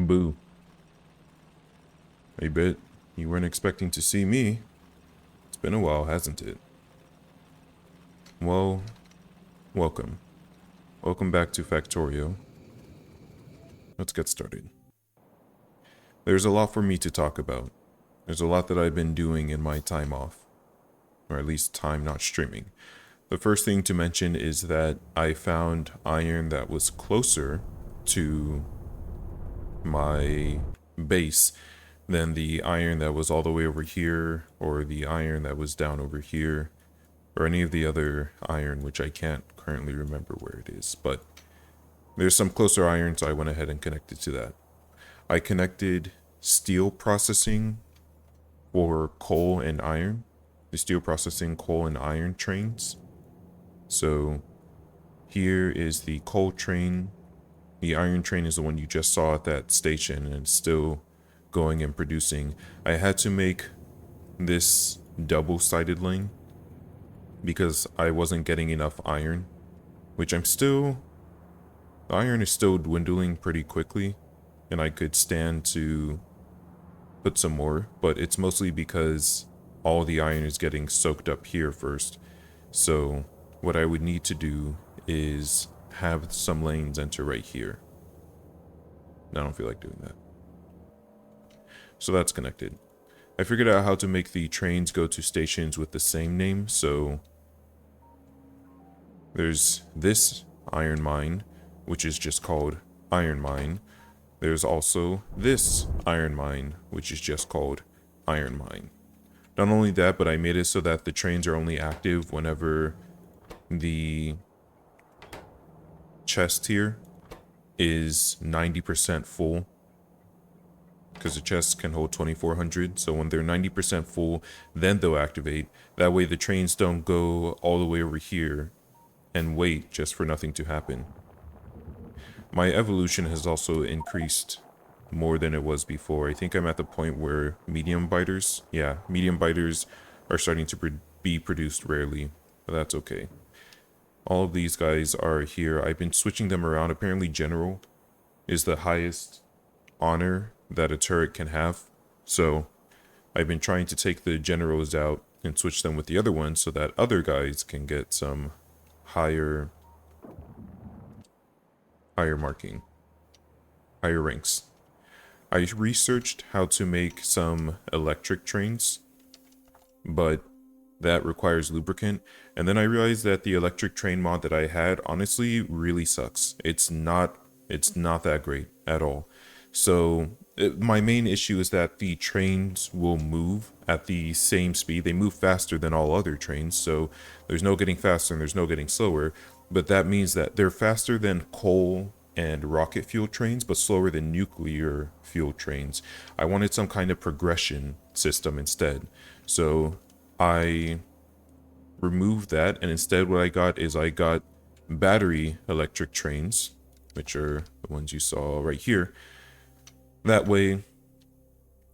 Boo. I bet you weren't expecting to see me. It's been a while, hasn't it? Well, welcome. Welcome back to Factorio. Let's get started. There's a lot for me to talk about. There's a lot that I've been doing in my time off. Or at least time not streaming. The first thing to mention is that I found iron that was closer to my base than the iron that was all the way over here, or the iron that was down over here, or any of the other iron, which I can't currently remember where it is, but there's some closer iron, so I went ahead and connected to that. I connected steel processing for coal and iron, the steel processing coal and iron trains. So here is the coal train. The iron train is the one you just saw at that station, and it's still going and producing. I had to make this double-sided lane because I wasn't getting enough iron, which the iron is still dwindling pretty quickly, and I could stand to put some more, but it's mostly because all the iron is getting soaked up here first. So what I would need to do is have some lanes enter right here. I don't feel like doing that. So that's connected. I figured out how to make the trains go to stations with the same name, so there's this iron mine, which is just called Iron Mine. There's also this iron mine, which is just called Iron Mine. Not only that, but I made it so that the trains are only active whenever the chest here is 90% full, because the chest can hold 2400. So when they're 90% full, then they'll activate. That way the trains don't go all the way over here and wait just for nothing to happen. My evolution has also increased more than it was before. I think I'm at the point where medium biters are starting to be produced rarely, but that's okay. All of these guys are here. I've been switching them around. Apparently general is the highest honor that a turret can have, so I've been trying to take the generals out and switch them with the other ones so that other guys can get some higher marking, higher ranks. I researched how to make some electric trains, but that requires lubricant, and then I realized that the electric train mod that I had honestly really sucks. It's not that great at all. So my main issue is that the trains will move at the same speed. They move faster than all other trains, so there's no getting faster and there's no getting slower, but that means that they're faster than coal and rocket fuel trains, but slower than nuclear fuel trains. I wanted some kind of progression system instead, so I removed that, and instead what I got battery electric trains, which are the ones you saw right here. That way,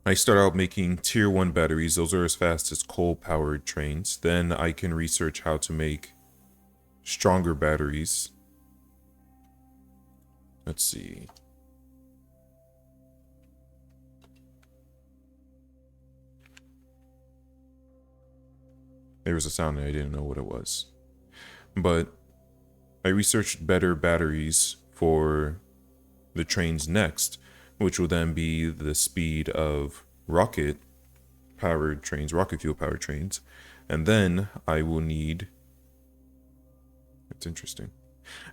I start out making tier 1 batteries. Those are as fast as coal-powered trains. Then I can research how to make stronger batteries. Let's see. There was a sound and I didn't know what it was. But I researched better batteries for the trains next, which will then be the speed of rocket fuel powered trains. And then I will need, it's interesting.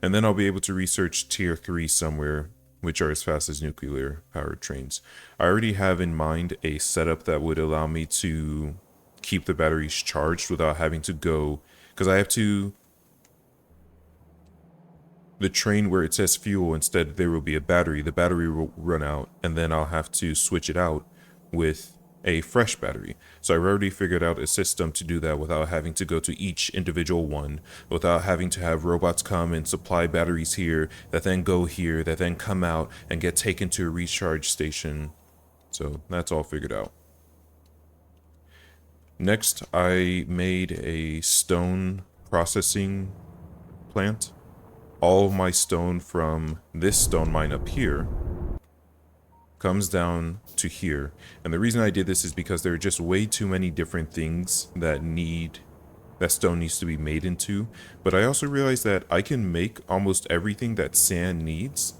And then I'll be able to research tier 3 somewhere, which are as fast as nuclear powered trains. I already have in mind a setup that would allow me to keep the batteries charged without having to go, because I have to, the train where it says fuel, instead there will be a battery. The battery will run out, and then I'll have to switch it out with a fresh battery. So I've already figured out a system to do that without having to go to each individual one, without having to have robots come and supply batteries here, that then go here, that then come out and get taken to a recharge station. So that's all figured out. Next, I made a stone processing plant. All of my stone from this stone mine up here comes down to here. And the reason I did this is because there are just way too many different things that stone needs to be made into. But I also realized that I can make almost everything that sand needs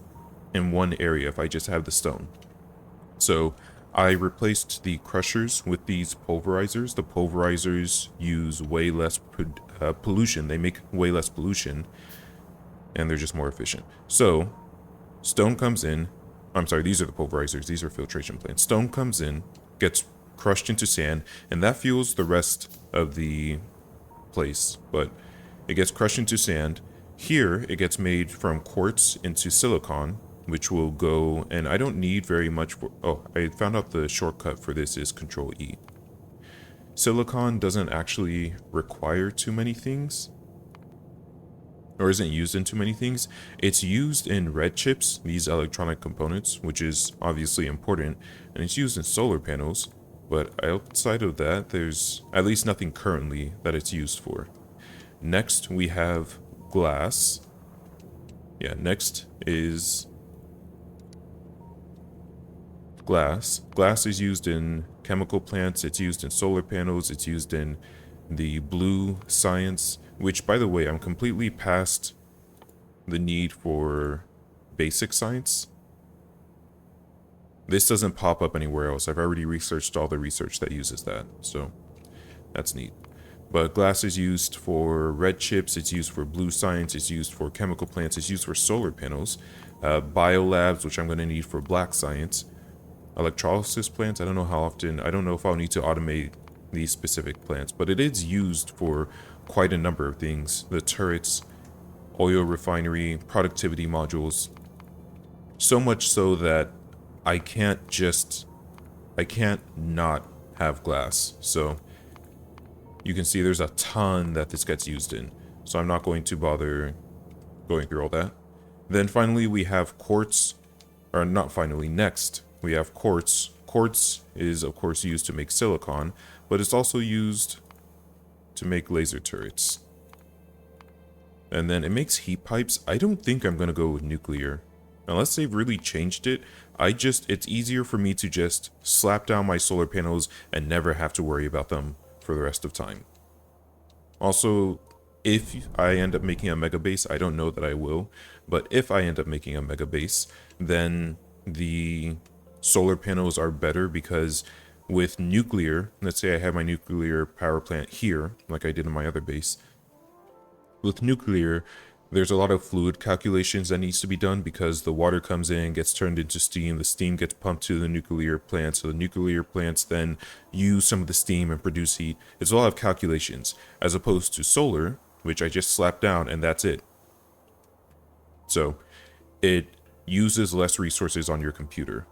in one area if I just have the stone. So I replaced the crushers with these pulverizers. The pulverizers use way less pollution. They make way less pollution, and they're just more efficient. So stone comes in. I'm sorry, these are the pulverizers. These are filtration plants. Stone comes in, gets crushed into sand, and that fuels the rest of the place. But it gets crushed into sand. Here, it gets made from quartz into silicon, which will go, and I don't need very much for, oh, I found out the shortcut for this is Control E. Silicon doesn't actually require too many things, or isn't used in too many things. It's used in red chips, these electronic components, which is obviously important, and it's used in solar panels, but outside of that, there's at least nothing currently that it's used for. Next, we have glass. Yeah, next is glass. Glass is used in chemical plants, it's used in solar panels, it's used in the blue science, which, by the way, I'm completely past the need for basic science. This doesn't pop up anywhere else. I've already researched all the research that uses that, so that's neat. But glass is used for red chips, it's used for blue science, it's used for chemical plants, it's used for solar panels, biolabs, which I'm going to need for black science, electrolysis plants. I don't know how often, I don't know if I'll need to automate these specific plants, but it is used for quite a number of things. The turrets, oil refinery, productivity modules. So much so that I can't not have glass. So you can see there's a ton that this gets used in. So I'm not going to bother going through all that. Then finally we have quartz, or not finally, next we have quartz. Quartz is of course used to make silicon, but it's also used to make laser turrets. And then it makes heat pipes. I don't think I'm going to go with nuclear. Unless they've really changed it, it's easier for me to just slap down my solar panels and never have to worry about them for the rest of time. Also, if I end up making a mega base, I don't know that I will, but if I end up making a mega base, then the solar panels are better because with nuclear, let's say I have my nuclear power plant here, like I did in my other base. With nuclear, there's a lot of fluid calculations that needs to be done because the water comes in, gets turned into steam, the steam gets pumped to the nuclear plant, so the nuclear plants then use some of the steam and produce heat. It's a lot of calculations, as opposed to solar, which I just slap down and that's it. So it uses less resources on your computer.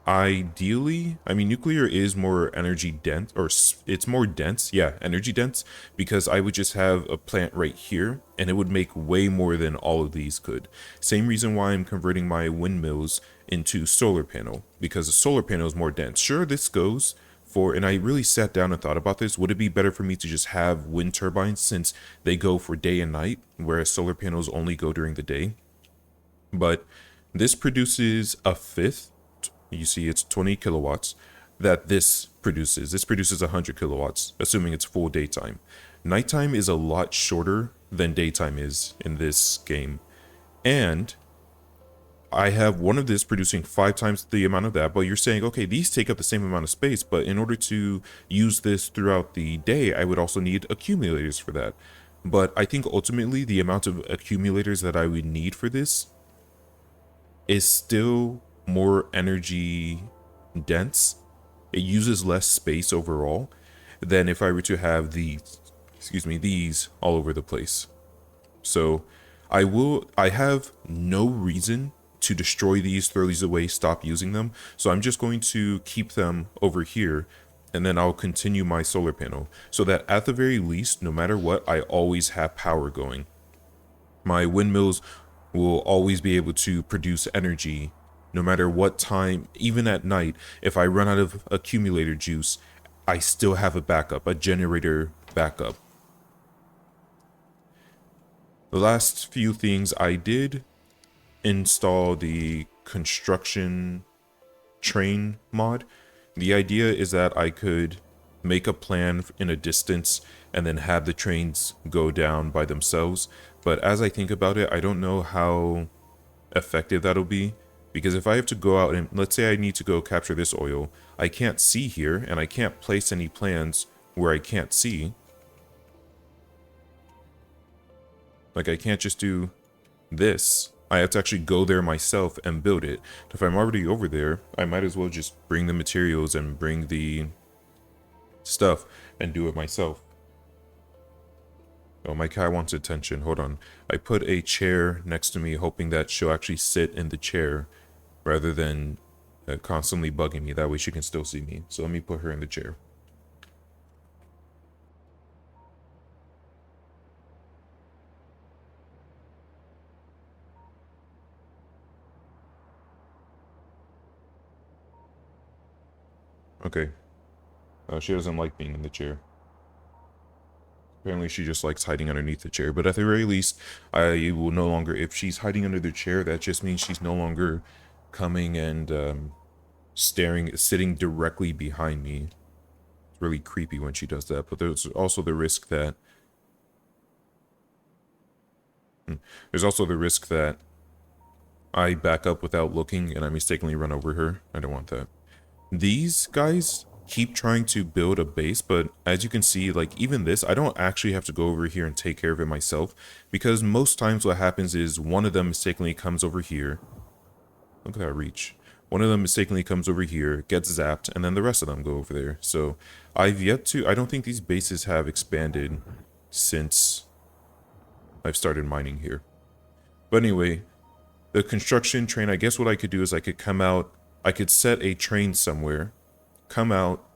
Ideally, I mean, nuclear is more energy dense, or it's more dense, yeah, energy dense, because I would just have a plant right here, and it would make way more than all of these could. Same reason why I'm converting my windmills into solar panel, because a solar panel is more dense. Sure, this goes for, and I really sat down and thought about this, would it be better for me to just have wind turbines since they go for day and night, whereas solar panels only go during the day? But this produces a fifth. You see it's 20 kilowatts that this produces. This produces 100 kilowatts, assuming it's full daytime. Nighttime is a lot shorter than daytime is in this game. And I have one of this producing 5 times the amount of that, but you're saying, okay, these take up the same amount of space, but in order to use this throughout the day, I would also need accumulators for that. But I think ultimately the amount of accumulators that I would need for this is still more energy dense. It uses less space overall than if I were to have these all over the place. So I have no reason to destroy these, throw these away, stop using them. So I'm just going to keep them over here, and then I'll continue my solar panel so that at the very least, no matter what, I always have power going. My windmills will always be able to produce energy no matter what time. Even at night, if I run out of accumulator juice, I still have a backup, a generator backup. The last few things I did install the construction train mod. The idea is that I could make a plan in a distance and then have the trains go down by themselves. But as I think about it, I don't know how effective that'll be, because if I have to go out and let's say I need to go capture this oil, I can't see here and I can't place any plans where I can't see. Like, I can't just do this. I have to actually go there myself and build it. If I'm already over there, I might as well just bring the materials and bring the stuff and do it myself. Oh, my cat wants attention. Hold on. I put a chair next to me, hoping that she'll actually sit in the chair rather than constantly bugging me. That way she can still see me. So let me put her in the chair. Okay. She doesn't like being in the chair. Apparently she just likes hiding underneath the chair. But at the very least, I will no longer... If she's hiding under the chair, that just means she's no longer coming and sitting directly behind me. It's really creepy when she does that. But there's also the risk that... There's also the risk that I back up without looking and I mistakenly run over her. I don't want that. These guys keep trying to build a base, but as you can see, like even this, I don't actually have to go over here and take care of it myself, because most times what happens is one of them mistakenly comes over here. Look at that reach. One of them mistakenly comes over here, gets zapped, and then the rest of them go over there. So I don't think these bases have expanded since I've started mining here. But anyway, the construction train, I guess what I could do is I could come out, I could set a train somewhere, come out,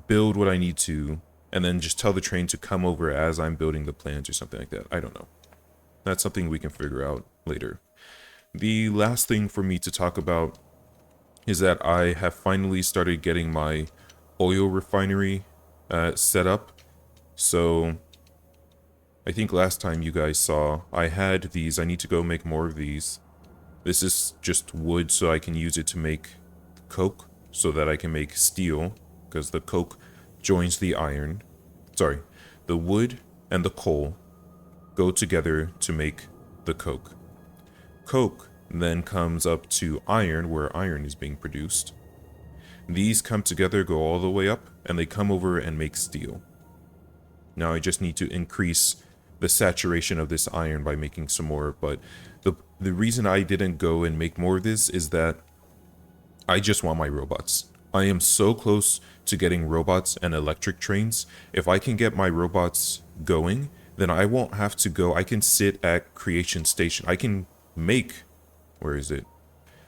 build what I need to, and then just tell the train to come over as I'm building the plans or something like that. I don't know. That's something we can figure out later. The last thing for me to talk about is that I have finally started getting my oil refinery set up. So I think last time you guys saw, I had these. I need to go make more of these. This is just wood so I can use it to make coke, so that I can make steel, because the coke joins the iron. Sorry, the wood and the coal go together to make the coke. Coke then comes up to iron, where iron is being produced. These come together, go all the way up, and they come over and make steel. Now I just need to increase the saturation of this iron by making some more, but the reason I didn't go and make more of this is that I just want my robots. I am so close to getting robots and electric trains. If I can get my robots going, then I won't have to go. I can sit at Creation Station. I can make... Where is it?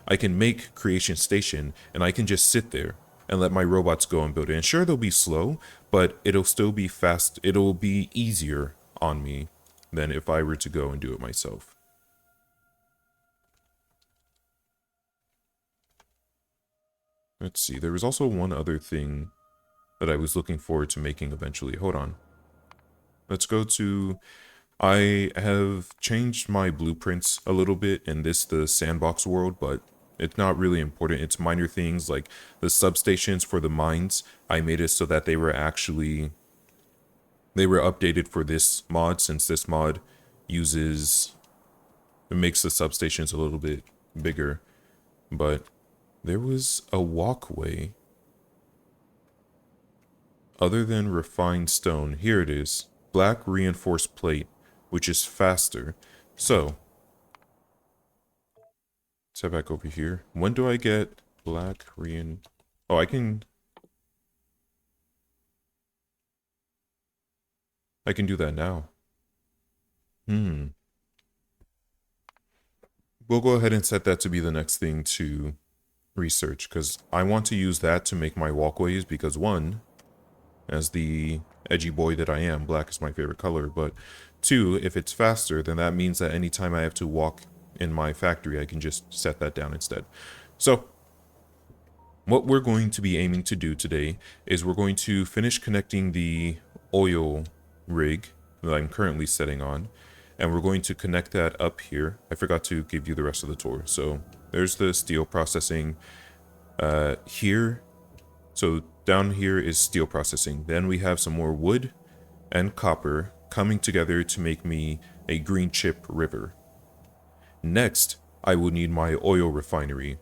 I can make Creation Station, and I can just sit there and let my robots go and build it. And sure, they'll be slow, but it'll still be fast. It'll be easier on me than if I were to go and do it myself. Let's see, there was also one other thing that I was looking forward to making eventually. Hold on. Let's go to... I have changed my blueprints a little bit in the sandbox world, but it's not really important. It's minor things like the substations for the mines. I made it so that they were updated for this mod, since this mod it makes the substations a little bit bigger. But there was a walkway other than refined stone. Here it is. Black reinforced plate, which is faster. So, let's head back over here. When do I get black Oh, I can do that now. We'll go ahead and set that to be the next thing to research, because I want to use that to make my walkways, because one, as the edgy boy that I am, black is my favorite color, but two, if it's faster, then that means that anytime I have to walk in my factory, I can just set that down instead. So, what we're going to be aiming to do today is we're going to finish connecting the oil rig that I'm currently setting on, and we're going to connect that up here. I forgot to give you the rest of the tour. So there's the steel processing here. So down here is steel processing. Then we have some more wood and copper coming together to make me a green chip river. Next, I will need my oil refinery,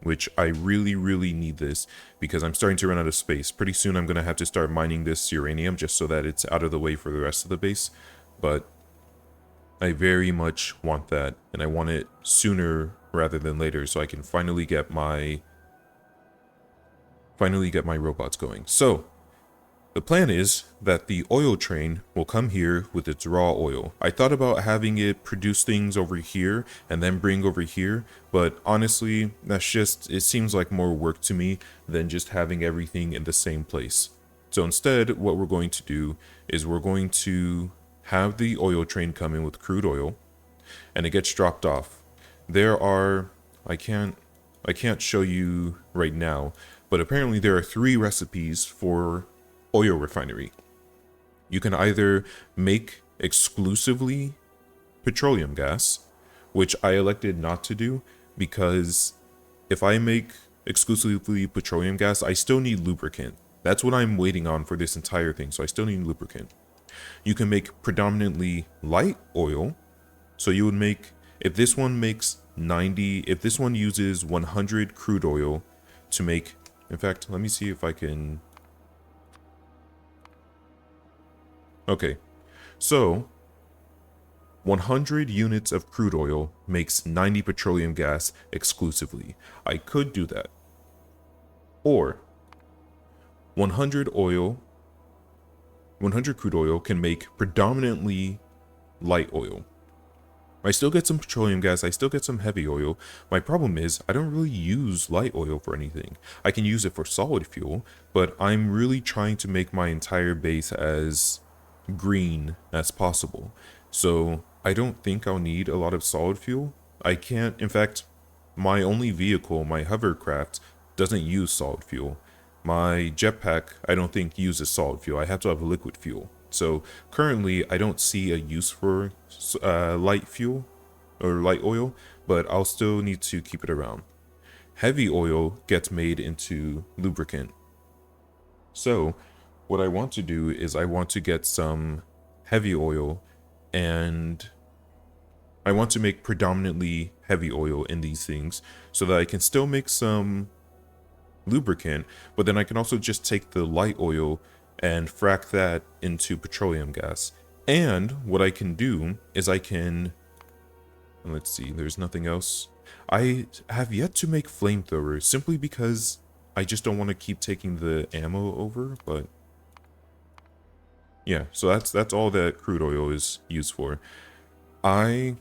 which I really need this because I'm starting to run out of space. Pretty soon I'm going to have to start mining this uranium just so that it's out of the way for the rest of the base. But I very much want that, and I want it sooner rather than later so I can finally get my robots going. So the plan is that the oil train will come here with its raw oil. I thought about having it produce things over here and then bring over here, but honestly, it seems like more work to me than just having everything in the same place. So instead, what we're going to do is we're going to have the oil train come in with crude oil, and it gets dropped off. I can't show you right now, but apparently there are 3 recipes for oil refinery. You can either make exclusively petroleum gas, which I elected not to do because if I make exclusively petroleum gas, I still need lubricant. That's what I'm waiting on for this entire thing, so I still need lubricant. You can make predominantly light oil, so you would make, if this one makes 90, if this one uses 100 crude oil to make, in fact, let me see if I can. Okay, so 100 units of crude oil makes 90 petroleum gas exclusively. I could do that. Or 100 crude oil can make predominantly light oil. I still get some petroleum gas, I still get some heavy oil. My problem is I don't really use light oil for anything. I can use it for solid fuel, but I'm really trying to make my entire base as green as possible. So I don't think I'll need a lot of solid fuel. I can't, in fact, my only vehicle, my hovercraft, doesn't use solid fuel. My jetpack, I don't think uses solid fuel. I have to have liquid fuel. So currently I don't see a use for light fuel or light oil, but I'll still need to keep it around. Heavy oil gets made into lubricant. So what I want to do is I want to get some heavy oil, and I want to make predominantly heavy oil in these things so that I can still make some lubricant, but then I can also just take the light oil and frack that into petroleum gas. And what I can do is I can, let's see, there's nothing else. I have yet to make flamethrowers simply because I just don't want to keep taking the ammo over, but yeah, so that's all that crude oil is used for. I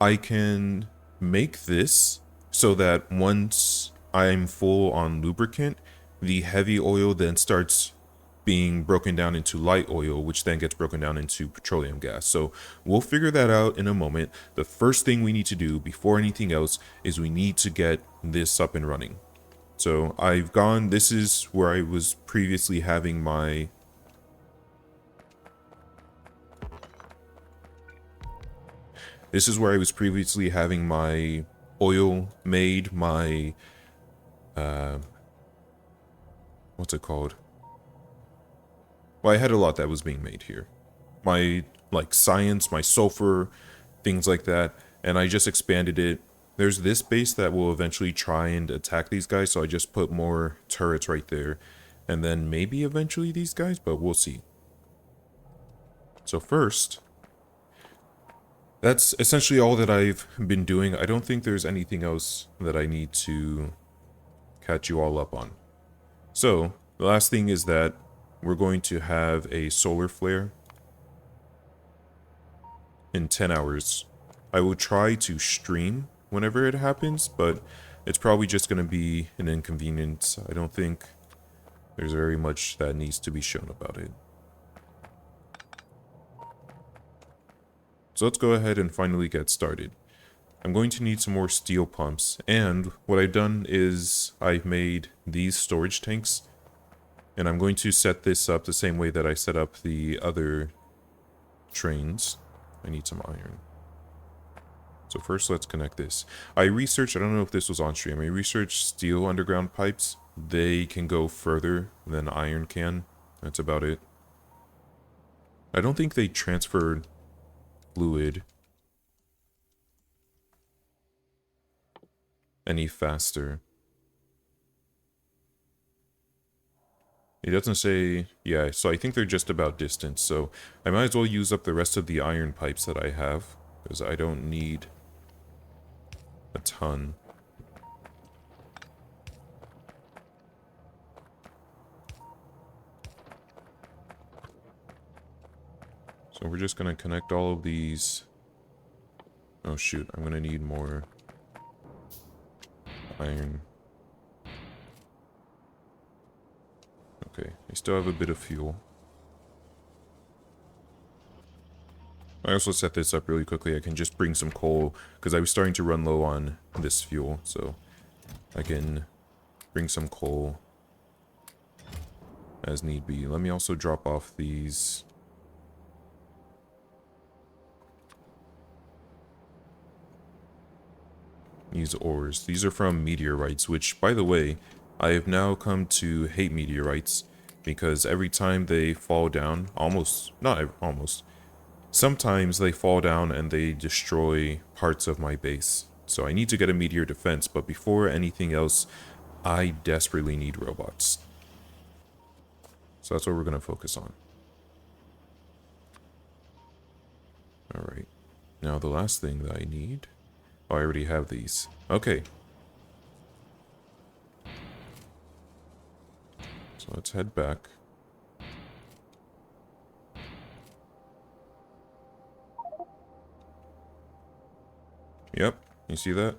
can make this so that once I'm full on lubricant, the heavy oil then starts being broken down into light oil, which then gets broken down into petroleum gas. So we'll figure that out in a moment. The first thing we need to do before anything else is we need to get this up and running. So this is where I was previously having my oil made, my what's it called? Well, I had a lot that was being made here. My science, my sulfur, things like that, and I just expanded it. There's this base that will eventually try and attack these guys, so I just put more turrets right there. And then maybe eventually these guys, but we'll see. So first, that's essentially all that I've been doing. I don't think there's anything else that I need to catch you all up on. So the last thing is that we're going to have a solar flare in 10 hours. I will try to stream whenever it happens, but it's probably just going to be an inconvenience. I don't think there's very much that needs to be shown about it. So let's go ahead and finally get started. I'm going to need some more steel pumps, and what I've done is I've made these storage tanks. And I'm going to set this up the same way that I set up the other trains. I need some iron. So first let's connect this. I researched, I don't know if this was on stream, I researched steel underground pipes. They can go further than iron can. That's about it. I don't think they transferred fluid any faster. It doesn't say, yeah, so I think they're just about distance. So I might as well use up the rest of the iron pipes that I have, because I don't need a ton. So we're just going to connect all of these. Oh shoot, I'm going to need more iron. Okay, I still have a bit of fuel. I also set this up really quickly. I can just bring some coal, because I was starting to run low on this fuel, so I can bring some coal as need be. Let me also drop off these ores. These are from meteorites, which, by the way, I have now come to hate meteorites, because every time they fall down, sometimes they fall down and they destroy parts of my base. So I need to get a meteor defense, but before anything else, I desperately need robots. So that's what we're going to focus on. Alright. Now the last thing that I need... Oh, I already have these. Okay. So let's head back. Yep, you see that?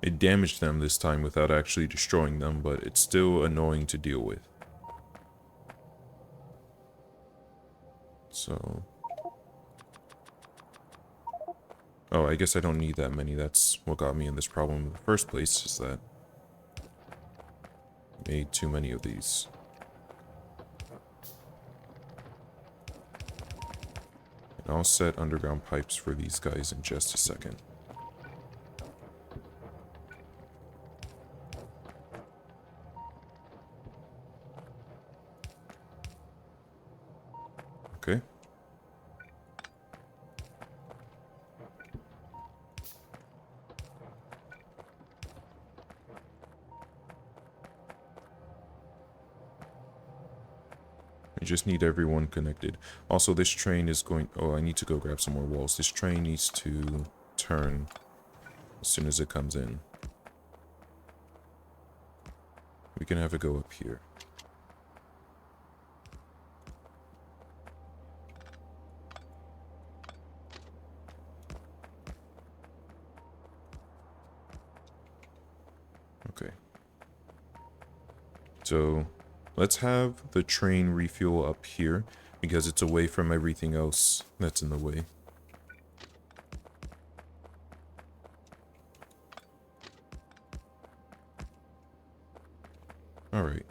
It damaged them this time without actually destroying them, but it's still annoying to deal with. So... Oh, I guess I don't need that many. That's what got me in this problem in the first place, is that I made too many of these. And I'll set underground pipes for these guys in just a second. Okay. I just need everyone connected. Also, this train is going... Oh, I need to go grab some more walls. This train needs to turn as soon as it comes in. We can have it go up here. Okay. So, let's have the train refuel up here, because it's away from everything else that's in the way. Alright.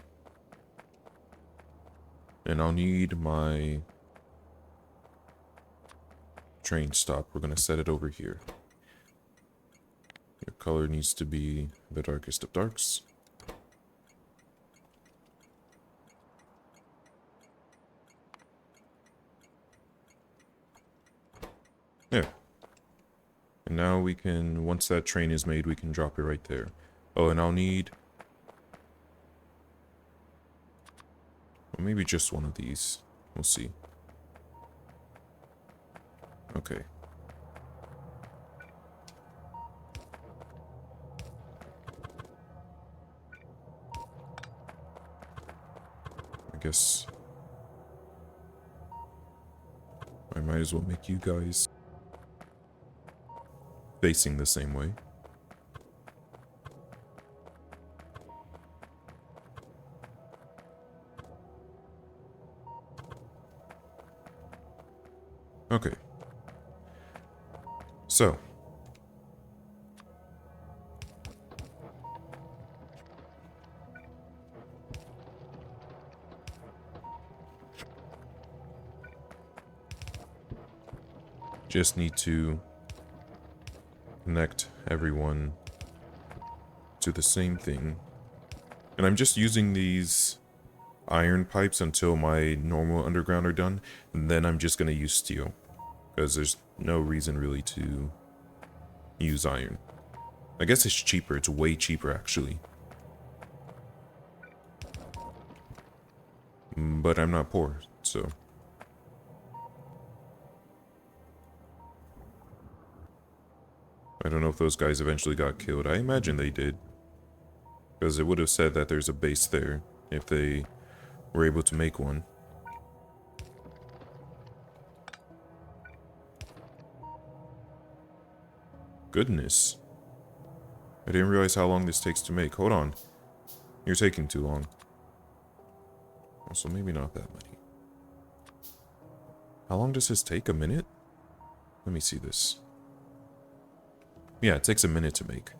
And I'll need my train stop. We're going to set it over here. Your color needs to be the darkest of darks. There. And now we can, once that train is made, we can drop it right there. Oh, and I'll need... Well, maybe just one of these. We'll see. Okay. I guess I might as well make you guys facing the same way. Okay. So. Just need to connect everyone to the same thing. And I'm just using these iron pipes until my normal underground are done, and then I'm just going to use steel, because there's no reason really to use iron. I guess it's cheaper. It's way cheaper, actually. But I'm not poor, so... I don't know if those guys eventually got killed. I imagine they did. Because it would have said that there's a base there if they were able to make one. Goodness. I didn't realize how long this takes to make. Hold on. You're taking too long. Also, maybe not that many. How long does this take? A minute? Let me see this. Yeah, it takes a minute to make.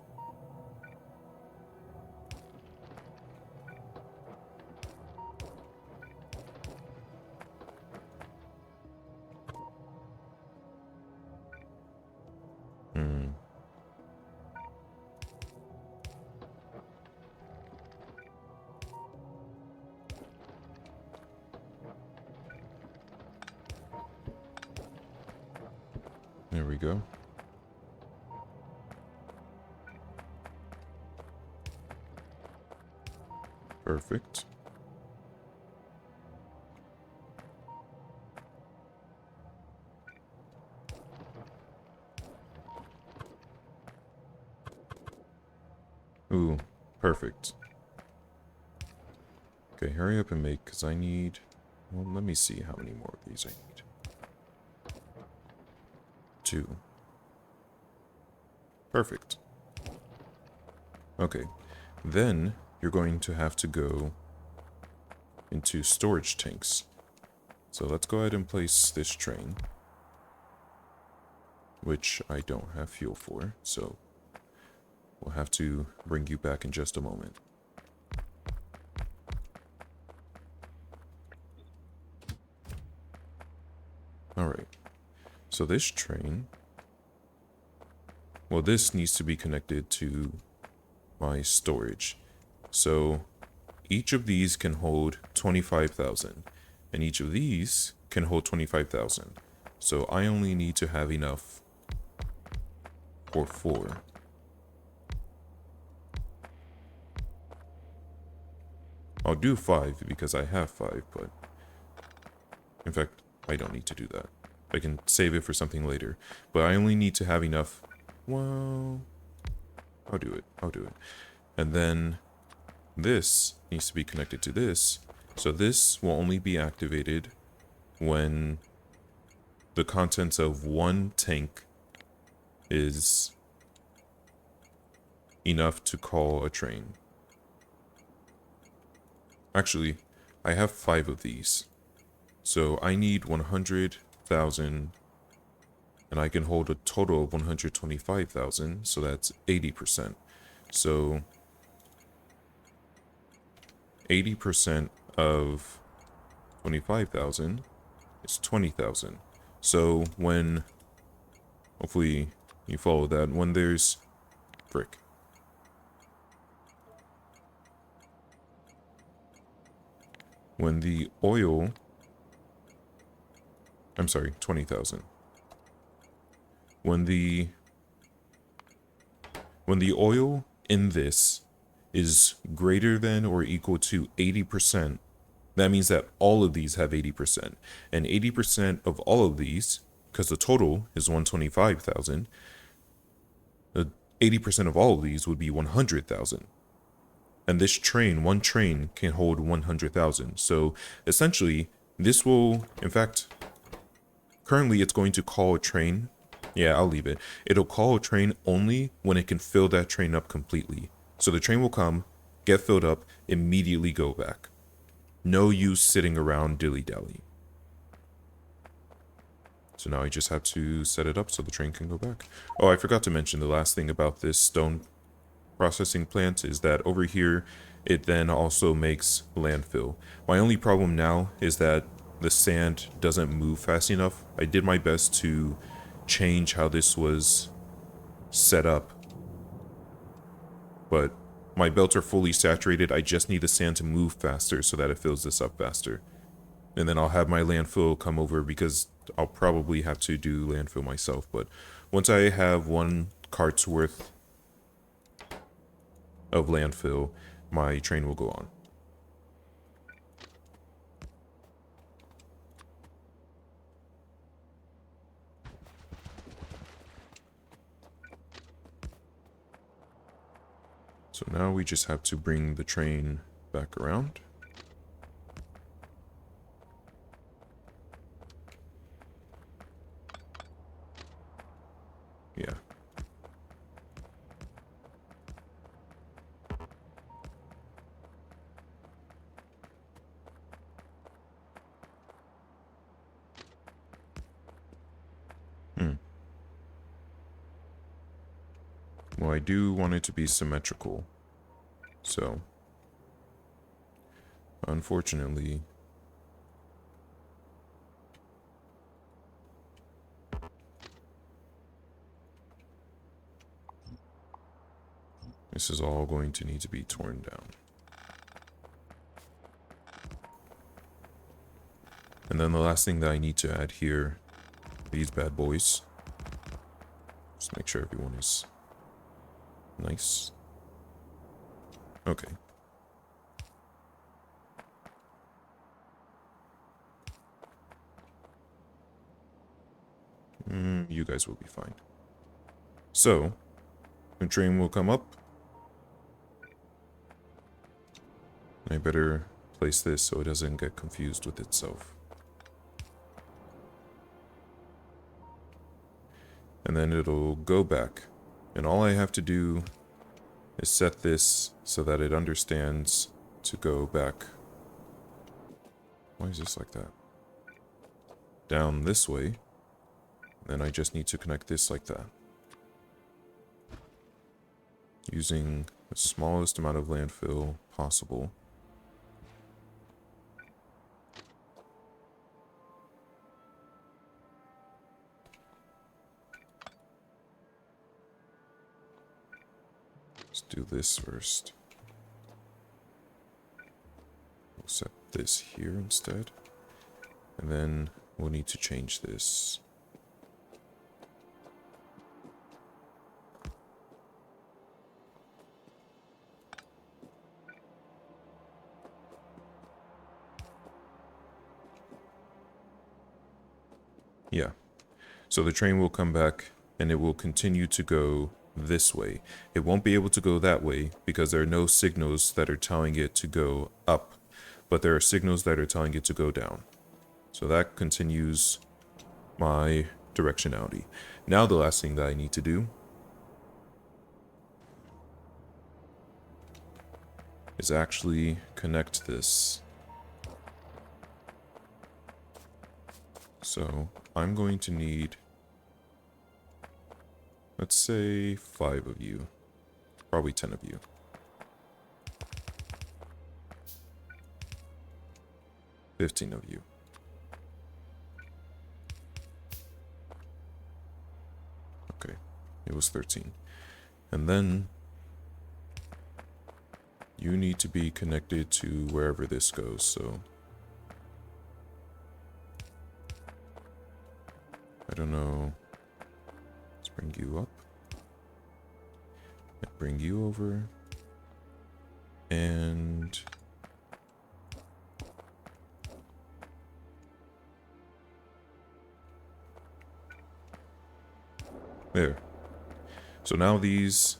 There we go. Perfect. Ooh, perfect. Okay, hurry up and make, because I need... Well, let me see how many more of these I need. 2. Perfect. Okay, then you're going to have to go into storage tanks. So let's go ahead and place this train, which I don't have fuel for, so we'll have to bring you back in just a moment. Alright, so this train, well, this needs to be connected to my storage. So each of these can hold 25,000, and each of these can hold 25,000. So I only need to have enough for 4. I'll do 5 because I have 5, but in fact, I don't need to do that. I can save it for something later, but I only need to have enough. Well, I'll do it. I'll do it. And then this needs to be connected to this. So this will only be activated when the contents of one tank is enough to call a train. Actually, I have 5 of these. So I need 100,000, and I can hold a total of 125,000, so that's 80%. So 80% of 25,000 is 20,000. So when, hopefully you follow that, when there's, frick. When the oil, I'm sorry, 20,000. When the oil in this is greater than or equal to 80%, that means that all of these have 80%. And 80% of all of these, because the total is 125,000, 80% of all of these would be 100,000. And this train, one train, can hold 100,000. So essentially, this will, in fact, currently it's going to call a train. Yeah, I'll leave it. It'll call a train only when it can fill that train up completely. So the train will come, get filled up, immediately go back. No use sitting around dilly-dally. So now I just have to set it up so the train can go back. Oh, I forgot to mention the last thing about this stone processing plant is that over here, it then also makes landfill. My only problem now is that the sand doesn't move fast enough. I did my best to change how this was set up. But my belts are fully saturated. I just need the sand to move faster so that it fills this up faster. And then I'll have my landfill come over because I'll probably have to do landfill myself. But once I have 1 cart's worth of landfill, my train will go on. So now we just have to bring the train back around. Yeah. Well, I do want it to be symmetrical. So, unfortunately, this is all going to need to be torn down. And then the last thing that I need to add here, these bad boys. Just make sure everyone is nice. Okay. You guys will be fine. So, the train will come up. I better place this so it doesn't get confused with itself. And then it'll go back. And all I have to do is set this so that it understands to go back. Why is this like that? Down this way. Then I just need to connect this like that. Using the smallest amount of landfill possible. Let's do this first. We'll set this here instead. And then we'll need to change this. Yeah. So the train will come back and it will continue to go this way. It won't be able to go that way because there are no signals that are telling it to go up, but there are signals that are telling it to go down. So that continues my directionality. Now the last thing that I need to do is actually connect this. So I'm going to need, let's say 5 of you, probably 10 of you. $15 of you. Okay, it was 13. And then you need to be connected to wherever this goes, so I don't know. Let's bring you up. And bring you over. And there. So now these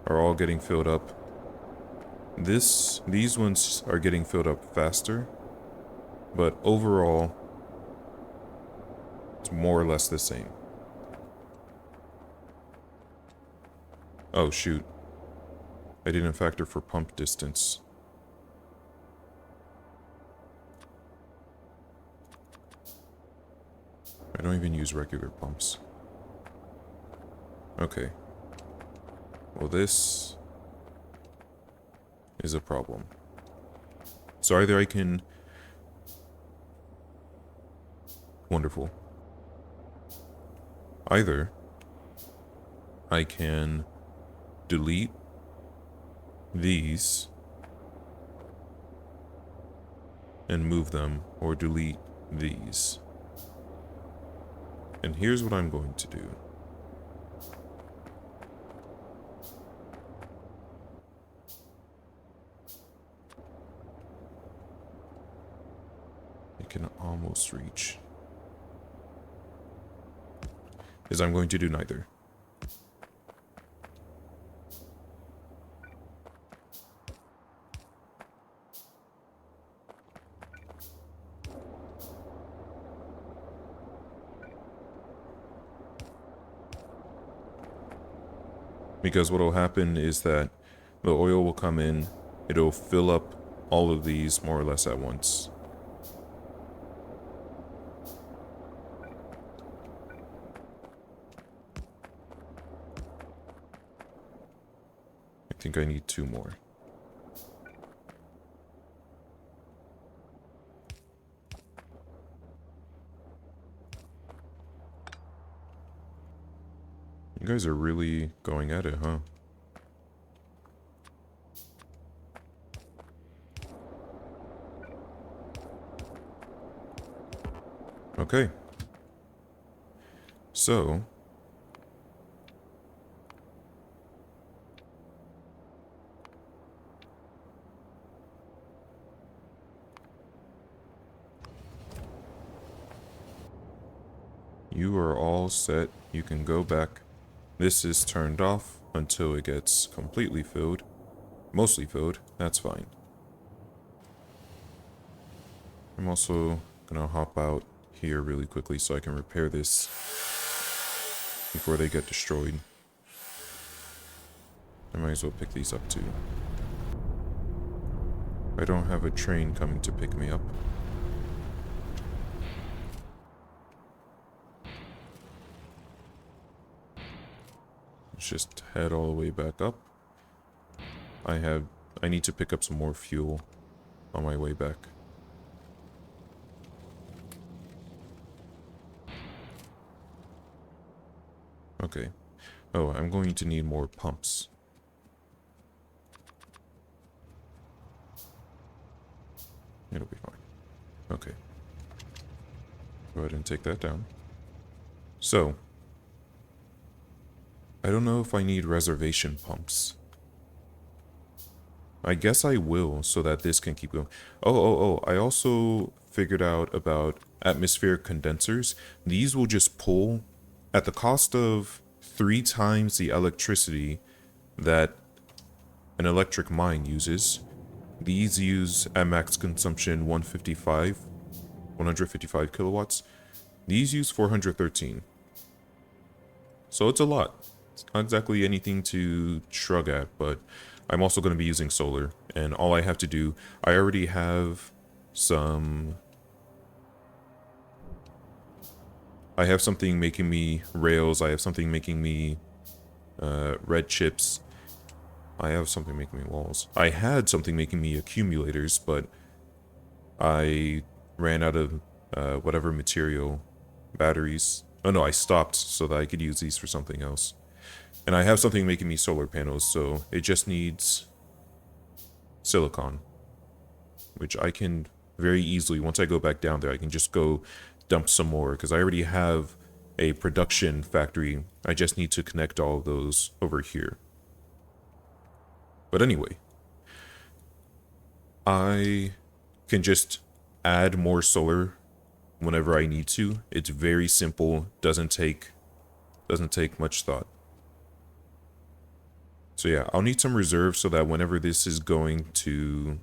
are all getting filled up. These ones are getting filled up faster, but overall it's more or less the same. Oh shoot. I didn't factor for pump distance. I don't even use regular pumps. Okay. Well, this is a problem. So either I can... Wonderful. Either I can delete these and move them, or delete these. And here's what I'm going to do. I can almost reach. Is I'm going to do neither. Because what will happen is that the oil will come in, it'll fill up all of these more or less at once. I think I need 2 more. You guys are really going at it, huh? Okay. So, you are all set. You can go back. This is turned off until it gets completely filled. Mostly filled. That's fine. I'm also gonna hop out here really quickly so I can repair this before they get destroyed. I might as well pick these up too. I don't have a train coming to pick me up. Let's just head all the way back up. I need to pick up some more fuel on my way back. Okay. Oh, I'm going to need more pumps. It'll be fine. Okay. Go ahead and take that down. So, I don't know if I need reservation pumps. I guess I will, so that this can keep going. Oh, I also figured out about atmospheric condensers. These will just pull at the cost of 3 times the electricity that an electric mine uses. These use at max consumption 155 kilowatts. These use 413. So it's a lot. It's not exactly anything to shrug at, but I'm also going to be using solar. And all I have to do, I already have some... I have something making me rails. I have something making me red chips. I have something making me walls. I had something making me accumulators, but I ran out of whatever material, batteries. Oh no, I stopped so that I could use these for something else. And I have something making me solar panels, so it just needs silicon, which I can very easily, once I go back down there, I can just go dump some more, because I already have a production factory. I just need to connect all of those over here. But anyway, I can just add more solar whenever I need to. It's very simple, doesn't take much thought. So yeah, I'll need some reserve so that whenever this is going to...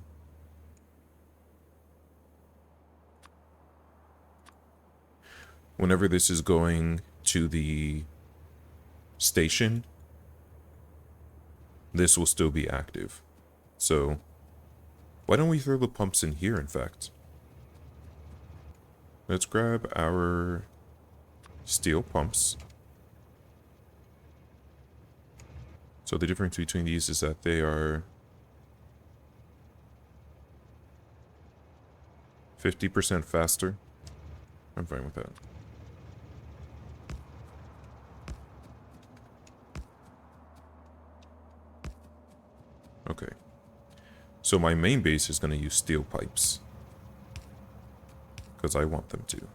Whenever this is going to the station, this will still be active. So, why don't we throw the pumps in here, in fact? Let's grab our steel pumps. So the difference between these is that they are 50% faster. I'm fine with that. Okay. So my main base is going to use steel pipes. Because I want them to.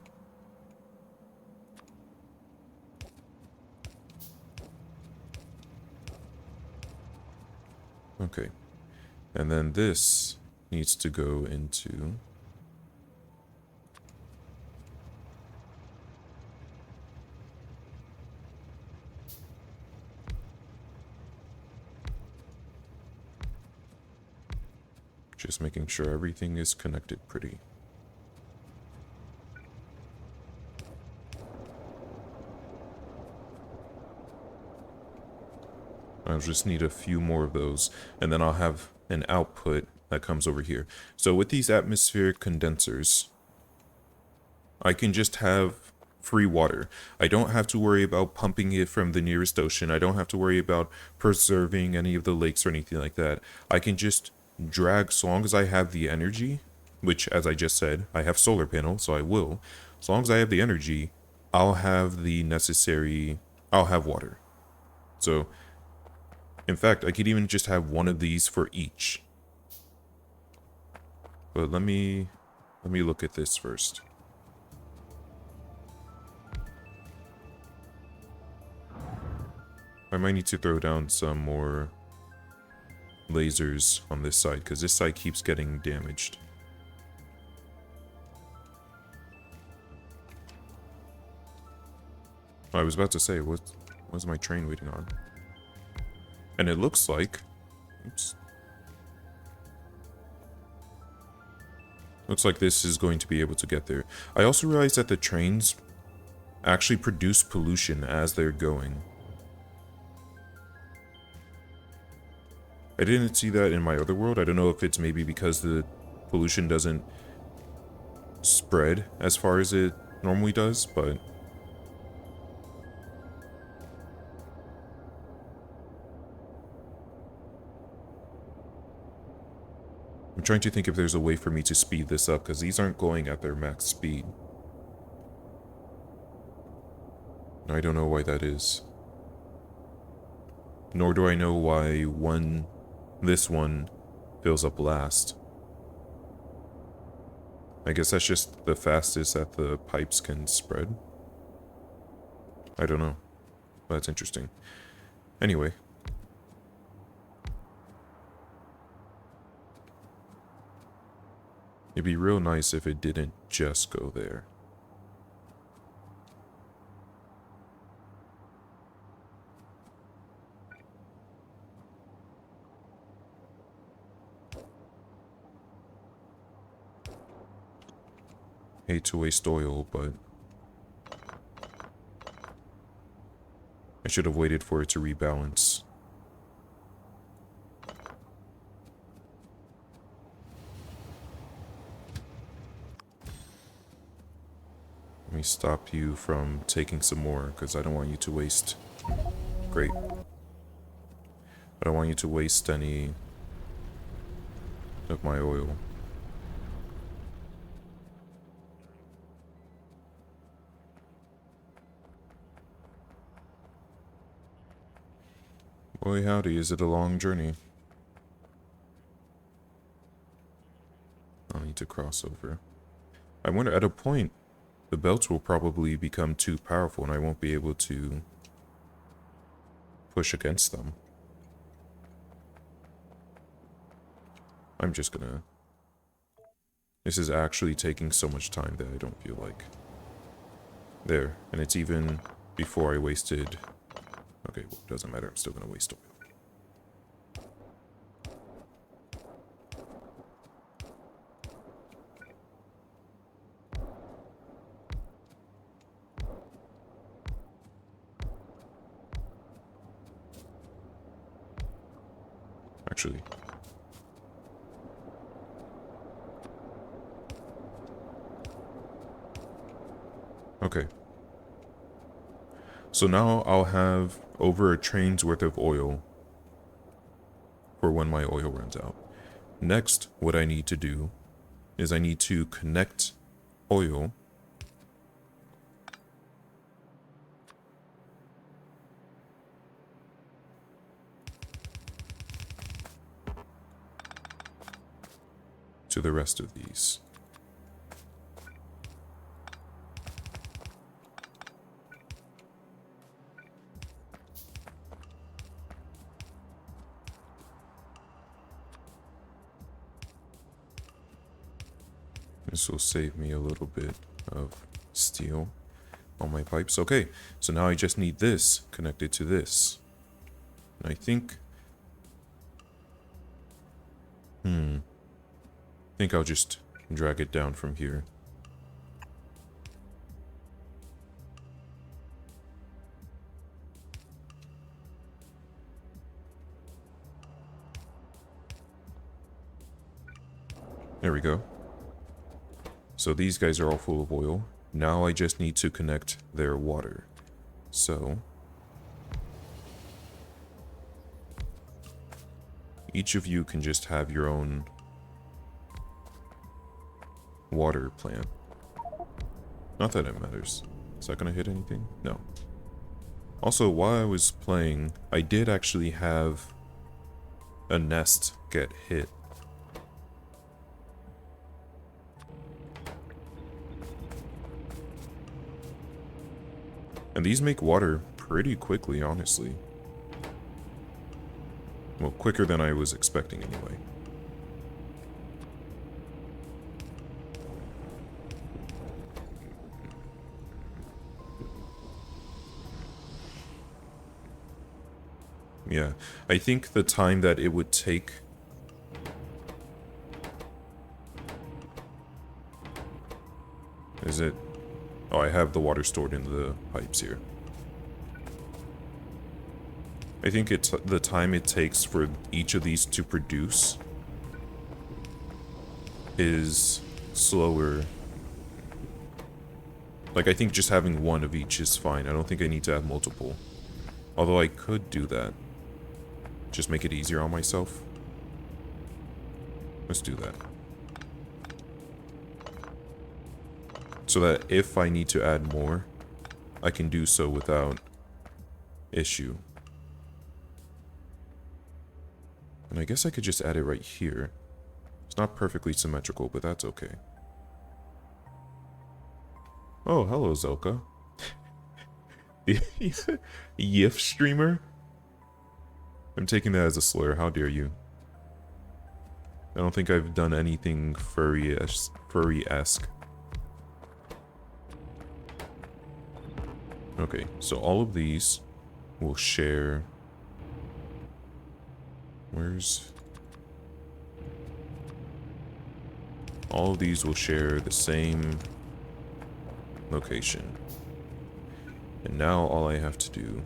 Okay. And then this needs to go into... Just making sure everything is connected pretty. I'll just need a few more of those, and then I'll have an output that comes over here. So with these atmospheric condensers, I can just have free water. I don't have to worry about pumping it from the nearest ocean. I don't have to worry about preserving any of the lakes or anything like that. I can just drag, so long as I have the energy, which, as I just said, I have solar panels, so I will. As long as I have the energy, I'll have the necessary... I'll have water. So... in fact, I could even just have one of these for each. But let me look at this first. I might need to throw down some more lasers on this side, because this side keeps getting damaged. I was about to say, what's my train waiting on? And it looks like... oops. Looks like this is going to be able to get there. I also realized that the trains actually produce pollution as they're going. I didn't see that in my other world. I don't know if it's maybe because the pollution doesn't spread as far as it normally does, but... I'm trying to think if there's a way for me to speed this up, because these aren't going at their max speed. I don't know why that is. Nor do I know why this one fills up last. I guess that's just the fastest that the pipes can spread. I don't know. But that's interesting. Anyway. It'd be real nice if it didn't just go there. Hate to waste oil, but I should have waited for it to rebalance. Let me stop you from taking some more, because I don't want you to waste... Great. I don't want you to waste any of my oil. Boy howdy, is it a long journey. I'll need to cross over. I wonder, at a point, the belts will probably become too powerful and I won't be able to push against them. I'm just gonna... This is actually taking so much time that I don't feel like... There, and it's even before I wasted... Okay, well, it doesn't matter, I'm still gonna waste oil. Actually... Okay. So now I'll have over a train's worth of oil for when my oil runs out. Next, what I need to do is I need to connect oil to the rest of these. This will save me a little bit of steel on my pipes. Okay, so now I just need this connected to this. And I think... I think I'll just drag it down from here. There we go. So these guys are all full of oil. Now I just need to connect their water. So each of you can just have your own water plant. Not that it matters. Is that gonna hit anything? No. Also, while I was playing, I did actually have a nest get hit. And these make water pretty quickly, honestly. Well, quicker than I was expecting anyway. Yeah, I think the time that it would take... Is it... Oh, I have the water stored in the pipes here. I think it's the time it takes for each of these to produce is slower. Like, I think just having one of each is fine. I don't think I need to have multiple. Although I could do that. Just make it easier on myself. Let's do that. So that if I need to add more, I can do so without issue. And I guess I could just add it right here. It's not perfectly symmetrical, but that's okay. Oh, hello, Zelka. Yif streamer? I'm taking that as a slur. How dare you? I don't think I've done anything furry-esque. Okay, so all of these will share... Where's... All of these will share the same location. And now all I have to do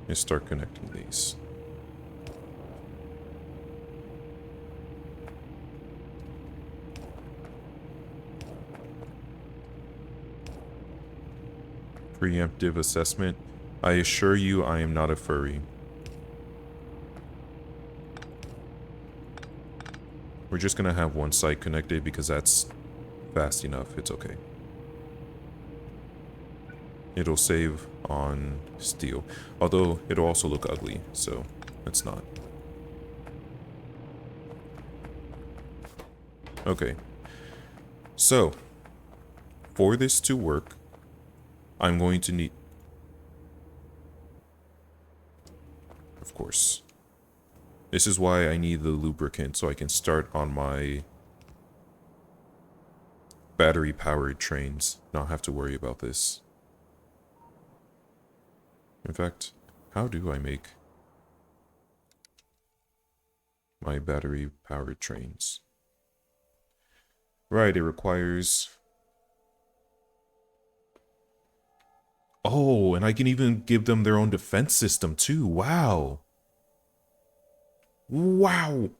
is start connecting these. Preemptive assessment. I assure you I am not a furry. We're just gonna have one site connected because that's fast enough. It's okay. It'll save on steel. Although, it'll also look ugly, so it's not. Okay. So, for this to work, I'm going to need... Of course. This is why I need the lubricant, so I can start on my battery-powered trains. Not have to worry about this. In fact, how do I make my battery-powered trains? Right, it requires... Oh, and I can even give them their own defense system too. Wow. Wow.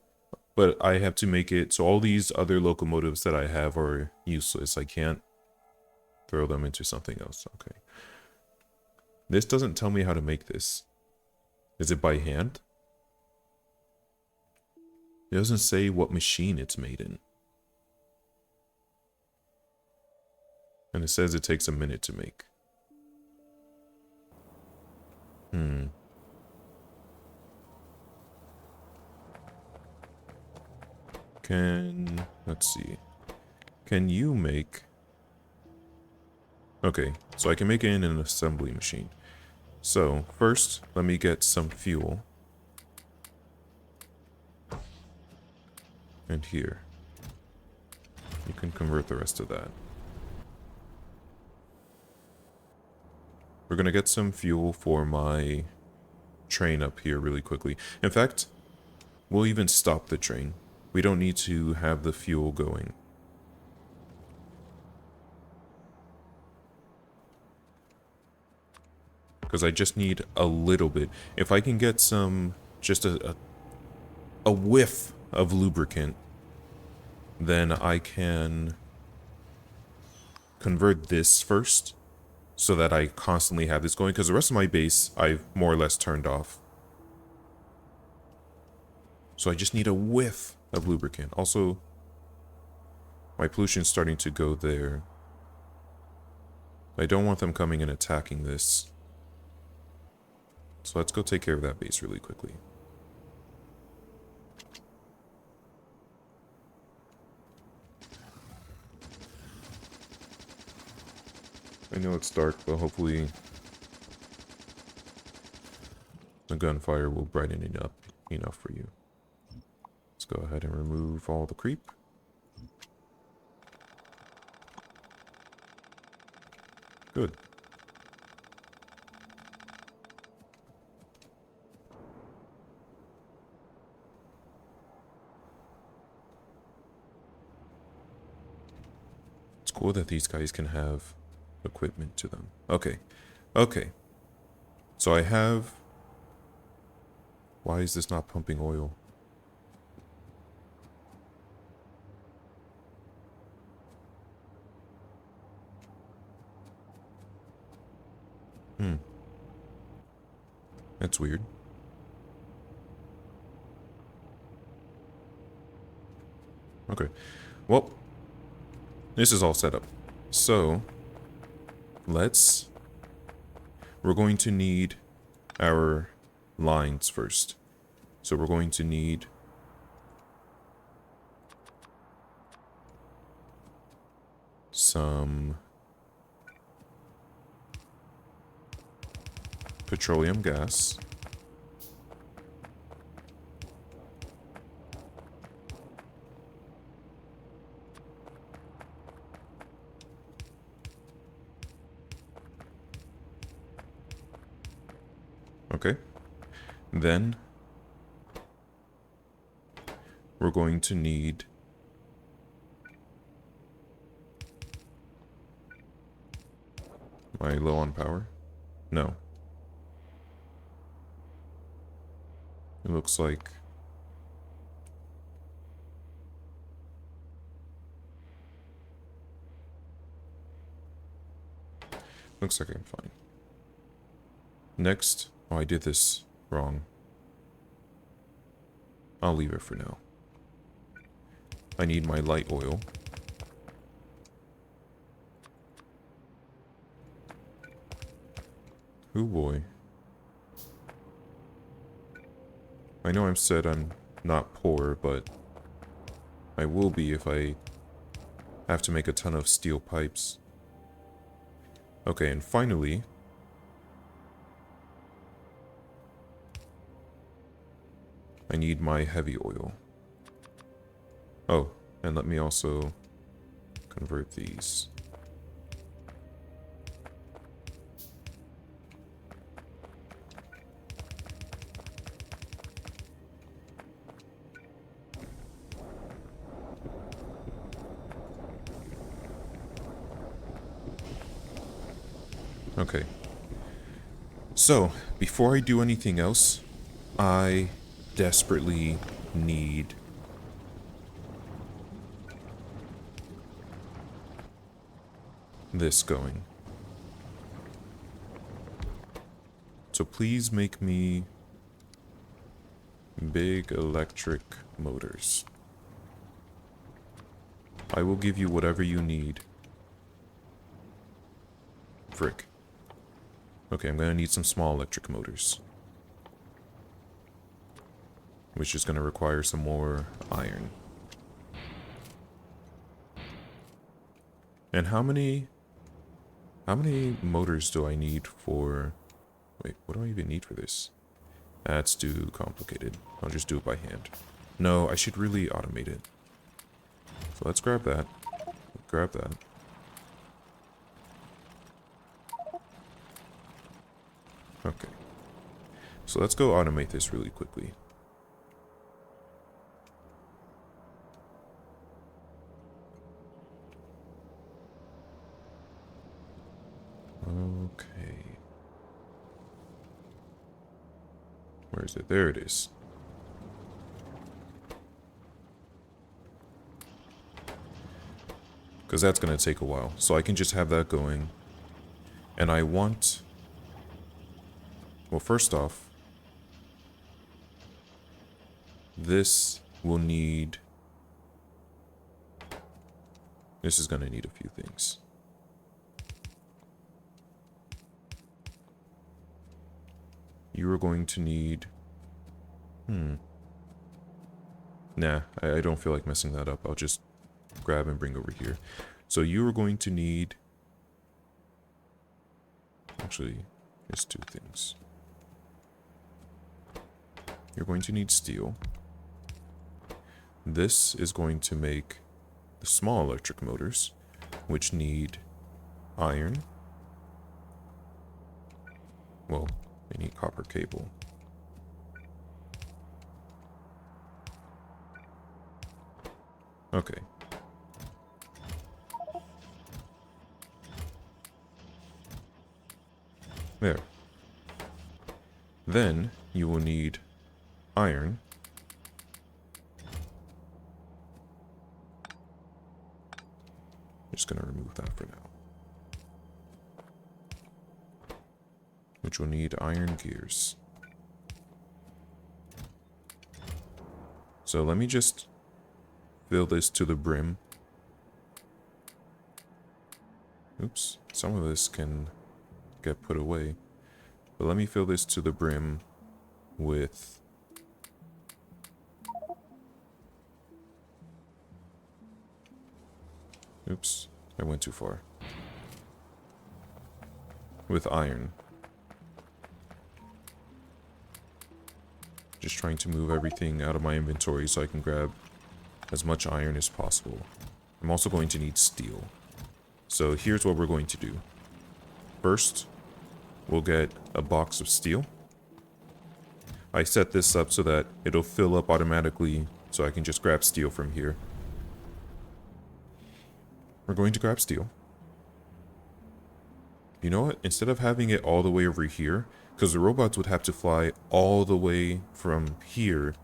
But I have to make it so all these other locomotives that I have are useless. I can't throw them into something else. Okay. This doesn't tell me how to make this. Is it by hand? It doesn't say what machine it's made in. And it says it takes a minute to make. Let's see. Can you make... Okay, so I can make it in an assembly machine. So, first, let me get some fuel. And here. You can convert the rest of that. We're gonna get some fuel for my train up here really quickly. In fact, we'll even stop the train. We don't need to have the fuel going. Because I just need a little bit. If I can get some, just a whiff of lubricant, then I can convert this first so that I constantly have this going. Because the rest of my base, I've more or less turned off. So I just need a whiff of lubricant. Also, my pollution's starting to go there. I don't want them coming and attacking this. So let's go take care of that base really quickly. I know it's dark, but hopefully the gunfire will brighten it up enough for you. Let's go ahead and remove all the creep. Good. It's cool that these guys can have equipment to them. Okay. Okay. So I have... Why is this not pumping oil? That's weird. Okay. Well, this is all set up. So, we're going to need our lines first. So we're going to need some petroleum gas. Okay. Then we're going to need Am I low on power? No. It looks like I'm fine. Next, oh, I did this wrong. I'll leave it for now. I need my light oil. Oh boy. I know I'm not poor, but I will be if I have to make a ton of steel pipes. Okay, and finally, I need my heavy oil. Oh, and let me also convert these. Okay. So, before I do anything else, I desperately need this going. So please make me big electric motors. I will give you whatever you need. Frick. Okay, I'm gonna need some small electric motors. Which is gonna require some more iron. And how many motors do I need for... Wait, what do I even need for this? That's too complicated. I'll just do it by hand. No, I should really automate it. So let's grab that. Grab that. Okay. So let's go automate this really quickly. Okay. Where is it? There it is. Because that's going to take a while. So I can just have that going. And I want... Well, first off, this will need... This is going to need a few things. You are going to need... Nah, I don't feel like messing that up. I'll just grab and bring over here. So you are going to need... Actually, there's two things. You're going to need steel. This is going to make the small electric motors, which need iron. Well, they need copper cable. Okay. There. Then you will need iron. Just gonna remove that for now. Which will need iron gears. So let me just fill this to the brim. Oops, some of this can get put away. But let me fill this to the brim with... Oops, I went too far. With iron. Just trying to move everything out of my inventory so I can grab as much iron as possible. I'm also going to need steel. So here's what we're going to do. First, we'll get a box of steel. I set this up so that it'll fill up automatically so I can just grab steel from here. We're going to grab steel. You know what? Instead of having it all the way over here, because the robots would have to fly all the way from here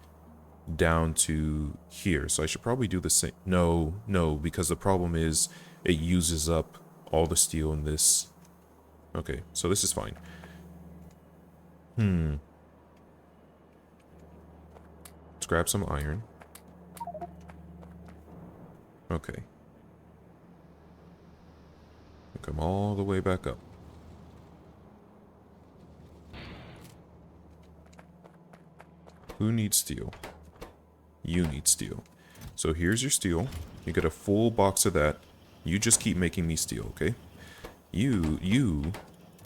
down to here. So I should probably do the same. No, because the problem is it uses up all the steel in this. Okay, so this is fine. Let's grab some iron. Okay. Come all the way back up. Who needs steel? You need steel. So here's your steel. You get a full box of that. You just keep making me steel, okay? You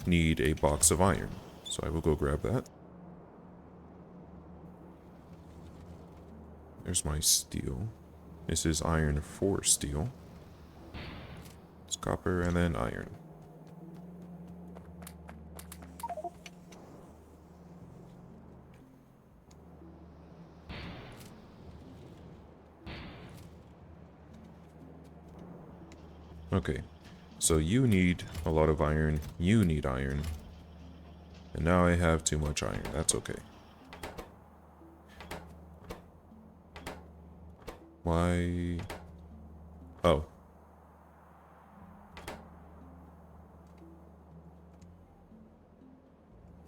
need a box of iron. So I will go grab that. There's my steel. This is iron for steel. It's copper and then iron. Okay, so you need a lot of iron, you need iron, and now I have too much iron. That's okay. Why? Oh.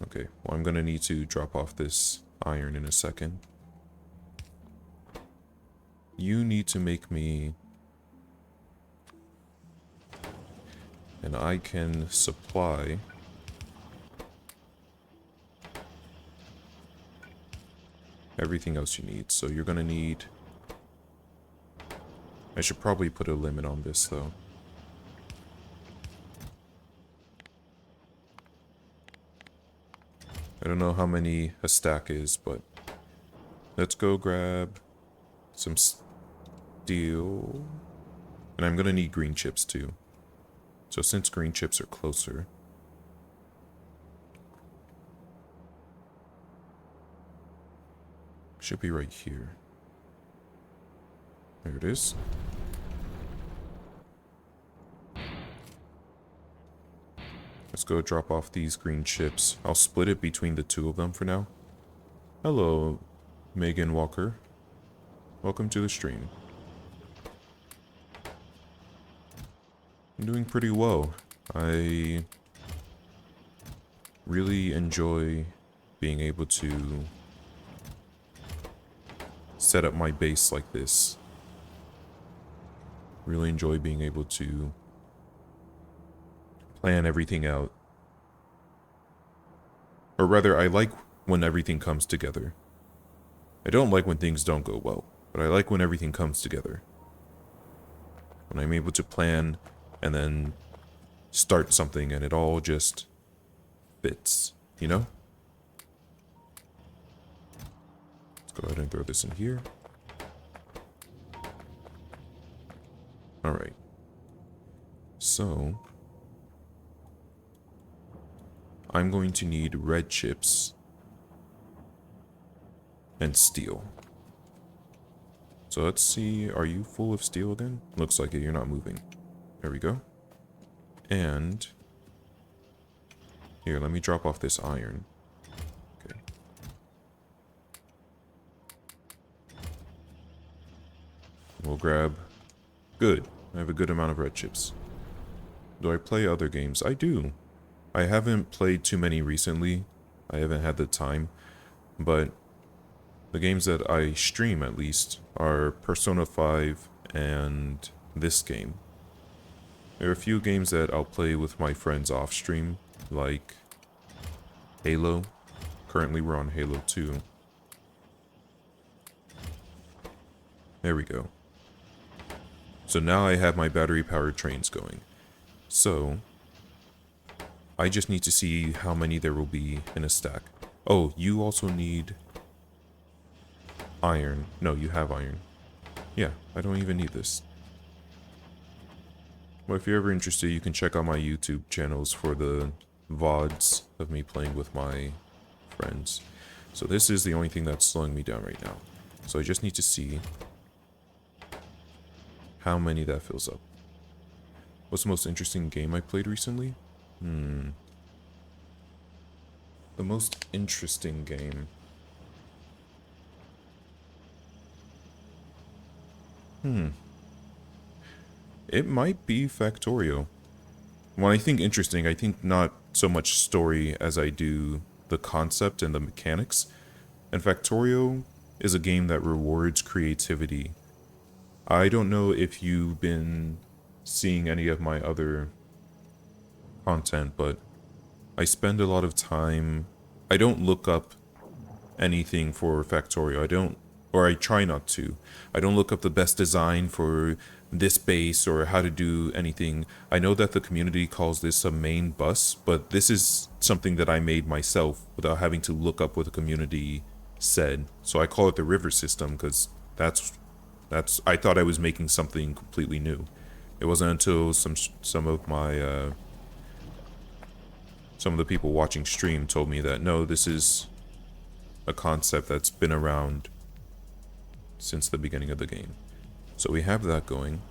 Okay, well, I'm gonna need to drop off this iron in a second. You need to make me... And I can supply... everything else you need. So you're gonna need... I should probably put a limit on this, though. don't know how many a stack is, but let's go grab some steel. And I'm gonna need green chips too. So since green chips are closer, should be right here. There it is. Let's go drop off these green chips. I'll split it between the two of them for now. Hello, Megan Walker. Welcome to the stream. I'm doing pretty well. I really enjoy being able to set up my base like this. Really enjoy being able to plan everything out. Or rather, I like when everything comes together. I don't like when things don't go well, but I like when everything comes together. When I'm able to plan and then start something and it all just fits, you know? Let's go ahead and throw this in here. Alright. So I'm going to need red chips and steel. So let's see, are you full of steel again? Looks like it, you're not moving. There we go. And here, let me drop off this iron. Okay. We'll grab... Good. I have a good amount of red chips. Do I play other games? I do. I haven't played too many recently. I haven't had the time. But the games that I stream, at least, are Persona 5 and this game. There are a few games that I'll play with my friends off stream, like Halo. Currently we're on Halo 2. There we go. So now I have my battery-powered trains going. So I just need to see how many there will be in a stack. Oh, you also need iron. No, you have iron. Yeah, I don't even need this. Well, if you're ever interested, you can check out my YouTube channels for the VODs of me playing with my friends. So this is the only thing that's slowing me down right now. So I just need to see how many that fills up. What's the most interesting game I played recently? The most interesting game. It might be Factorio. When I think interesting, I think not so much story as I do the concept and the mechanics. And Factorio is a game that rewards creativity. I don't know if you've been seeing any of my other content, but I spend a lot of time... I don't look up anything for Factorio. I try not to. I don't look up the best design for this base or how to do anything. I know that the community calls this a main bus, but this is something that I made myself without having to look up what the community said. So I call it the river system because that's I thought I was making something completely new. It wasn't until some of the people watching stream told me that no, this is a concept that's been around since the beginning of the game. So we have that going.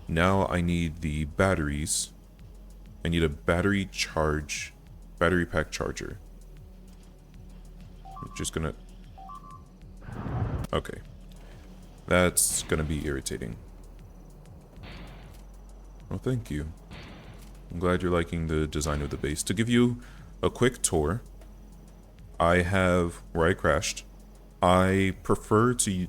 Now I need the batteries. I need a battery pack charger. I'm just gonna... Okay. That's gonna be irritating. Well, thank you. I'm glad you're liking the design of the base. To give you a quick tour, I have where I crashed. I prefer to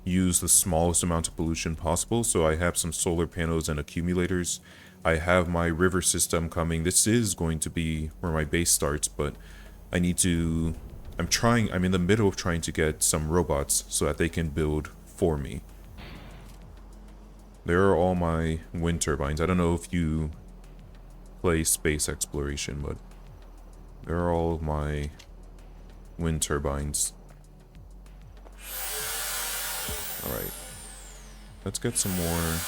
use the smallest amount of pollution possible, so I have some solar panels and accumulators. I have my river system coming. This is going to be where my base starts, but I need to... I'm in the middle of trying to get some robots so that they can build for me. There are all my wind turbines. I don't know if you play space exploration, but there are all of my wind turbines. Alright. Let's get some more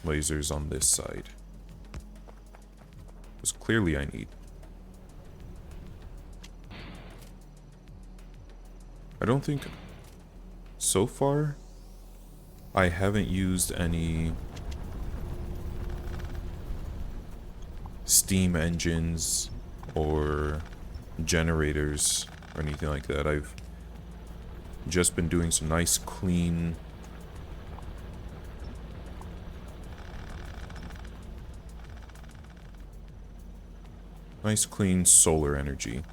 lasers on this side. Because clearly I need. I don't think... So far, I haven't used any steam engines or generators or anything like that. I've just been doing some nice clean solar energy.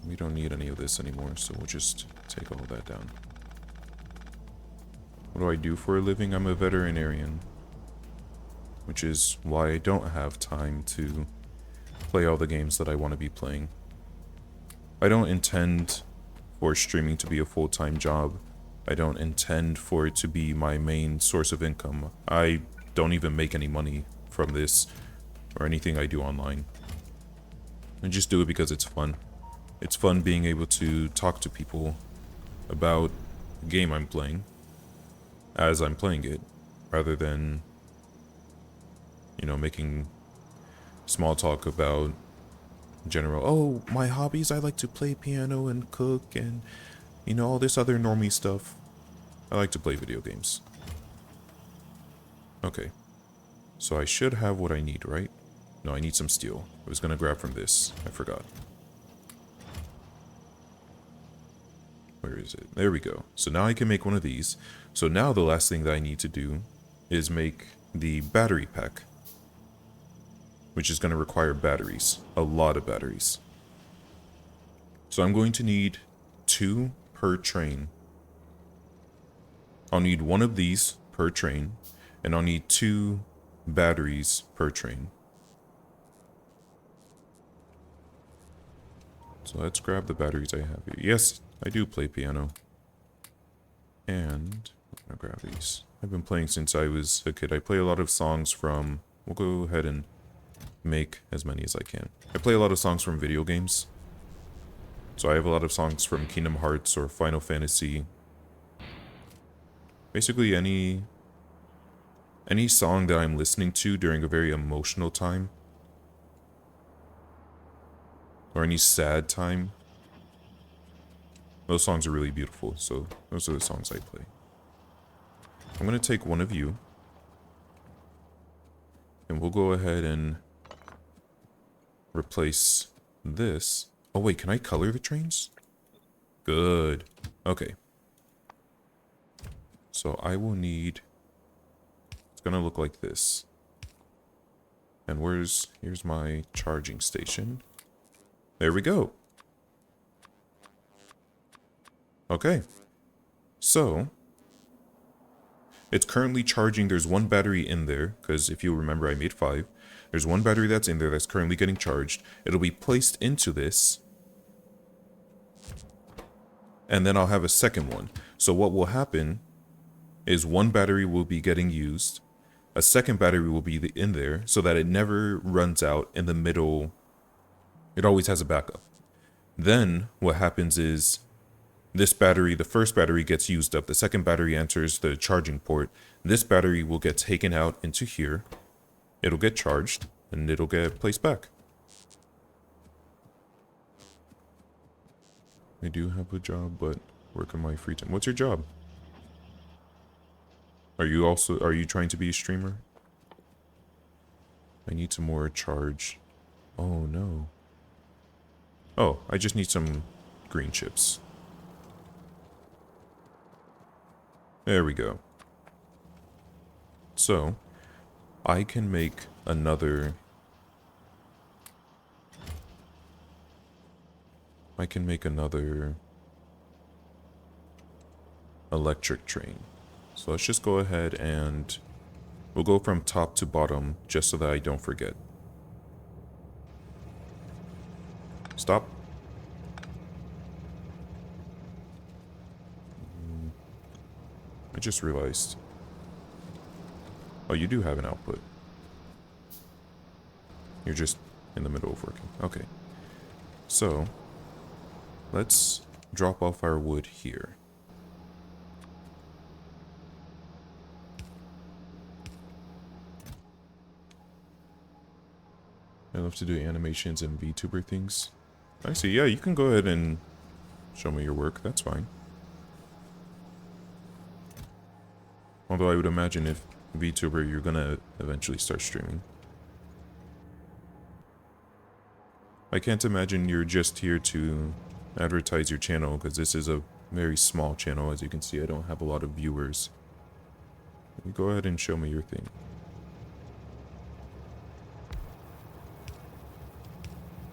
We don't need any of this anymore, so we'll just take all of that down. What do I do for a living? I'm a veterinarian, which is why I don't have time to play all the games that I want to be playing. I don't intend for streaming to be a full-time job. I don't intend for it to be my main source of income. I don't even make any money from this or anything I do online. I just do it because it's fun. It's fun being able to talk to people about the game I'm playing as I'm playing it, rather than, you know, making small talk about general, oh, my hobbies, I like to play piano and cook and, you know, all this other normie stuff. I like to play video games. Okay. So I should have what I need, right? No, I need some steel. I was gonna grab from this. I forgot. Where is it? There we go. So now I can make one of these. So now the last thing that I need to do is make the battery pack, which is going to require batteries. A lot of batteries. So I'm going to need 2 per train. I'll need 1 of these per train, and I'll need 2 batteries per train. So let's grab the batteries I have here. Yes, I do play piano. And I'm gonna grab these. I've been playing since I was a kid. I play a lot of songs from... We'll go ahead and make as many as I can. I play a lot of songs from video games. So I have a lot of songs from Kingdom Hearts or Final Fantasy. Basically any song that I'm listening to during a very emotional time, or any sad time, those songs are really beautiful, so those are the songs I play. I'm going to take one of you, and we'll go ahead and replace this. Oh wait, can I color the trains? Good. Okay. So I will need... It's going to look like this. And here's my charging station. There we go. Okay. So, it's currently charging. There's 1 battery in there, because if you remember, I made 5. There's 1 battery that's in there that's currently getting charged. It'll be placed into this. And then I'll have a second one. So what will happen is 1 battery will be getting used. A second battery will be in there so that it never runs out in the middle. It always has a backup. Then what happens is this battery, the first battery gets used up. The second battery enters the charging port. This battery will get taken out into here. It'll get charged and it'll get placed back. I do have a job, but work on my free time. What's your job? Are you trying to be a streamer? I need some more charge. Oh no. Oh, I just need some green chips. There we go. So, I can make another... electric train. So let's just go ahead and we'll go from top to bottom just so that I don't forget. Stop. I just realized. Oh, you do have an output. You're just in the middle of working. Okay. So, let's drop off our wood here. I love to do animations and VTuber things. I see. Yeah, you can go ahead and show me your work. That's fine. Although I would imagine if VTuber, you're gonna eventually start streaming. I can't imagine you're just here to advertise your channel, because this is a very small channel. As you can see, I don't have a lot of viewers. You go ahead and show me your thing.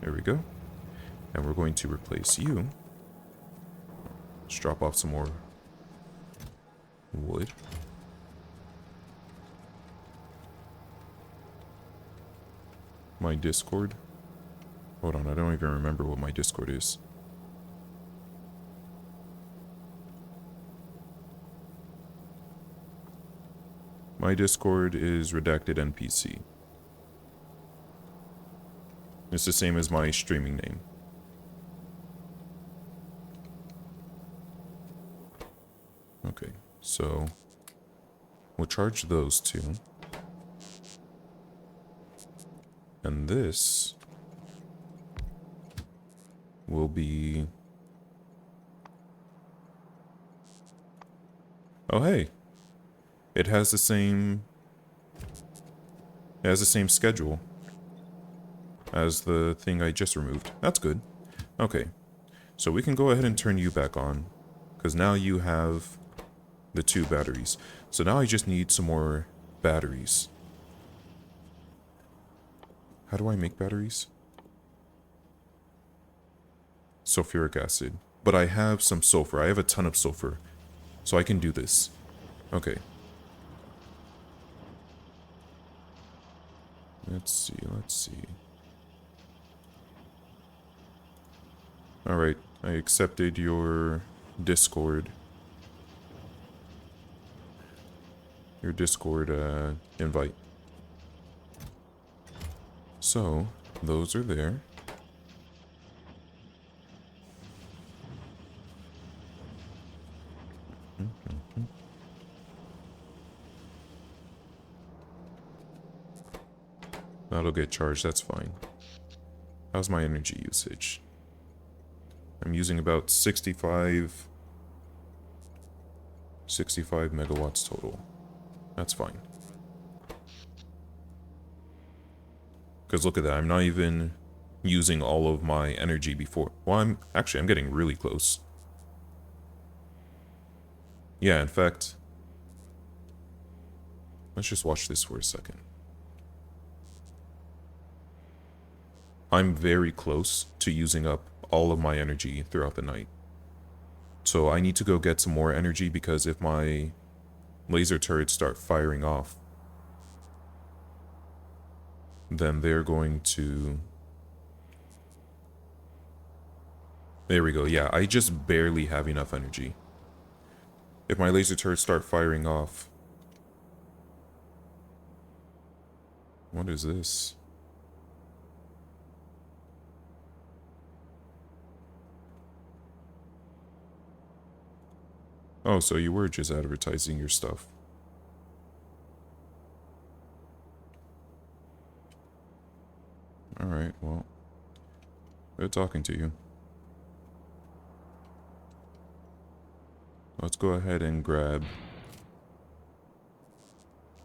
There we go. And we're going to replace you. Let's drop off some more wood. My Discord. Hold on, I don't even remember what my Discord is. My Discord is redacted NPC. It's the same as my streaming name. Okay, so we'll charge those two. And this will be... Oh, hey. It has the same... It has the same schedule as the thing I just removed. That's good. Okay. So we can go ahead and turn you back on, because now you have the 2 batteries. So now I just need some more batteries. How do I make batteries? Sulfuric acid. But I have some sulfur. I have a ton of sulfur. So I can do this. Okay. Let's see. Alright, I accepted your Discord. Your Discord invite. So, those are there. That'll get charged, that's fine. How's my energy usage? I'm using about 65 megawatts total. That's fine. Because look at that, I'm not even using all of my energy before. Well, I'm getting really close. Yeah, in fact, let's just watch this for a second. I'm very close to using up all of my energy throughout the night. So I need to go get some more energy, because if my laser turrets start firing off, then they're going to... There we go. Yeah, I just barely have enough energy. If my laser turrets start firing off... What is this? Oh, so you were just advertising your stuff. Alright, well, good talking to you. Let's go ahead and grab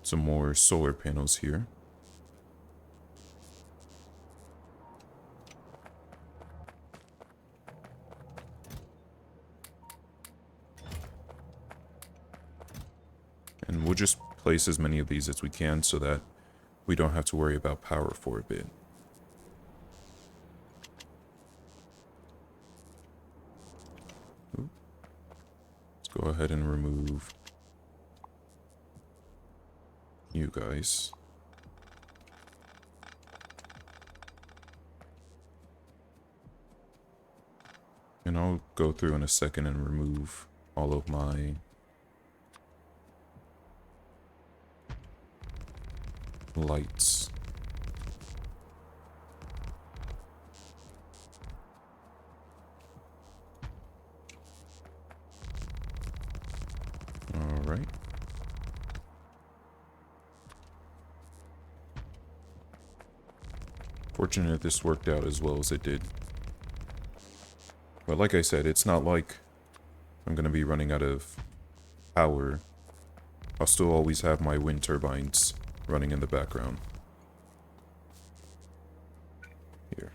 some more solar panels here. And we'll just place as many of these as we can so that we don't have to worry about power for a bit. Let's go ahead and remove you guys. And I'll go through in a second and remove all of my lights. Alright. Fortunate this worked out as well as it did. But like I said, it's not like I'm going to be running out of power. I'll still always have my wind turbines running in the background. Here.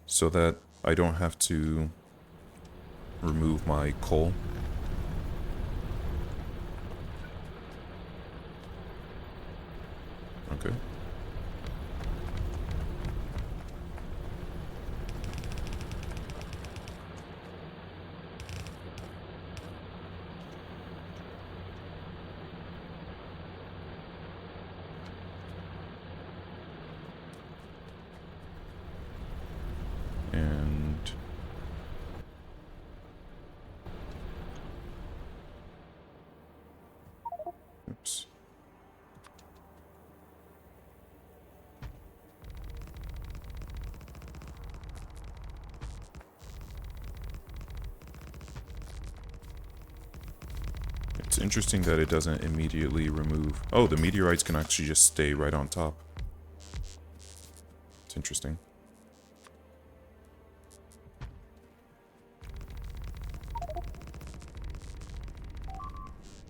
So that I don't have to remove my coal. Okay. And oops. It's interesting that it doesn't immediately remove... Oh, the meteorites can actually just stay right on top. It's interesting.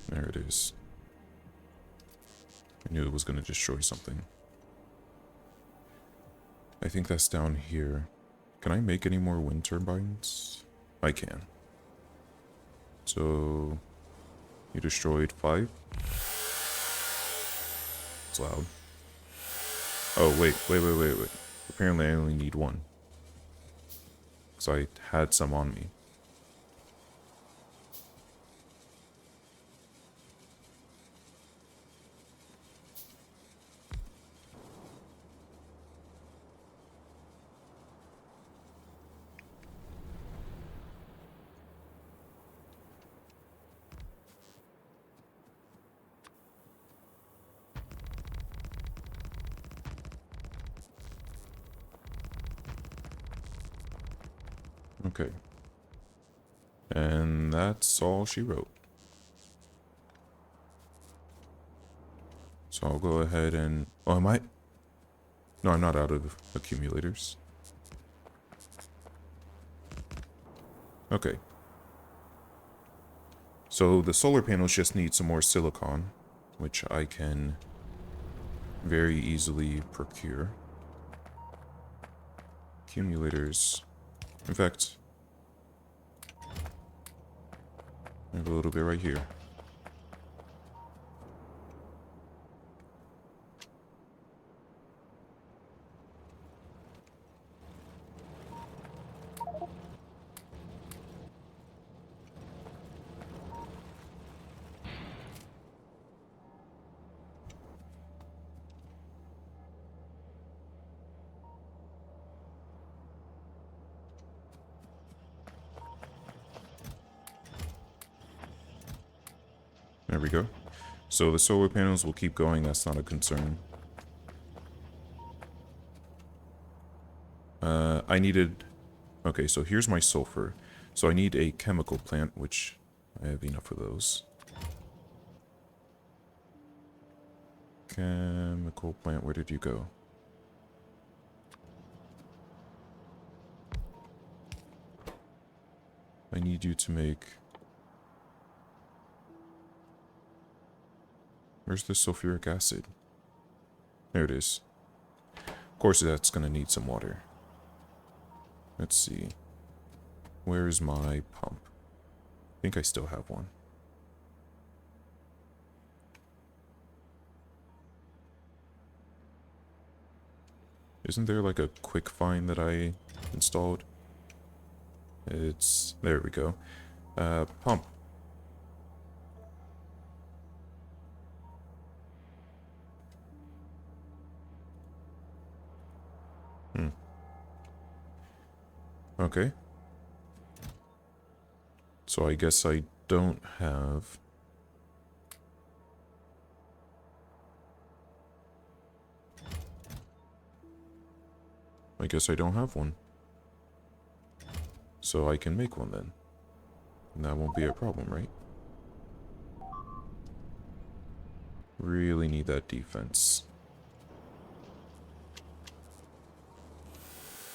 There it is. I knew it was going to destroy something. I think that's down here. Can I make any more wind turbines? I can. So... You destroyed 5? It's loud. Oh, wait. Apparently I only need 1. Because I had some on me. Okay. And that's all she wrote. So I'll go ahead and... Oh, am I? No, I'm not out of accumulators. Okay. So the solar panels just need some more silicon, which I can very easily procure. Accumulators. In fact, I have a little bit right here. There we go. So the solar panels will keep going, that's not a concern. I needed... Okay, so here's my sulfur. So I need a chemical plant, which I have enough of those. Chemical plant, where did you go? I need you to make... Where's the sulfuric acid? There it is. Of course that's going to need some water. Let's see. Where's my pump? I think I still have one. Isn't there like a quick find that I installed? It's... There we go. Pump. Okay. So I guess I don't have... I guess I don't have one. So I can make one then. And that won't be a problem, right? Really need that defense.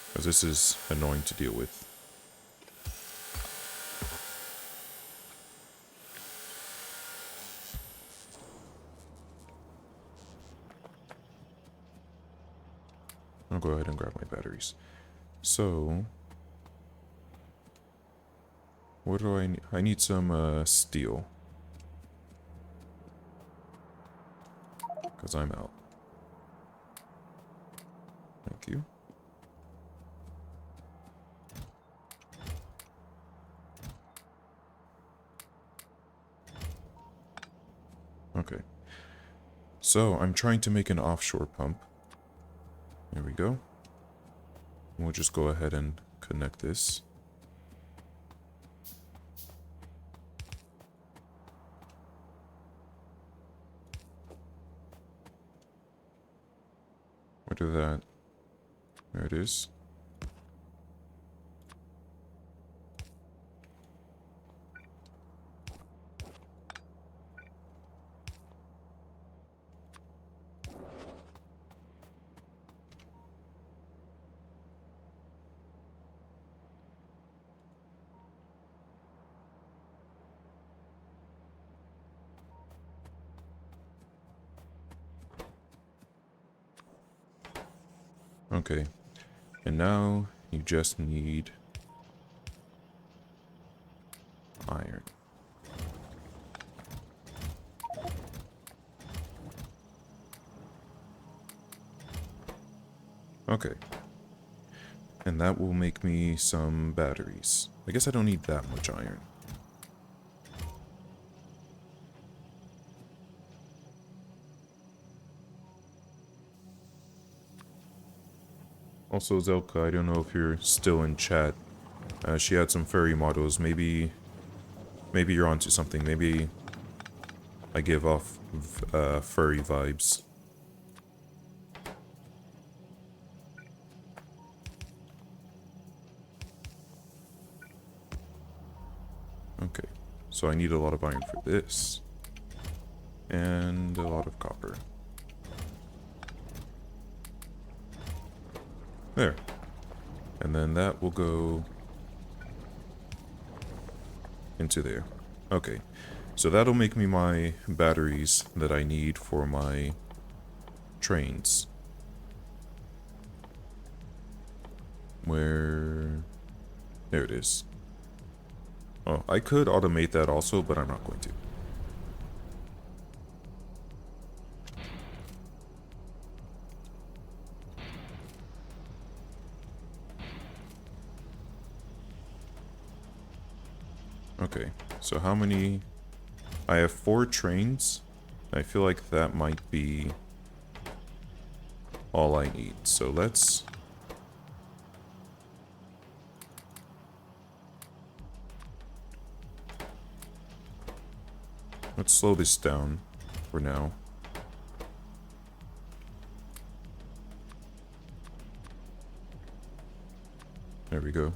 Because this is annoying to deal with. I'll go ahead and grab my batteries. So, what do I need? I need some steel. Because I'm out. Thank you. Okay. So, I'm trying to make an offshore pump. There we go. We'll just go ahead and connect this. Where did that... There it is. Okay. And now you just need iron. Okay. And that will make me some batteries. I guess I don't need that much iron. Also, Zelka, I don't know if you're still in chat. She had some furry models. Maybe you're onto something. Maybe I give off furry vibes. Okay, so I need a lot of iron for this. And a lot of copper. There. And then that will go into there. Okay. So that'll make me my batteries that I need for my trains. Where... There it is. Oh, I could automate that also, but I'm not going to. Okay, so how many... I have 4 trains. I feel like that might be all I need. So let's slow this down for now. There we go.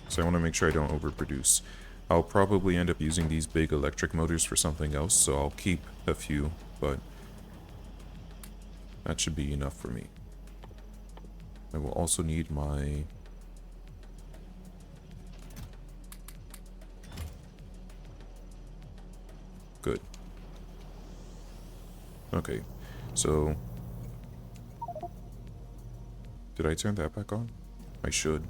So I want to make sure I don't overproduce. I'll probably end up using these big electric motors for something else, so I'll keep a few, but that should be enough for me. I will also need my... Good. Okay, so... Did I turn that back on? I should.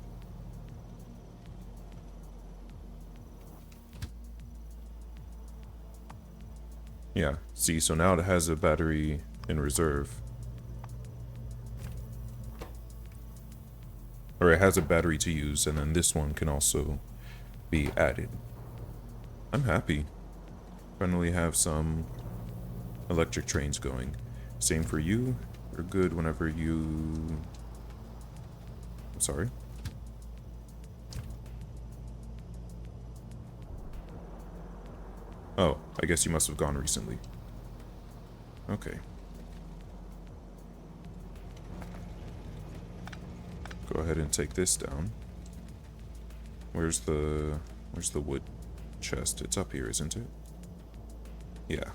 Yeah, see, so now it has a battery in reserve. Or it has a battery to use, and then this one can also be added. I'm happy. Finally have some electric trains going. Same for you. You're good whenever you... I'm sorry. Oh, I guess you must have gone recently. Okay. Go ahead and take this down. Where's the wood? chest? It's up here, isn't it? Yeah.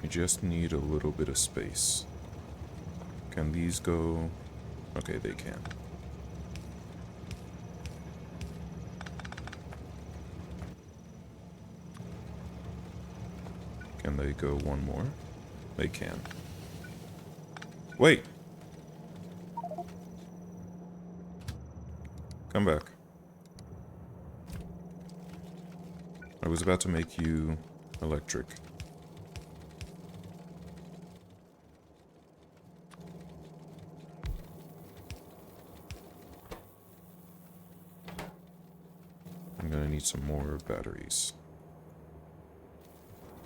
I just need a little bit of space. Can these go? Okay, they can. Can they go one more? They can. Wait! Come back. I was about to make you electric. I'm gonna need some more batteries.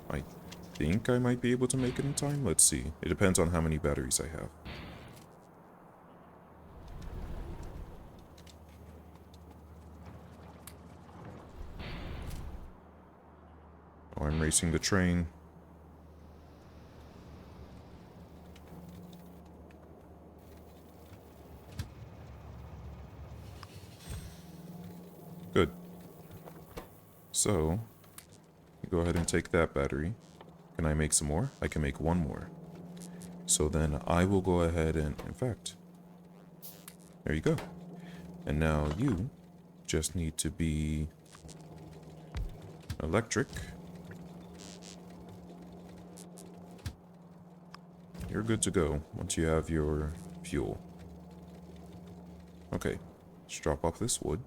I think I might be able to make it in time. Let's see. It depends on how many batteries I have. Oh, I'm racing the train. Good. So, you go ahead and take that battery. Can I make some more? I can make one more. So then I will go ahead and, in fact, there you go. And now you just need to be electric. You're good to go once you have your fuel. Okay, let's drop off this wood.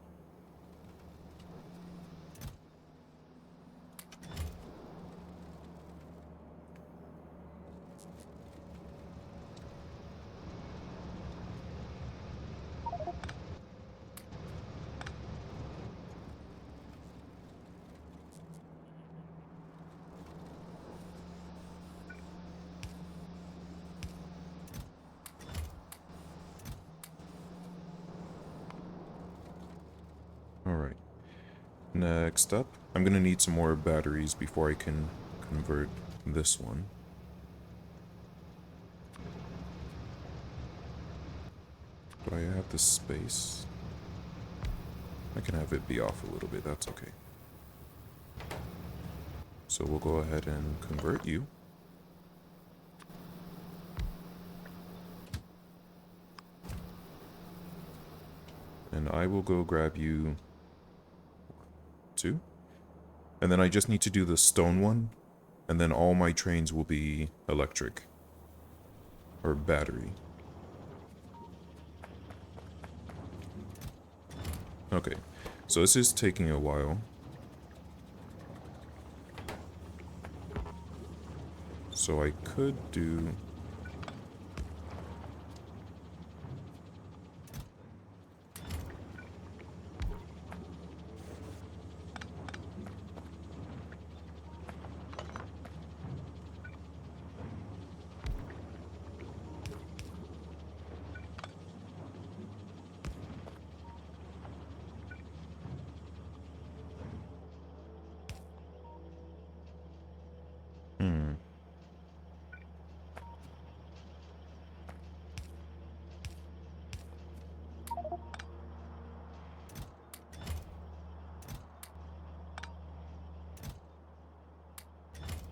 Alright. Next up, I'm gonna need some more batteries before I can convert this one. Do I have the space? I can have it be off a little bit, that's okay. So we'll go ahead and convert you. And I will go grab you 2. And then I just need to do the stone one. And then all my trains will be electric. Or battery. Okay. So this is taking a while. So I could do...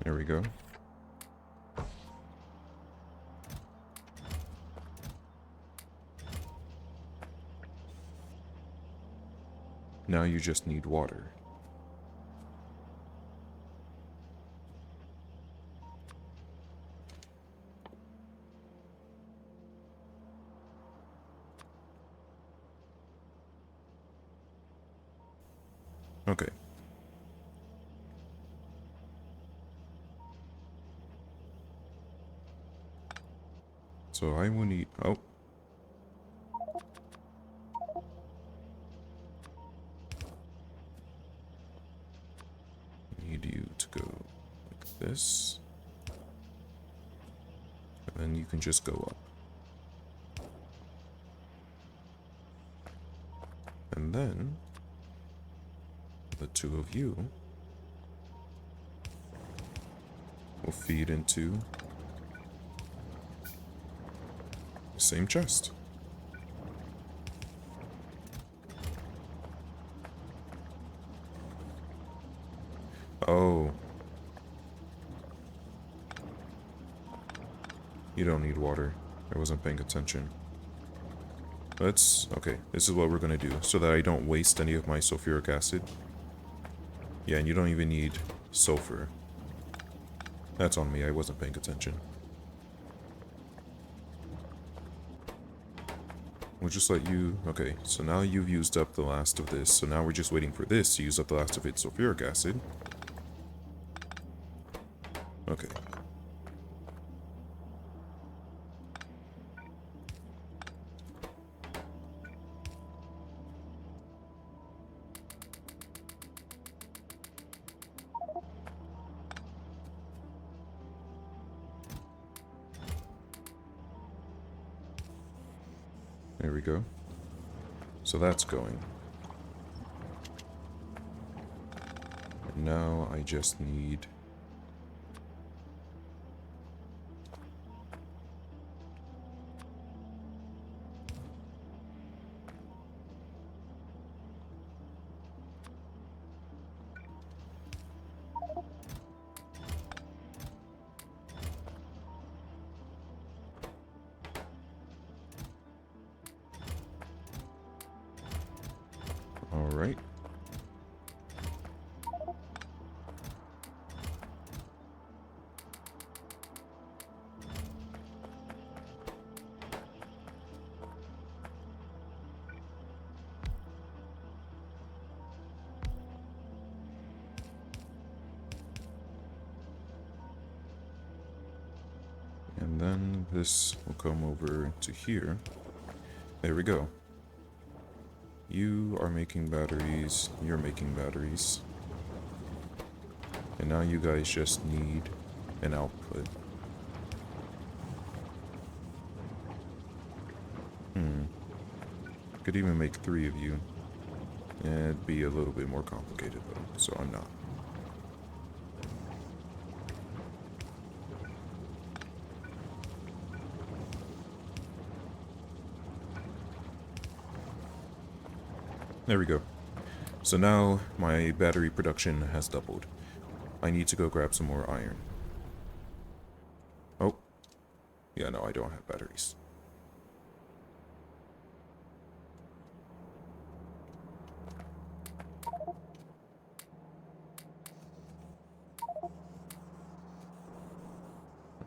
There we go. Now you just need water. Okay. So I will need... Oh. Need you to go like this. And then you can just go up. And then the two of you will feed into the same chest. Oh. You don't need water. I wasn't paying attention. Okay, this is what we're gonna do, so that I don't waste any of my sulfuric acid. Yeah, and you don't even need sulfur. That's on me, I wasn't paying attention. We'll just let you... Okay, so now you've used up the last of this, so now we're just waiting for this to use up the last of its sulfuric acid. Okay. There we go. So that's going. And now I just need... Alright. And then this will come over to here. There we go. You are making batteries, you're making batteries. And now you guys just need an output. Could even make 3 of you. It'd be a little bit more complicated though, so I'm not. There we go. So now my battery production has doubled. I need to go grab some more iron. Oh. Yeah, no, I don't have batteries.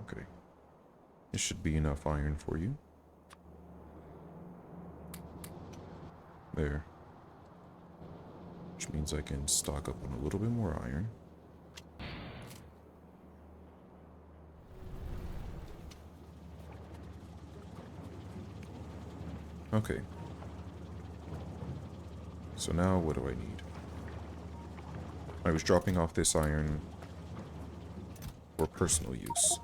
Okay. This should be enough iron for you. There. Which means I can stock up on a little bit more iron. Okay. So now what do I need? I was dropping off this iron for personal use.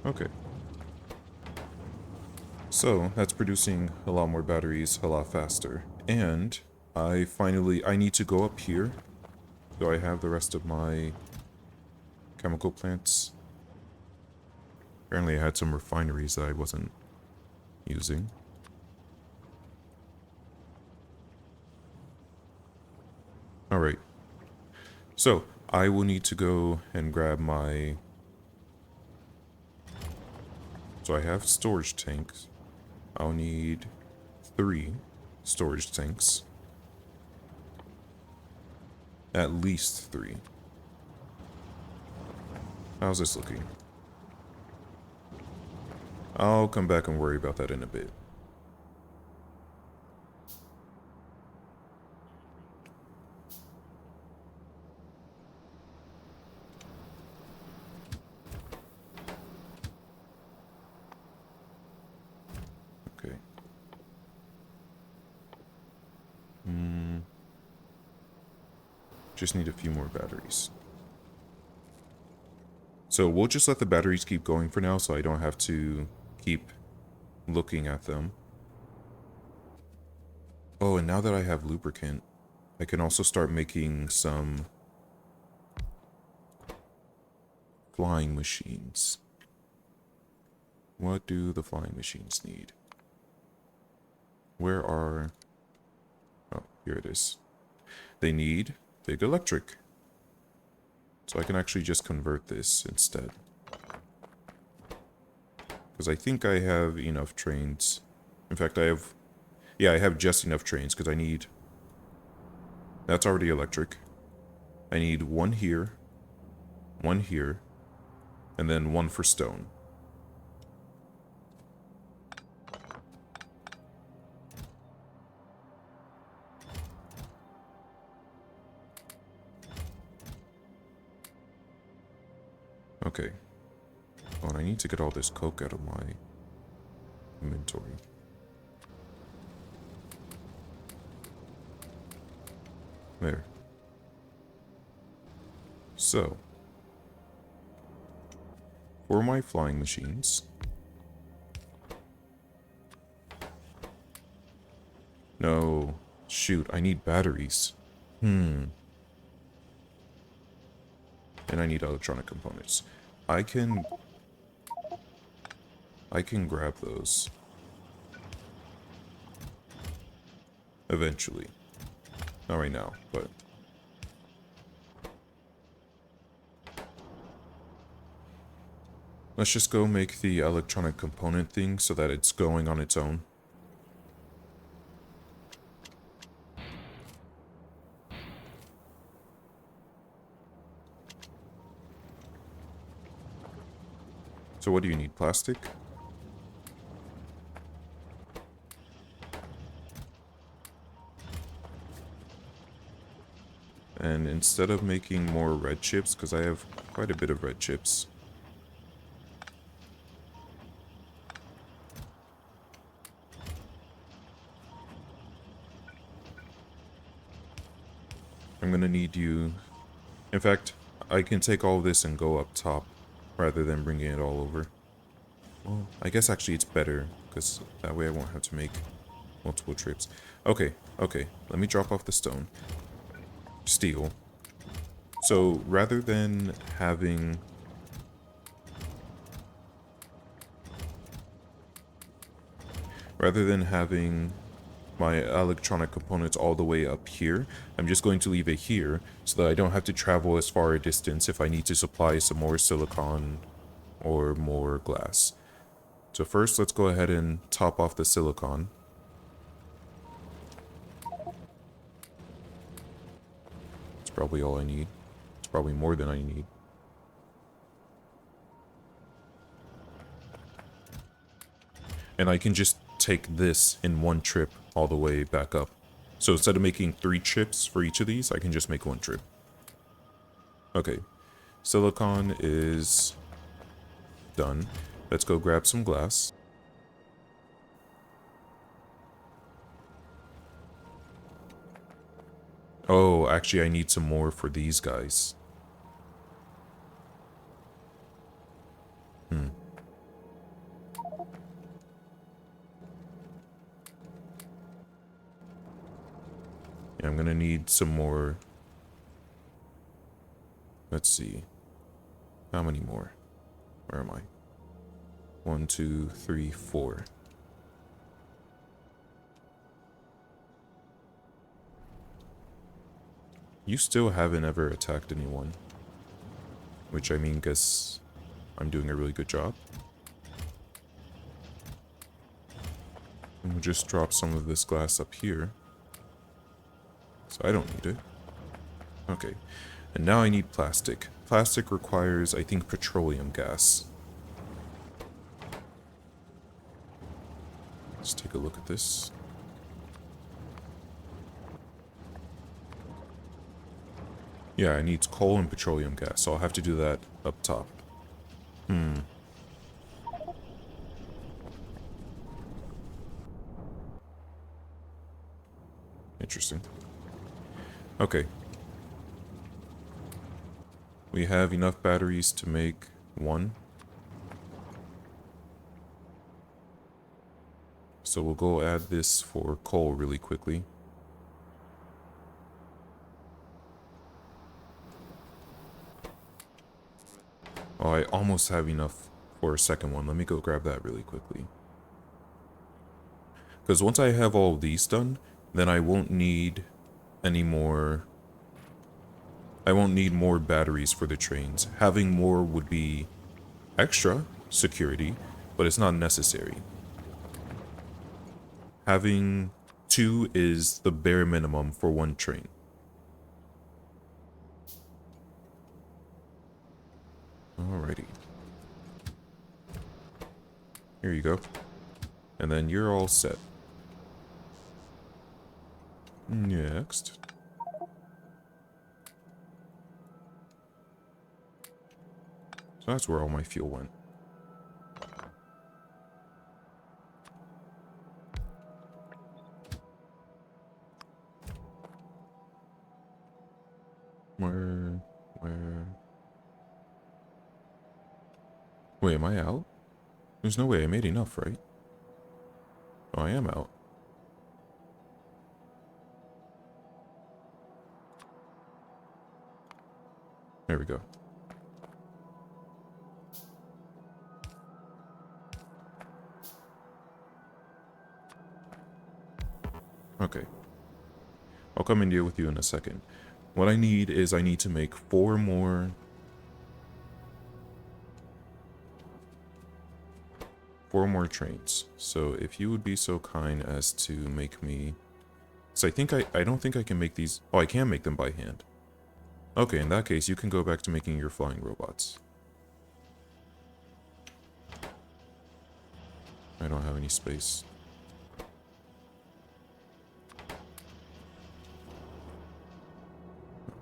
Okay. So, that's producing a lot more batteries a lot faster. And I need to go up here. So I have the rest of my chemical plants. Apparently I had some refineries that I wasn't using. Alright. So, I will need to go and grab my... So I have storage tanks. I'll need 3 storage tanks. At least 3. How's this looking? I'll come back and worry about that in a bit. Just need a few more batteries. So we'll just let the batteries keep going for now so I don't have to keep looking at them. Oh, and now that I have lubricant, I can also start making some flying machines. What do the flying machines need? Where are... Oh, here it is. They need big electric. So I can actually just convert this instead. Because I think I have enough trains. In fact, I have... Yeah, I have just enough trains because I need... That's already electric. I need one here, and then one for stone. Okay. Oh, and I need to get all this coke out of my inventory. There. So, for my flying machines... No. Shoot, I need batteries. And I need electronic components. I can grab those. Eventually. Not right now, but... Let's just go make the electronic component thing so that it's going on its own. So what do you need? Plastic? And instead of making more red chips, because I have quite a bit of red chips, I'm gonna need you... In fact, I can take all of this and go up top, rather than bringing it all over. Well, I guess actually it's better, because that way I won't have to make multiple trips. Okay, okay, let me drop off the stone. Steel. So, rather than having... my electronic components all the way up here, I'm just going to leave it here so that I don't have to travel as far a distance if I need to supply some more silicon or more glass. So first, let's go ahead and top off the silicon. It's probably all I need. It's probably more than I need. And I can just take this in one trip all the way back up. So instead of making 3 trips for each of these, I can just make 1 trip. Okay, silicon is done. Let's go grab some glass. Oh, actually I need some more for these guys. Yeah, I'm gonna need some more. Let's see. How many more? Where am I? 1, 2, 3, 4. You still haven't ever attacked anyone. Which, I mean, guess I'm doing a really good job. And we'll just drop some of this glass up here. So I don't need it. Okay. And now I need plastic. Plastic requires, I think, petroleum gas. Let's take a look at this. Yeah, it needs coal and petroleum gas, so I'll have to do that up top. Interesting. Okay. We have enough batteries to make one. So we'll go add this for coal really quickly. Oh, I almost have enough for a second one. Let me go grab that really quickly. Because once I have all of these done, then I won't need any more... I won't need more batteries for the trains. Having more would be extra security, but it's not necessary. Having 2 is the bare minimum for one train. Alrighty. Here you go. And then you're all set. Next. So that's where all my fuel went. Where... Wait, am I out? There's no way I made enough, right? Oh, I am out. There we go. Okay. I'll come in here with you in a second. What I need is I need to make 4 more... 4 more trains. So if you would be so kind as to make me... So I don't think I can make these... Oh, I can make them by hand. Okay, in that case, you can go back to making your flying robots. I don't have any space.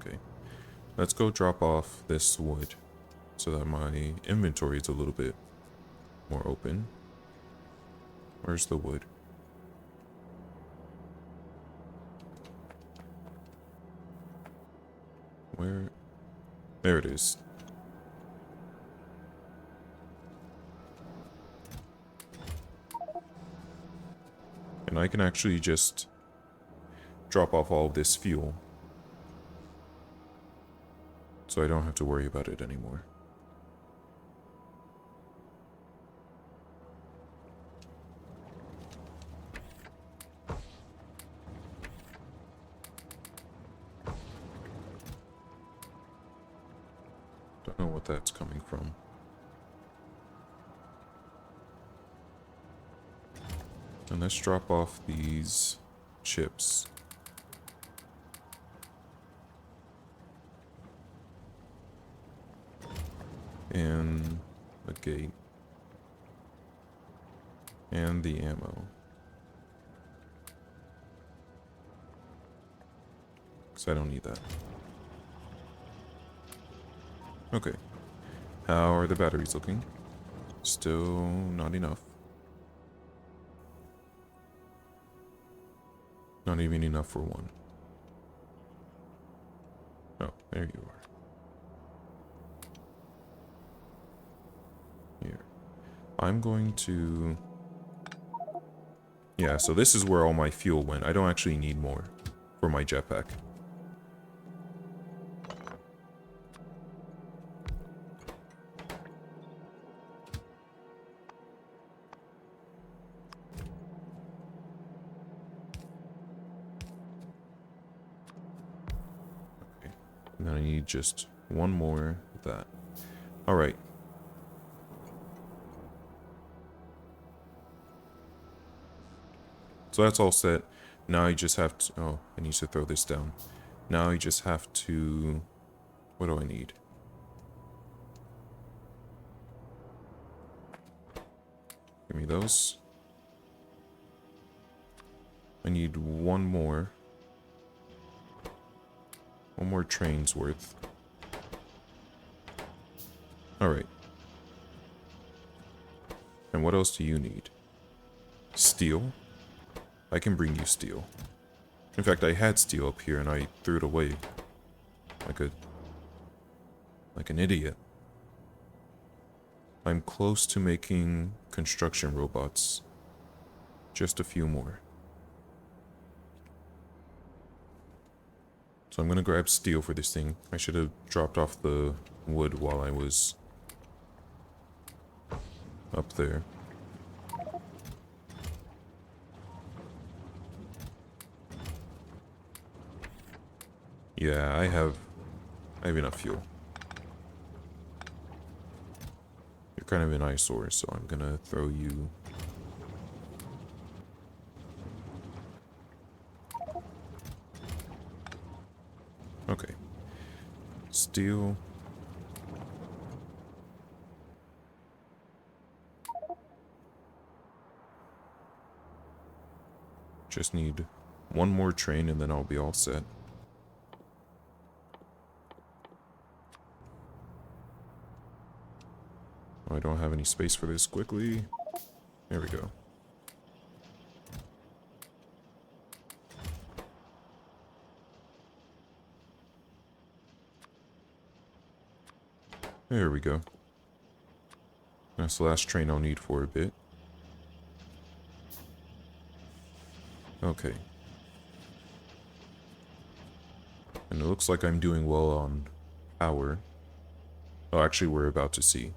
Okay. Let's go drop off this wood so that my inventory is a little bit more open. Where's the wood? Where? There it is. And I can actually just drop off all of this fuel. So I don't have to worry about it anymore. Don't know what that's coming from. And let's drop off these chips. And the gate. And the ammo. Because I don't need that. Okay. How are the batteries looking? Still not enough. Not even enough for one. Oh, there you are. Here. I'm going to... Yeah, so this is where all my fuel went. I don't actually need more for my jetpack. And then I need just one more of that. Alright. So that's all set. Now you just have to... Oh, I need to throw this down. Now you just have to... What do I need? Give me those. I need one more. One more train's worth. Alright. And what else do you need? Steel? I can bring you steel. In fact, I had steel up here and I threw it away. Like a like an idiot. I'm close to making construction robots. Just a few more. So I'm gonna grab steel for this thing. I should have dropped off the wood while I was up there. Yeah, I have enough fuel. You're kind of an eyesore, so I'm gonna throw you. Okay. Steel. Just need one more train and then I'll be all set. Oh, I don't have any space for this quickly. There we go. There we go. That's the last train I'll need for a bit. Okay. And it looks like I'm doing well on power. Oh, actually, we're about to see.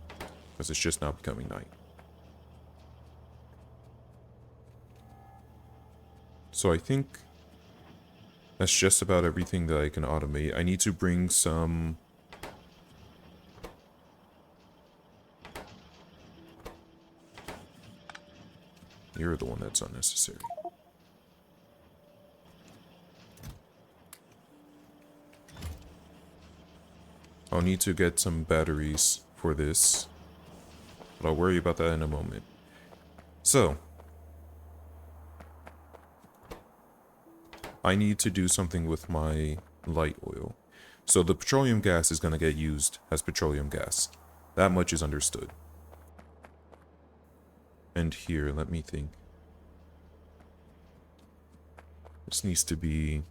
Because it's just now becoming night. So I think that's just about everything that I can automate. I need to bring some... You're the one that's unnecessary. I'll need to get some batteries for this. But I'll worry about that in a moment. So, I need to do something with my light oil. So the petroleum gas is going to get used as petroleum gas. That much is understood. And here, let me think. This needs to be...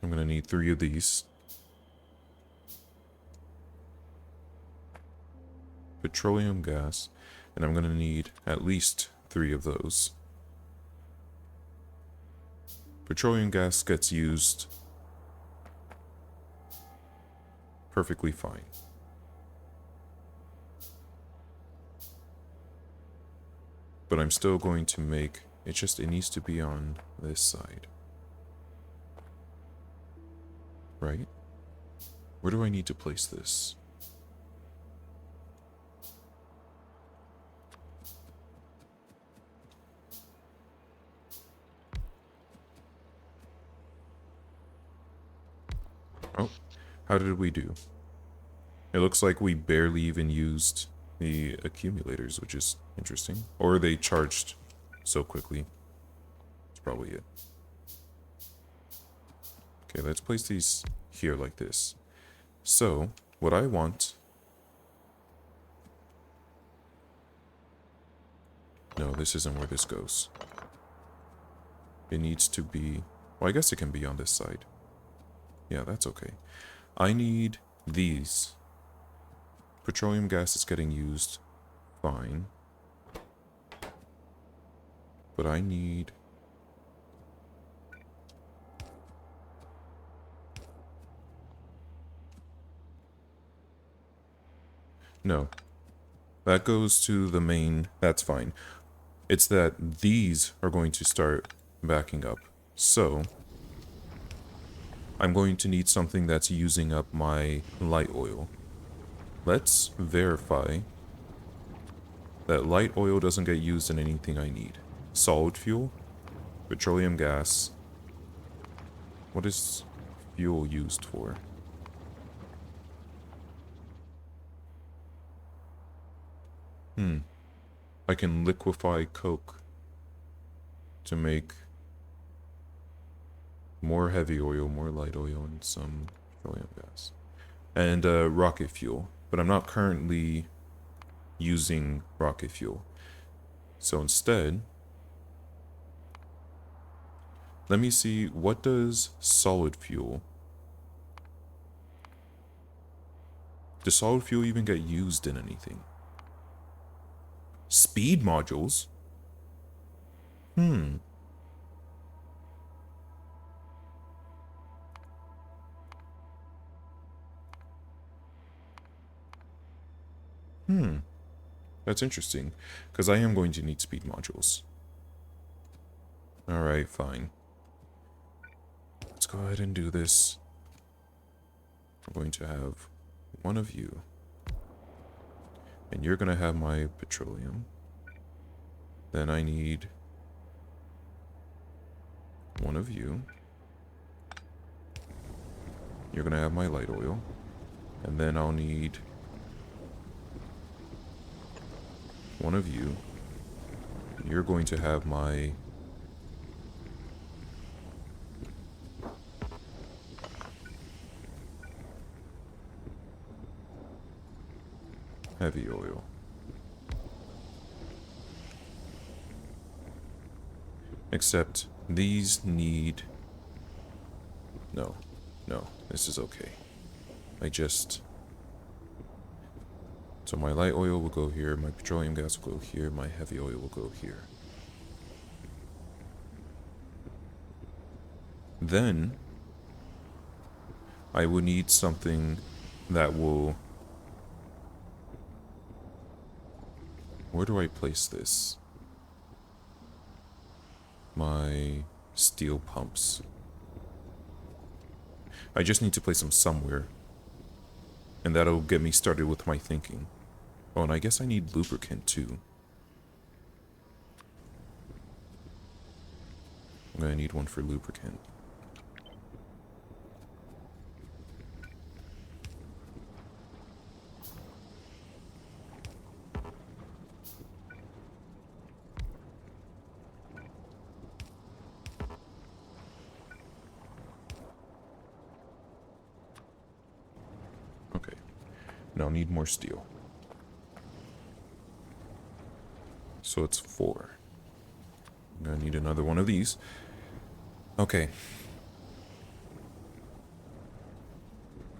I'm going to need 3 of these. Petroleum gas. And I'm going to need at least 3 of those. Petroleum gas gets used perfectly fine. But I'm still going to make... it needs to be on this side. Right? Where do I need to place this? Oh, how did we do? It looks like we barely even used the accumulators, which is interesting. Or they charged so quickly. That's probably it. Okay, let's place these here like this. So, what I want... No, this isn't where this goes. It needs to be... Well, I guess it can be on this side. Yeah, that's okay. I need these. Petroleum gas is getting used fine. But I need... No. That goes to the main... That's fine. It's that these are going to start backing up. So... I'm going to need something that's using up my light oil. Let's verify that light oil doesn't get used in anything I need. Solid fuel, petroleum gas. What is fuel used for? I can liquefy coke to make more heavy oil, more light oil, and some petroleum gas. And rocket fuel. But I'm not currently using rocket fuel. So instead, Let me see, what does solid fuel... Does solid fuel even get used in anything? Speed modules? Hmm. Hmm. That's interesting, because I am going to need speed modules. Alright, fine. Let's go ahead and do this. I'm going to have one of you. And you're going to have my petroleum. Then I need one of you. You're going to have my light oil. And then I'll need one of you. You're going to have my... heavy oil. Except these need... No. No. This is okay. So my light oil will go here, my petroleum gas will go here, my heavy oil will go here. Then, I will need something that will... Where do I place this? My steel pumps. I just need to place them somewhere. And that'll get me started with my thinking. Oh, and I guess I need lubricant too. I'm gonna need one for lubricant. Okay. Now I need more steel. So it's 4. I'm gonna need another one of these. Okay.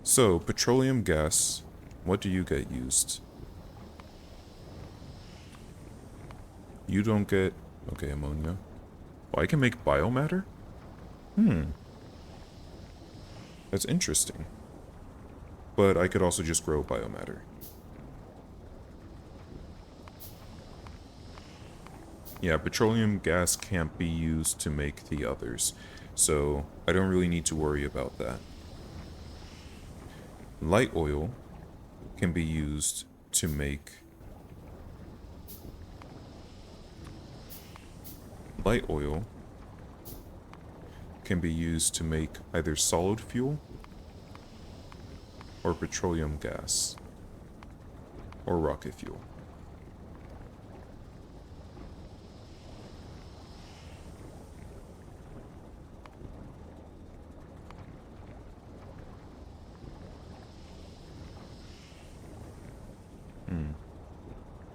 So, petroleum gas, what do you get used? You don't get... Okay, ammonia. Oh, I can make biomatter? That's interesting. But I could also just grow biomatter. Yeah, petroleum gas can't be used to make the others, so I don't really need to worry about that. Light oil can be used to make... Light oil can be used to make either solid fuel or petroleum gas or rocket fuel.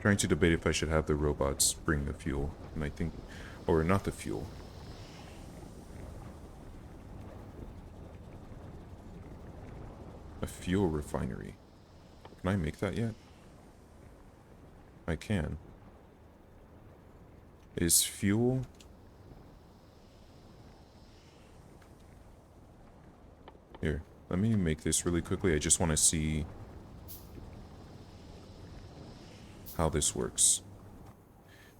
Trying to debate if I should have the robots bring the fuel, and I think... Or not the fuel. A fuel refinery. Can I make that yet? I can. Is fuel... Here, let me make this really quickly. I just want to see how this works.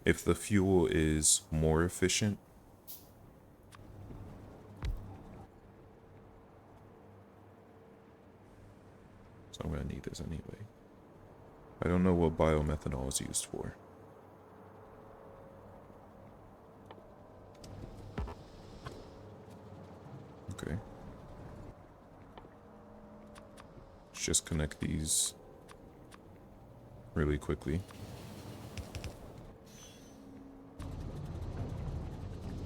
If the fuel is more efficient, so I'm gonna need this anyway. I don't know what biomethanol is used for. Okay. Let's just connect these really quickly.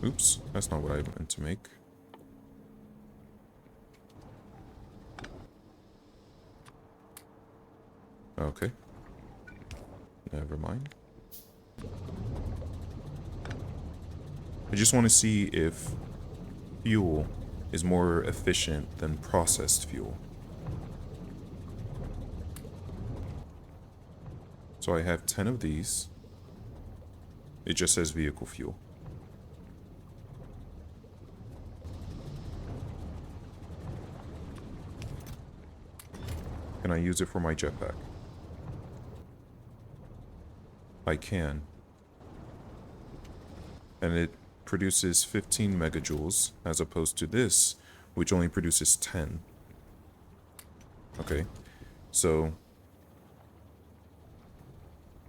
Oops, that's not what I meant to make. Okay. Never mind. I just want to see if fuel is more efficient than processed fuel. So I have 10 of these. It just says vehicle fuel. Can I use it for my jetpack? I can. And it produces 15 megajoules as opposed to this, which only produces 10. Okay, so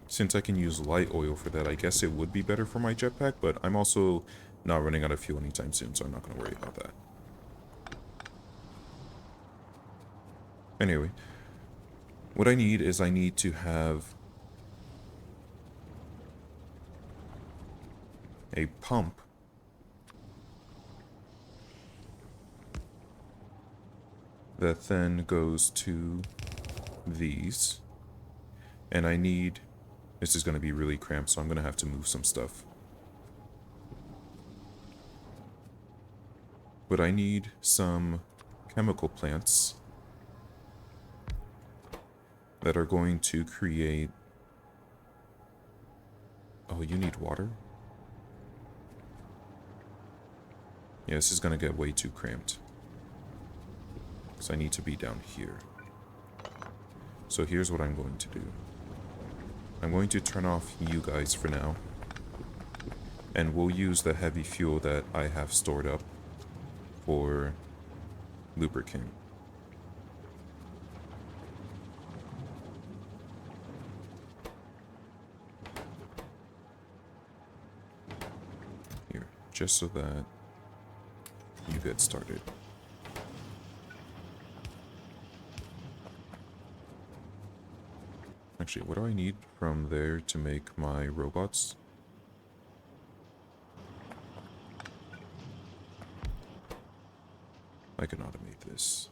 since I can use light oil for that, I guess it would be better for my jetpack, but I'm also not running out of fuel anytime soon, so I'm not going to worry about that. Anyway, what I need is I need to have a pump that then goes to these, and I need, this is going to be really cramped, so I'm going to have to move some stuff. But I need some chemical plants that are going to create, oh, you need water? Yeah, this is going to get way too cramped. So I need to be down here. So here's what I'm going to do. I'm going to turn off you guys for now. And we'll use the heavy fuel that I have stored up for lubricant. Here, just so that you get started. Actually, what do I need from there to make my robots? I can automate this.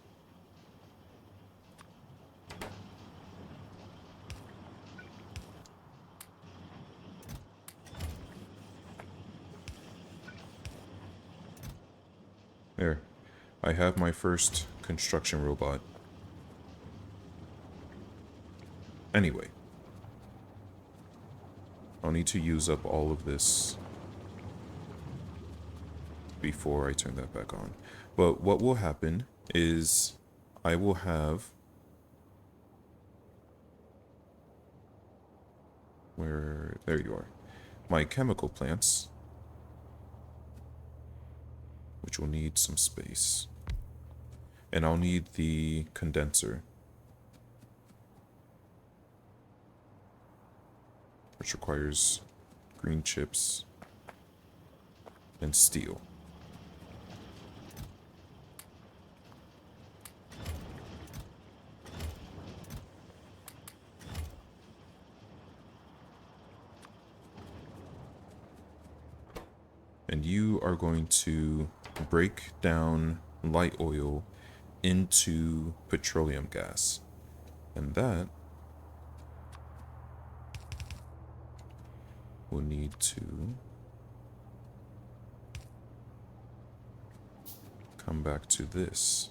There. I have my first construction robot. Anyway. I'll need to use up all of this before I turn that back on. But what will happen is I will have... Where... There you are. My chemical plants, which will need some space. And I'll need the condenser, which requires green chips and steel. And you are going to break down light oil into petroleum gas. And that will need to come back to this.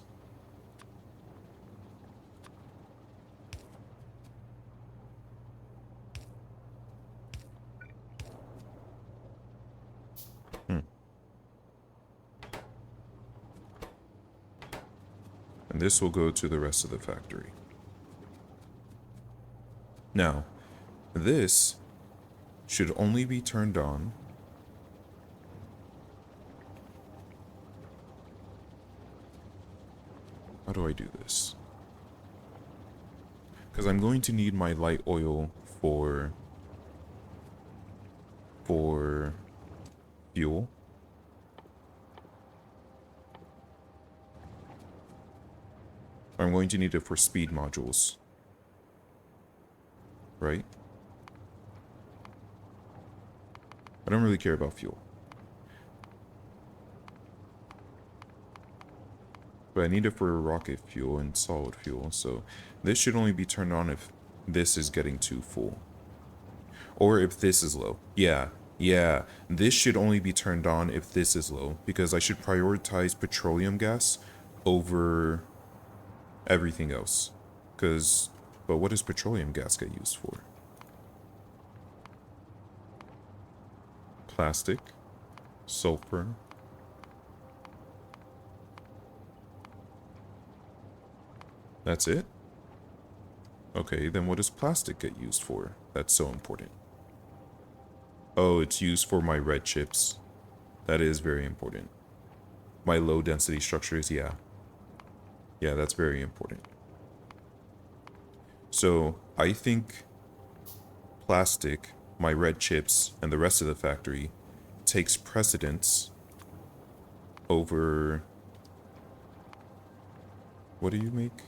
And this will go to the rest of the factory. Now, this should only be turned on how do I do this? Because I'm going to need my light oil for fuel. I'm going to need it for speed modules. Right? I don't really care about fuel. But I need it for rocket fuel and solid fuel, so this should only be turned on if this is getting too full. Or if this is low. Yeah, Yeah, this should only be turned on if this is low, because I should prioritize petroleum gas over everything else. Because, but what does petroleum gas get used for? Plastic, sulfur. That's it? Okay, then what does plastic get used for? That's so important. Oh, it's used for my red chips. That is very important. My low density structures, yeah. Yeah, that's very important. So, I think plastic, my red chips, and the rest of the factory takes precedence over... What do you make?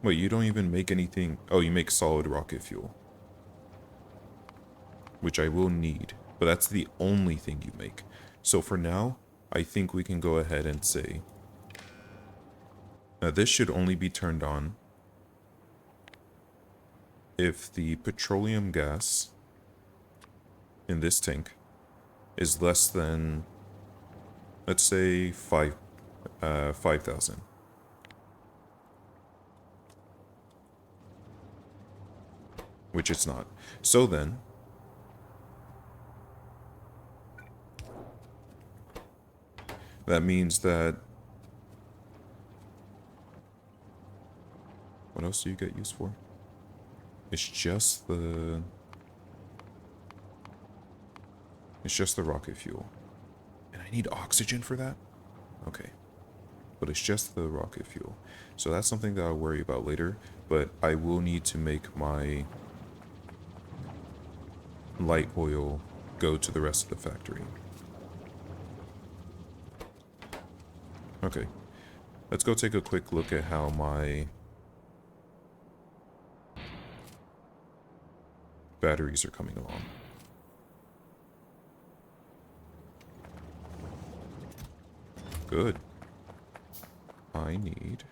Wait, you don't even make anything... Oh, you make solid rocket fuel. Which I will need. But that's the only thing you make. So for now, I think we can go ahead and say... Now this should only be turned on if the petroleum gas in this tank is less than, let's say, 5,000. Which it's not. So then, that means that... What else do you get used for? It's just the... It's just the rocket fuel. And I need oxygen for that? Okay. But it's just the rocket fuel. So that's something that I'll worry about later. But I will need to make my light oil go to the rest of the factory. Okay. Let's go take a quick look at how my batteries are coming along. Good. I need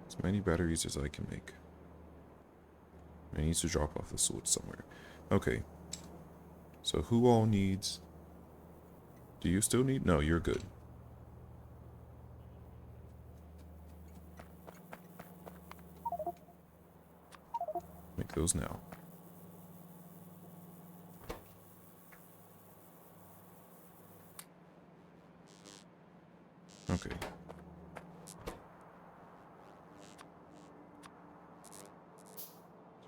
as many batteries as I can make. I need to drop off the switch somewhere. Okay. So who all needs... Do you still need... No, you're good. Make those now. Okay.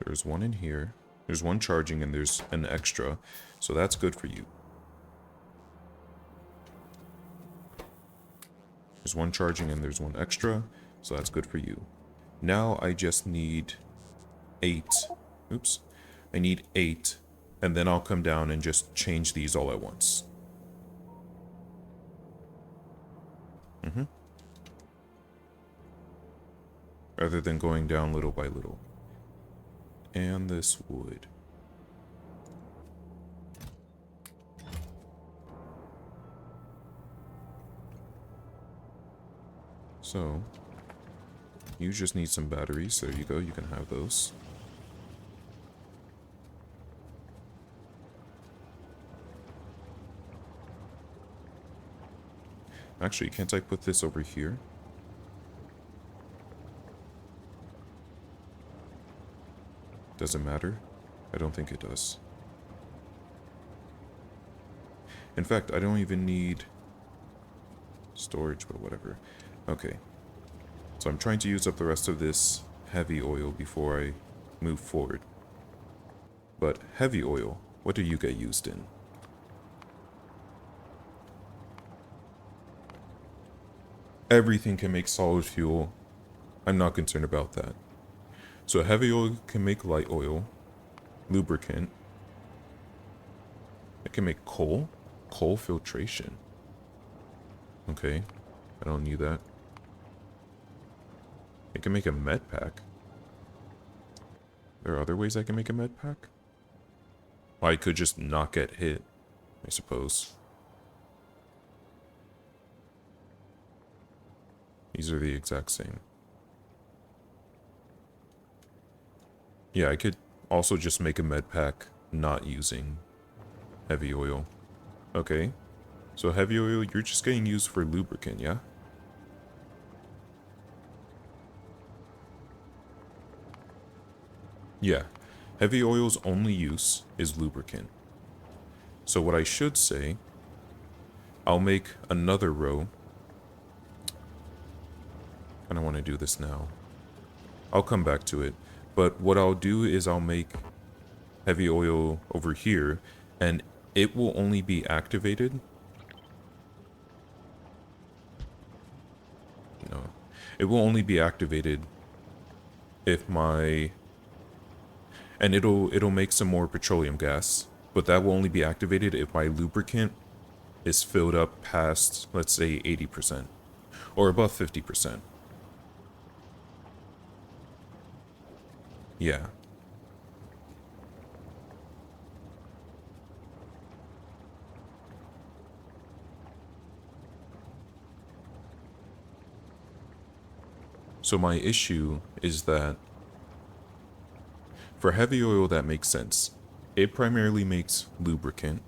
There's one in here. There's one charging and there's an extra. So that's good for you. There's one charging and there's one extra. So that's good for you. Now I just need 8. Oops. I need 8. And then I'll come down and just change these all at once. Rather than going down little by little. And this wood. So, you just need some batteries. There you go, you can have those. Actually, can't I put this over here? Does it matter? I don't think it does. In fact, I don't even need storage, but whatever. Okay. So I'm trying to use up the rest of this heavy oil before I move forward. But heavy oil, what do you get used in? Everything can make solid fuel. I'm not concerned about that. So heavy oil can make light oil, lubricant. It can make coal filtration. Okay, I don't need that. It can make a med pack. There are other ways I can make a med pack? I could just not get hit, I suppose. These are the exact same. Yeah, I could also just make a med pack not using heavy oil. Okay. So heavy oil, you're just getting used for lubricant, yeah? Yeah. Heavy oil's only use is lubricant. So what I should say, I'll make another row. I don't want to do this now. I'll come back to it. But what I'll do is I'll make heavy oil over here, and it will only be activated. No. It will only be activated if my... And it'll make some more petroleum gas. But that will only be activated if my lubricant is filled up past, let's say, 80%. Or above 50%. Yeah. So my issue is that for heavy oil, that makes sense. It primarily makes lubricant.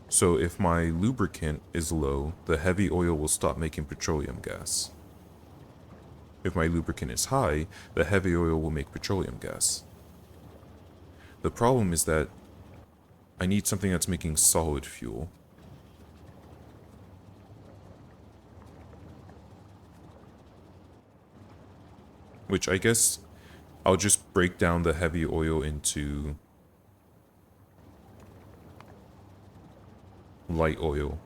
So if my lubricant is low, the heavy oil will stop making petroleum gas. If my lubricant is high, the heavy oil will make petroleum gas. The problem is that I need something that's making solid fuel. Which I guess I'll just break down the heavy oil into light oil.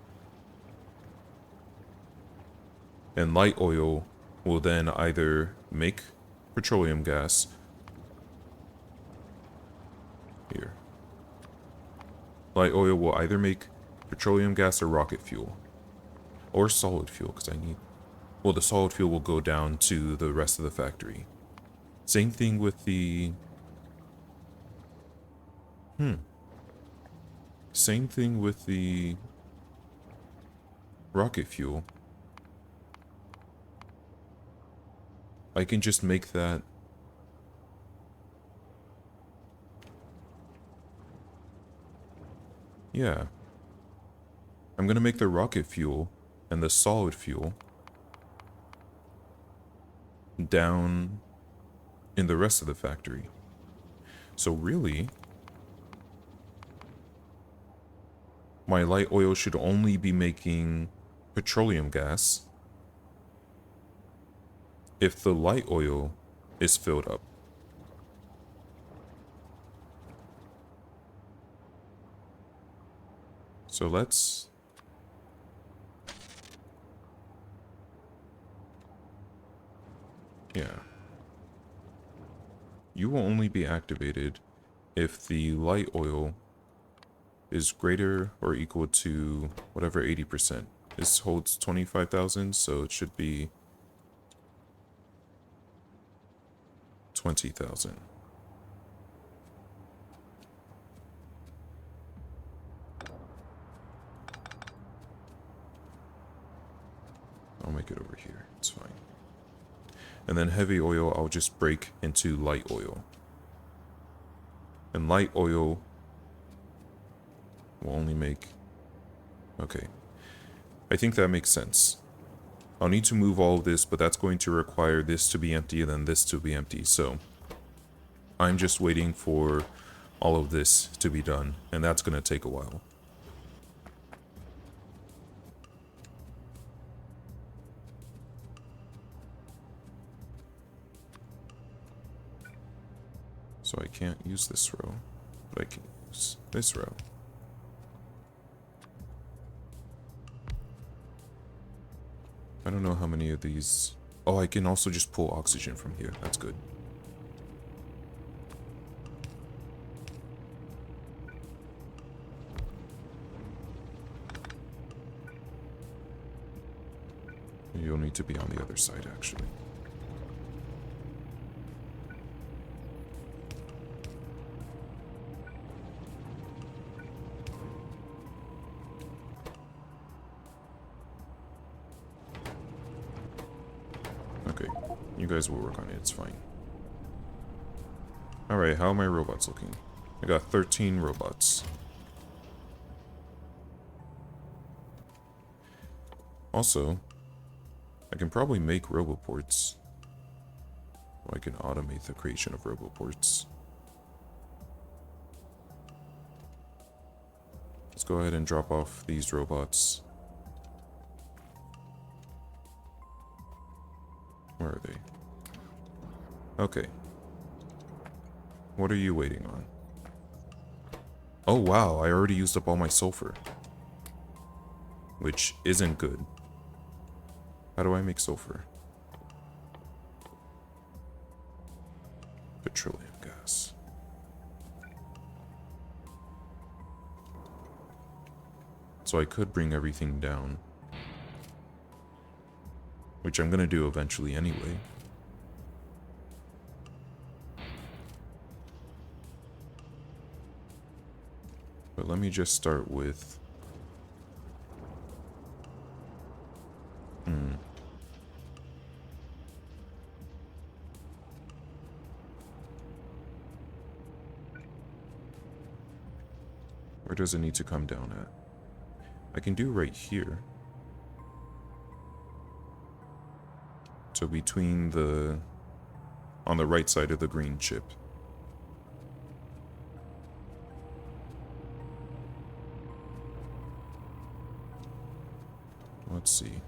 And light oil will then either make petroleum gas. Here. Light oil will either make petroleum gas or rocket fuel. Or solid fuel, because I need... Well, the solid fuel will go down to the rest of the factory. Same thing with the... Same thing with the... rocket fuel. I can just make that... Yeah. I'm gonna make the rocket fuel and the solid fuel down in the rest of the factory. So really, my light oil should only be making petroleum gas if the light oil is filled up. So let's... Yeah. You will only be activated if the light oil is greater or equal to whatever 80%. This holds 25,000, so it should be 20,000. I'll make it over here, it's fine. And then heavy oil, I'll just break into light oil. And light oil will only make... Okay. I think that makes sense. I'll need to move all of this, but that's going to require this to be empty and then this to be empty. So I'm just waiting for all of this to be done, and that's going to take a while. So I can't use this row, but I can use this row. I don't know how many of these... Oh, I can also just pull oxygen from here. That's good. You'll need to be on the other side, actually. Okay, you guys will work on it, it's fine. Alright, how are my robots looking? I got 13 robots. Also, I can probably make roboports. Or I can automate the creation of roboports. Let's go ahead and drop off these robots. Where are they? Okay. What are you waiting on? Oh wow, I already used up all my sulfur. Which isn't good. How do I make sulfur? Petroleum gas. So I could bring everything down. Which I'm gonna do eventually anyway. But let me just start with... Where does it need to come down at? I can do right here. So between the... on the right side of the green chip. Let's see.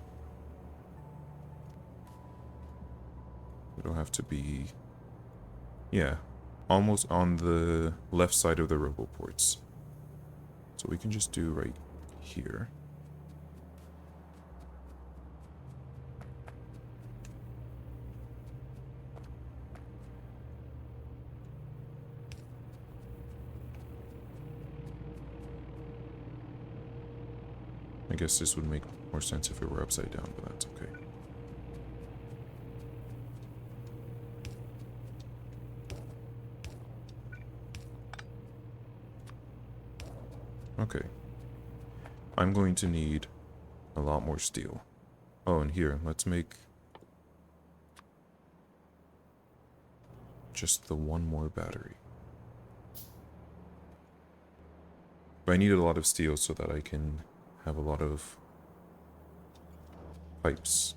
It'll have to be... yeah. Almost on the left side of the roboports. So we can just do right here. I guess this would make more sense if it were upside down, but that's okay. Okay. I'm going to need a lot more steel. Oh, and here, let's make just the one more battery. But I needed a lot of steel so that I can have a lot of pipes.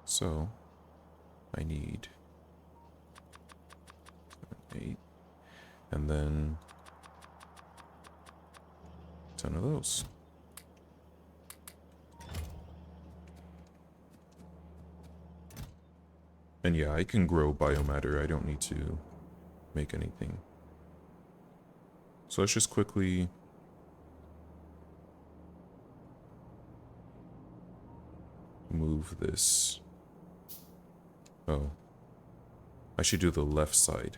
So, I need 8, and then 10 of those. And yeah, I can grow biomatter. I don't need to make anything. So let's just quickly move this. Oh. I should do the left side.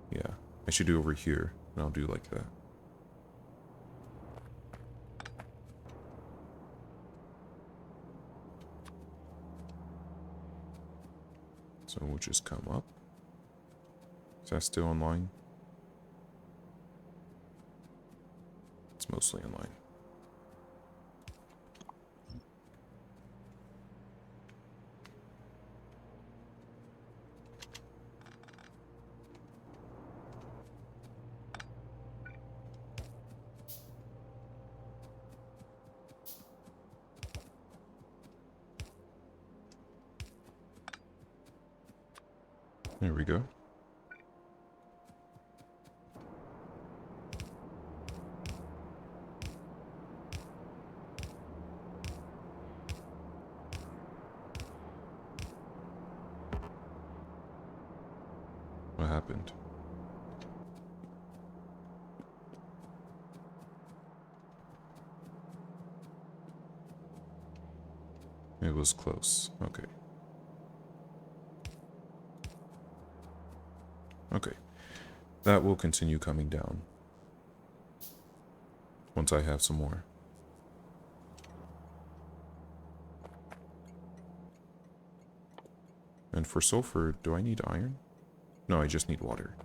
Yeah, I should do over here, and I'll do like that. So we'll just come up. Is that still online? It's mostly online. There we go. What happened? It was close. Okay. Okay. That will continue coming down. Once I have some more. And for sulfur, do I need iron? No, I just need water.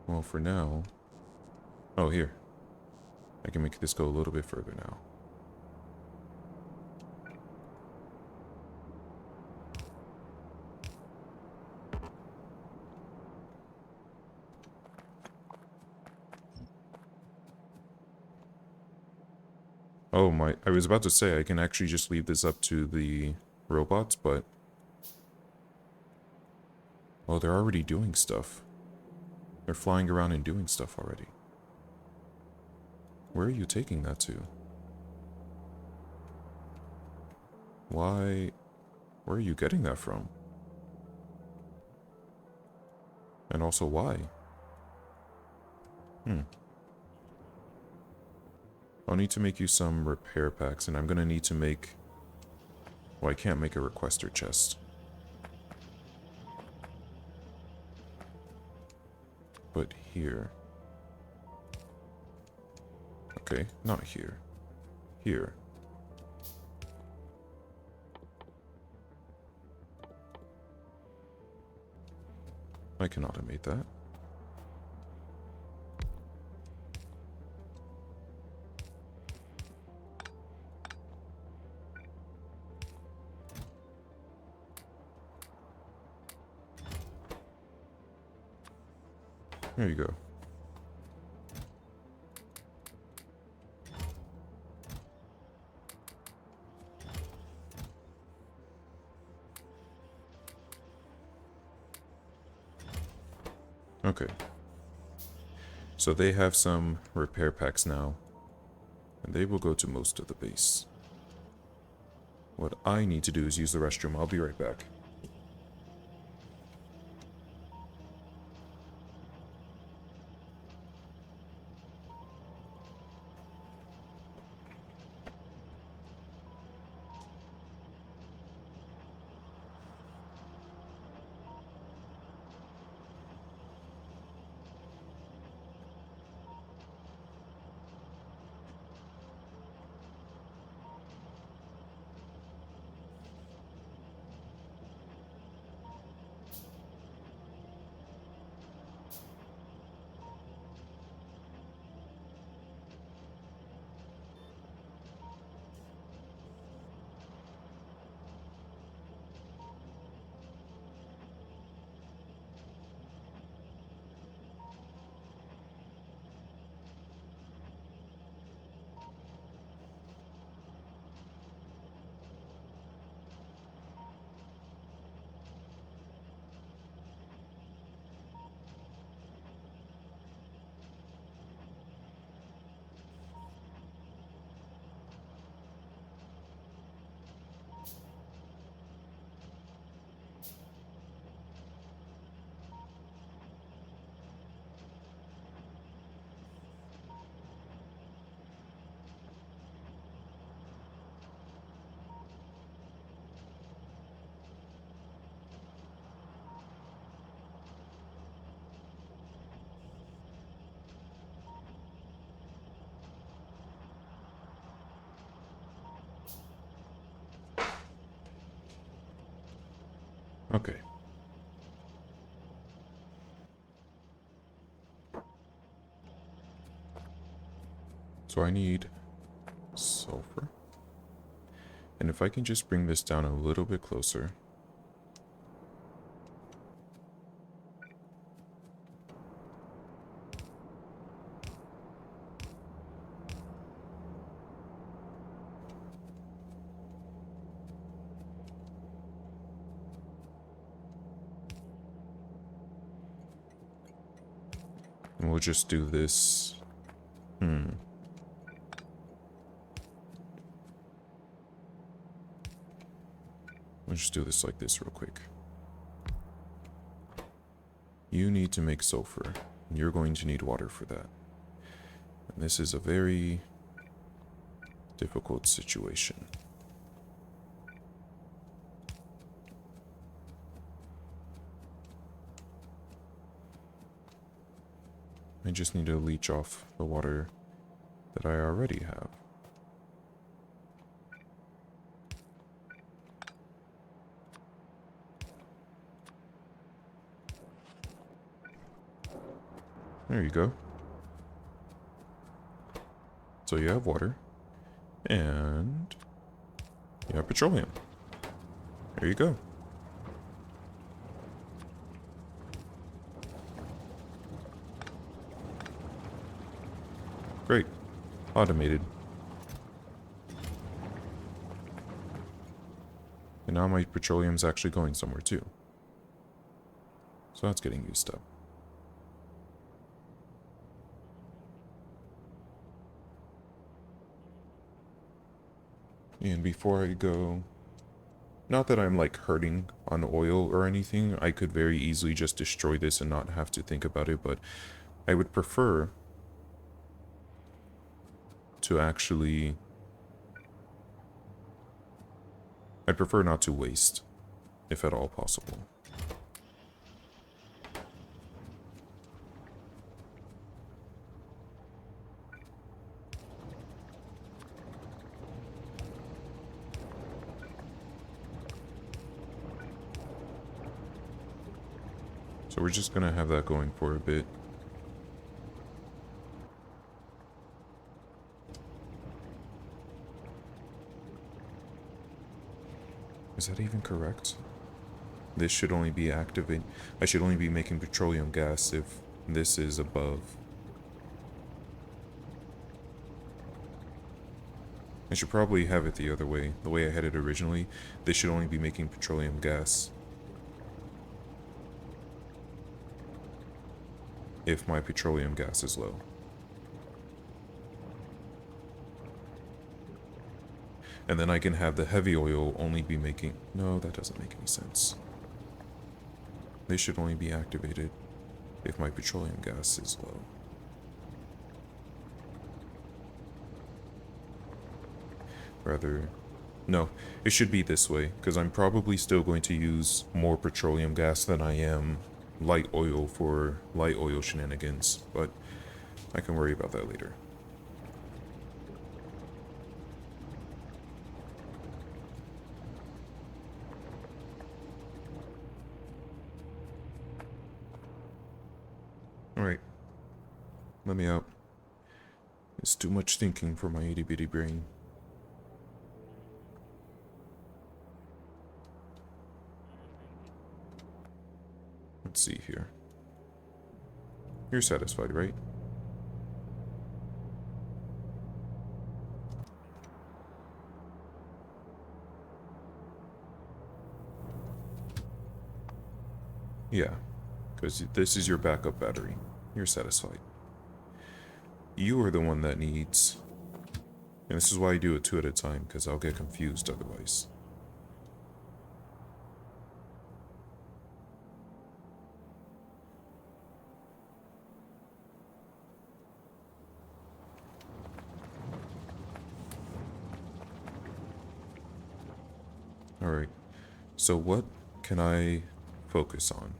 Well, for now... Oh, here. I can make this go a little bit further now. Oh my, I was about to say I can actually just leave this up to the robots, but... Oh, they're already doing stuff. They're flying around and doing stuff already. Where are you taking that to? Why? Where are you getting that from? And also why? I'll need to make you some repair packs, and I'm gonna need to make... Well, I can't make a requester chest. But here. Okay, not here. Here. I can automate that. There you go. Okay. So they have some repair packs now, and they will go to most of the base. What I need to do is use the restroom. I'll be right back. Okay. So I need sulfur. And if I can just bring this down a little bit closer. And we'll just do this. We'll just do this like this real quick. You need to make sulfur. And you're going to need water for that. And this is a very difficult situation. I just need to leach off the water that I already have. There you go. So you have water. And you have petroleum. There you go. Great. Automated. And now my petroleum's actually going somewhere too. So that's getting used up. And before I go, not that I'm like hurting on oil or anything, I could very easily just destroy this and not have to think about it, but I would prefer to actually... I'd prefer not to waste, if at all possible. So we're just gonna have that going for a bit. Is that even correct? This should only be activate. I should only be making petroleum gas if this is above. I should probably have it the other way. The way I had it originally, this should only be making petroleum gas if my petroleum gas is low. And then I can have the heavy oil only be making... No, that doesn't make any sense. They should only be activated if my petroleum gas is low. Rather... No, it should be this way, because I'm probably still going to use more petroleum gas than I am light oil for light oil shenanigans, but I can worry about that later. Alright. Let me out. It's too much thinking for my itty bitty brain. Let's see here. You're satisfied, right? Yeah, because this is your backup battery. You're satisfied. You are the one that needs... And this is why I do it 2 at a time, because I'll get confused otherwise. Alright, so what can I focus on?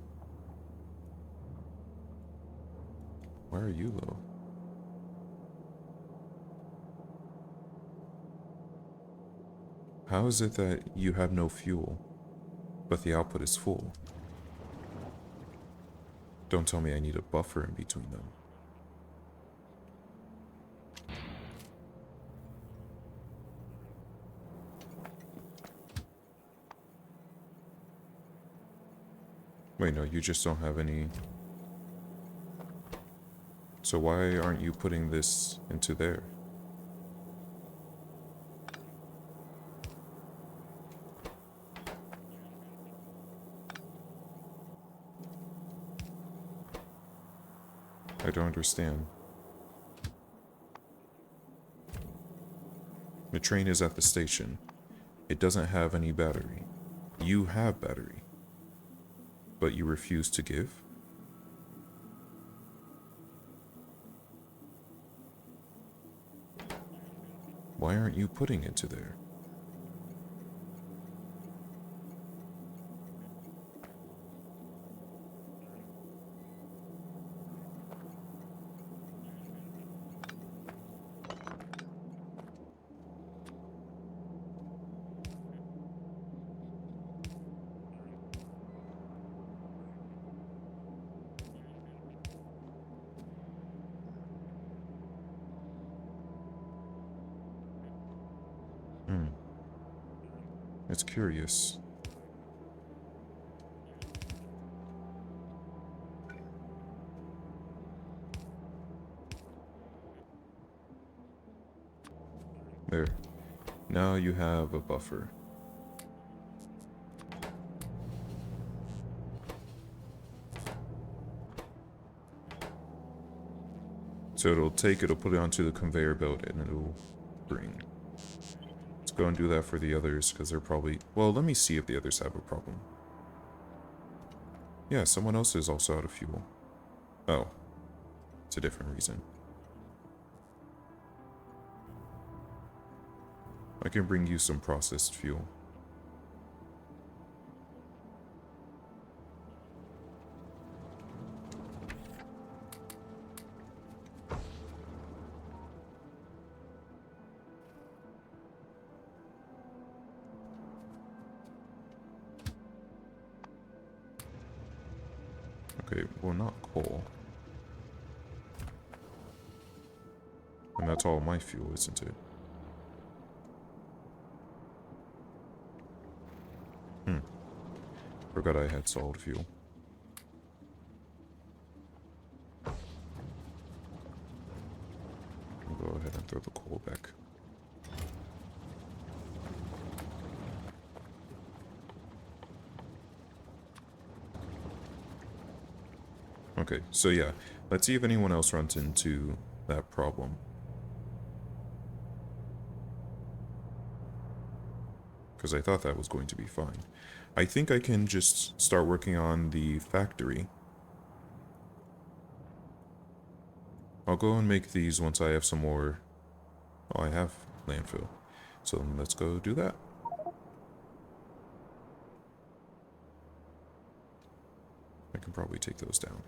Why are you low? How is it that you have no fuel, but the output is full? Don't tell me I need a buffer in between them. Wait, no, you just don't have any... So why aren't you putting this into there? I don't understand. The train is at the station. It doesn't have any battery. You have battery. But you refuse to give? Why aren't you putting it to there? It's curious. There. Now you have a buffer. So it'll put it onto the conveyor belt, and it'll bring. Let's go and do that for the others, because they're probably... Well, let me see if the others have a problem. Yeah, someone else is also out of fuel. Oh. It's a different reason. I can bring you some processed fuel. Okay, well, not coal. And that's all my fuel, isn't it? Forgot I had solid fuel. I'll go ahead and throw the coal back. Okay, so yeah, let's see if anyone else runs into that problem. Because I thought that was going to be fine. I think I can just start working on the factory. I'll go and make these once I have some more... Oh, I have landfill. So let's go do that. I can probably take those down.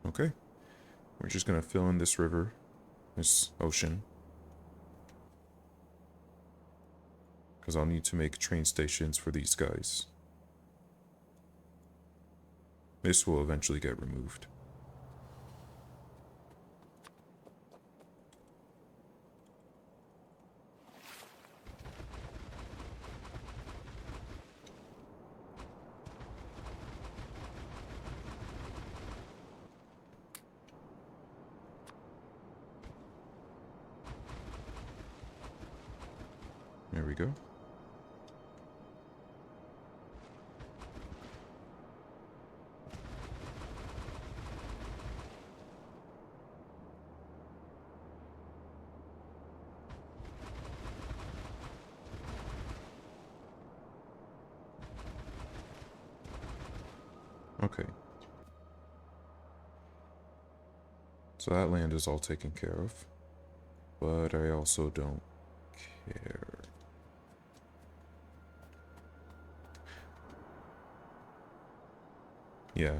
Okay. We're just gonna fill in this river, this ocean. Because I'll need to make train stations for these guys. This will eventually get removed. There we go. Okay. So that land is all taken care of. But I also don't care. Yeah.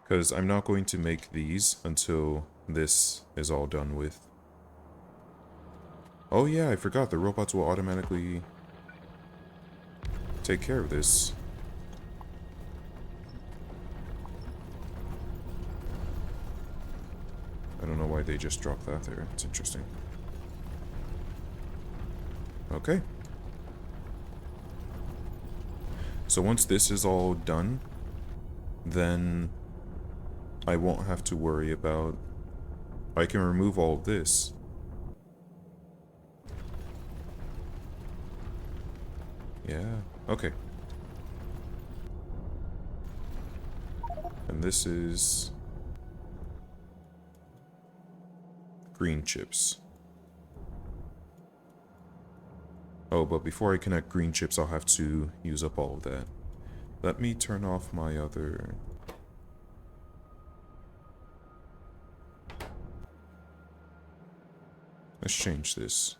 Because I'm not going to make these until this is all done with. Oh yeah, I forgot. The robots will automatically take care of this. I don't know why they just dropped that there. It's interesting. Okay. So once this is all done, then I won't have to worry about... I can remove all of this. Yeah, okay. And this is... green chips. Oh, but before I connect green chips, I'll have to use up all of that. Let me turn off my other... Let's change this.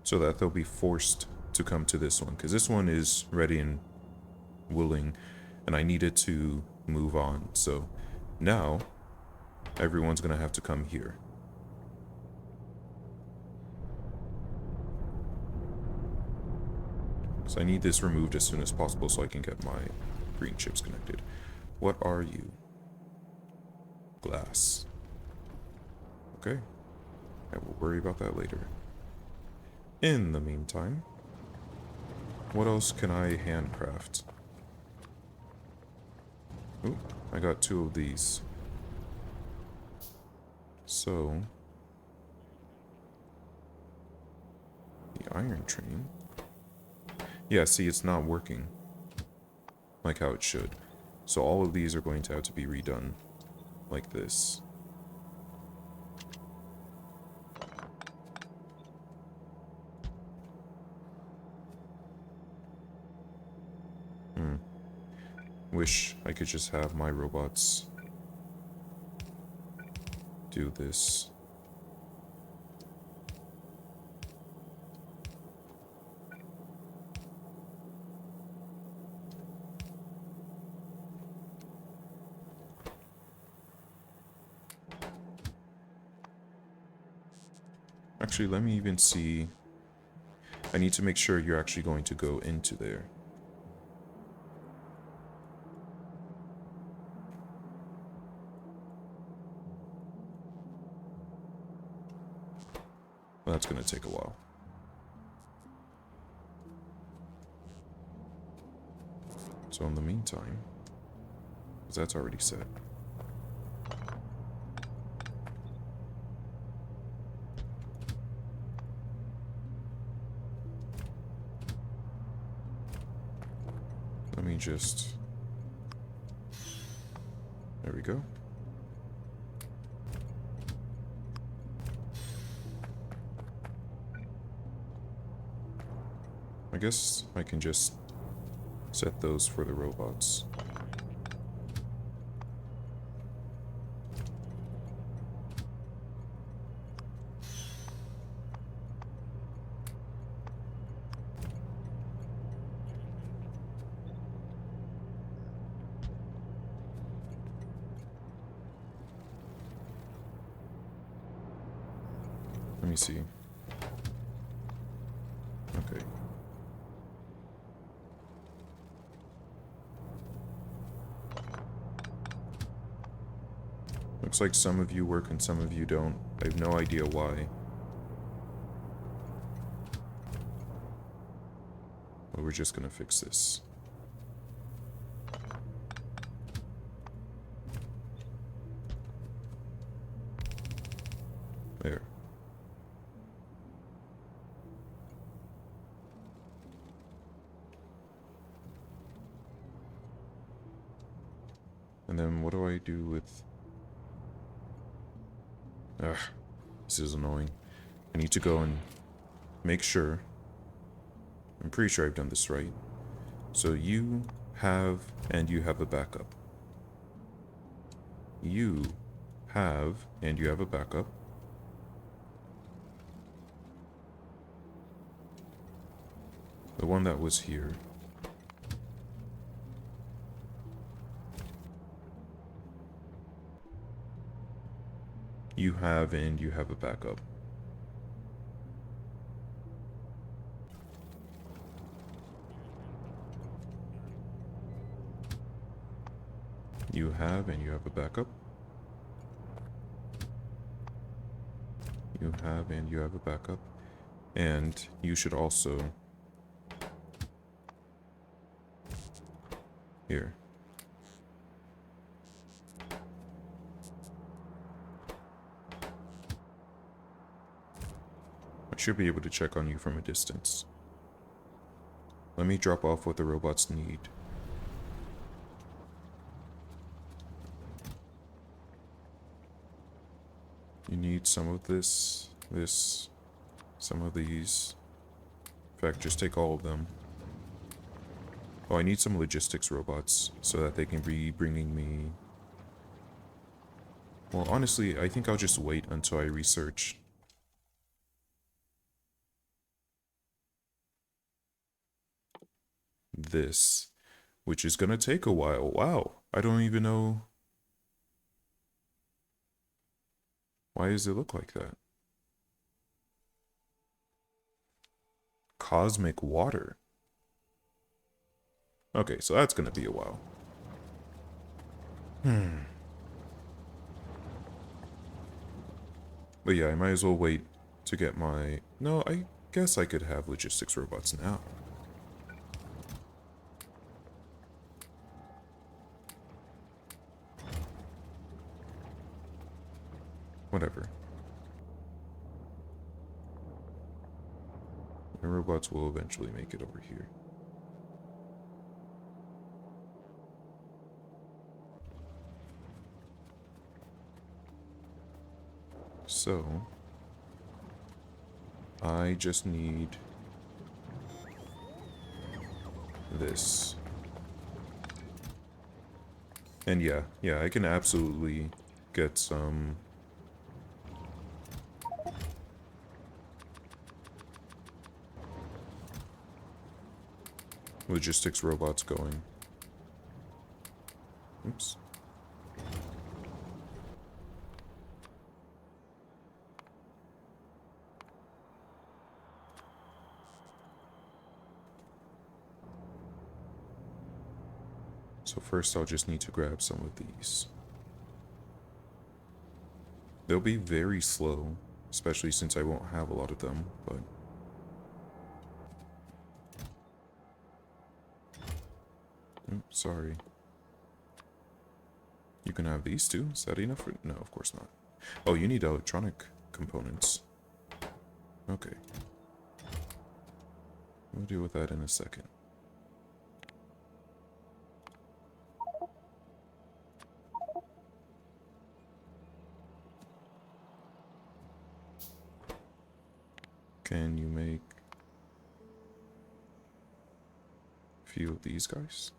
So that they'll be forced to come to this one. Because this one is ready and willing. And I needed to move on. So now, everyone's going to have to come here. So I need this removed as soon as possible so I can get my green chips connected. What are you? Glass. Okay. I will worry about that later. In the meantime, what else can I handcraft? Ooh, I got 2 of these. So, the iron train. Yeah, see, it's not working like how it should. So all of these are going to have to be redone like this. Wish I could just have my robots do this. Actually, let me even see. I need to make sure you're actually going to go into there. Well, that's going to take a while. So in the meantime, because that's already set. Let me just... There we go. I guess I can just set those for the robots. Let me see. Okay. Looks like some of you work and some of you don't. I have no idea why. But we're just gonna fix this. There. And then what do I do with... Ugh, this is annoying. I need to go and make sure. I'm pretty sure I've done this right. So you have, and you have a backup. You have, and you have a backup. The one that was here. You have, and you have a backup. You have, and you have a backup. You have, and you have a backup. And you should also... Here. I should be able to check on you from a distance. Let me drop off what the robots need. You need some of this, some of these. In fact, just take all of them. Oh, I need some logistics robots so that they can be bringing me... Well, honestly, I think I'll just wait until I research. This, which is gonna take a while. Wow, I don't even know. Why does it look like that? Cosmic water. Okay, so that's gonna be a while. But yeah, I might as well wait to get my... No, I guess I could have logistics robots now. Whatever. My robots will eventually make it over here. So, I just need this. And yeah, I can absolutely get some logistics robots going. Oops. So first I'll just need to grab some of these. They'll be very slow, especially since I won't have a lot of them, but... Oops, sorry. You can have these too? Is that enough for... No, of course not. Oh, you need electronic components. Okay. We'll deal with that in a second. Can you make a few of these guys?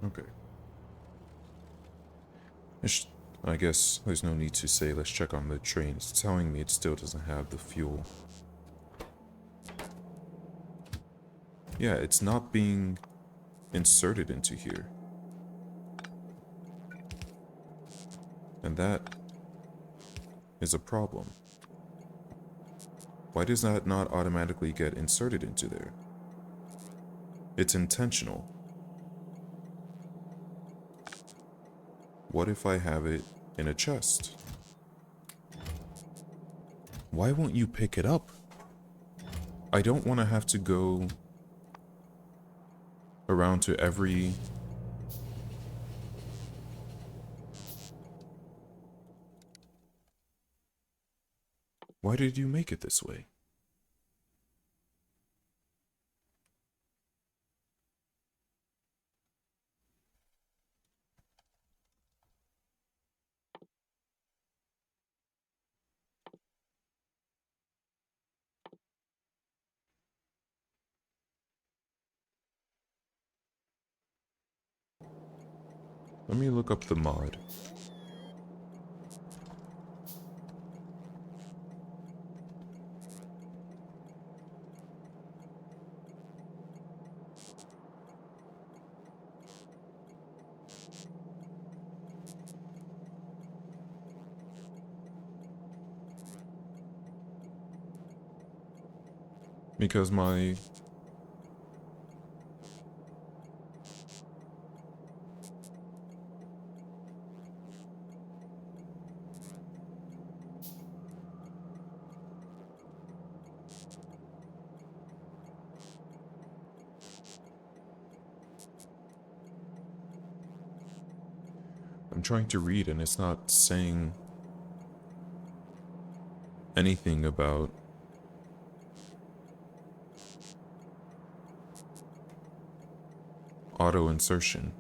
Okay. I guess there's no need to say let's check on the train. It's telling me it still doesn't have the fuel. Yeah, it's not being inserted into here. And that is a problem. Why does that not automatically get inserted into there? It's intentional. What if I have it in a chest? Why won't you pick it up? I don't want to have to go around to every... Why did you make it this way? Let me look up the mod. Because my... I'm trying to read and it's not saying anything about auto insertion.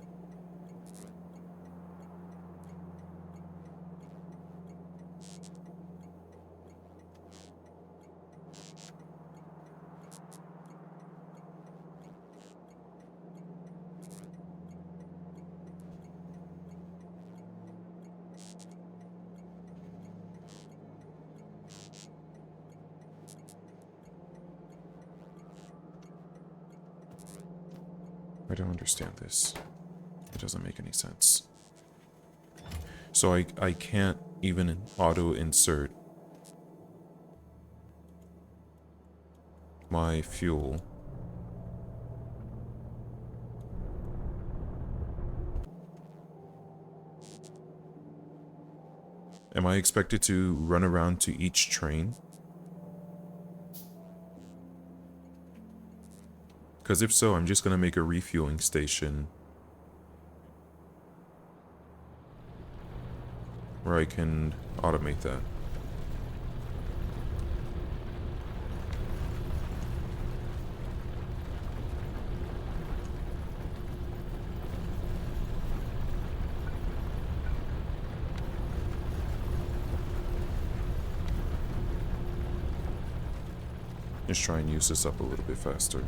I don't understand this. It doesn't make any sense. So I can't even auto insert my fuel. Am I expected to run around to each train? Because if so, I'm just going to make a refueling station where I can automate that. Just try and use this up a little bit faster.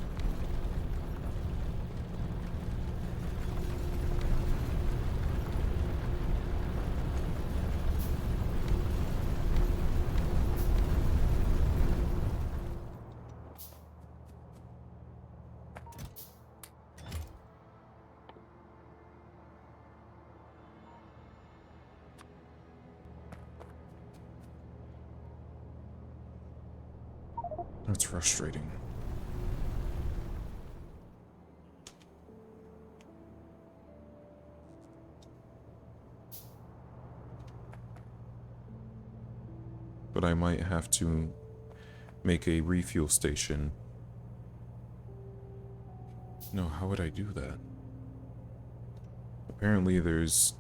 That's frustrating. But I might have to make a refuel station. No, how would I do that? Apparently there's...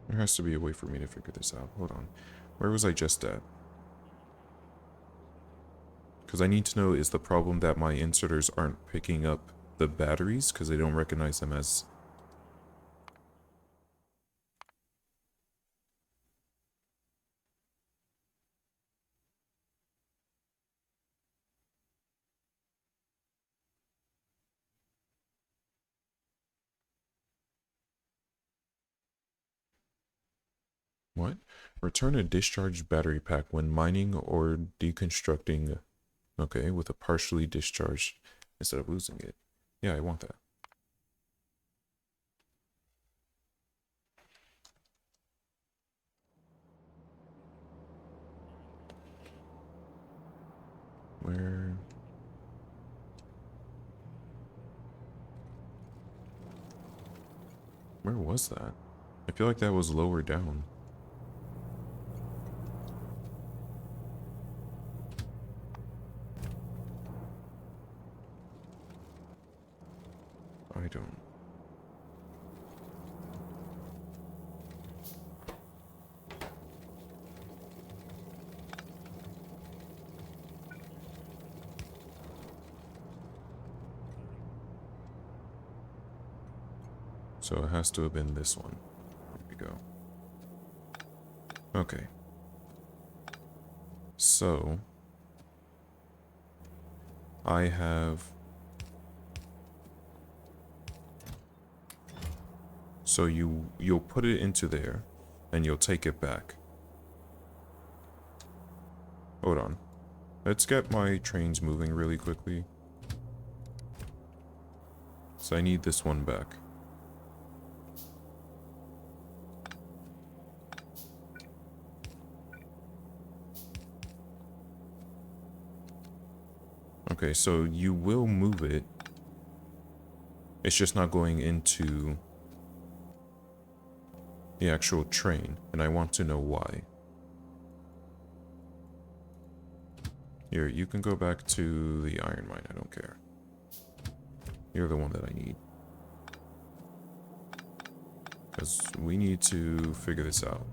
There has to be a way for me to figure this out. Hold on. Where was I just at? Because I need to know, is the problem that my inserters aren't picking up the batteries because they don't recognize them as... What? Return a discharged battery pack when mining or deconstructing. Okay, with a partially discharged instead of losing it. Yeah, I want that. Where... Where was that? I feel like that was lower down. I don't... So it has to have been this one. There we go. Okay. So... I have... So you'll put it into there, and you'll take it back. Hold on. Let's get my trains moving really quickly. So I need this one back. Okay, so you will move it. It's just not going into the actual train, and I want to know why. Here, you can go back to the iron mine, I don't care. You're the one that I need. Because we need to figure this out.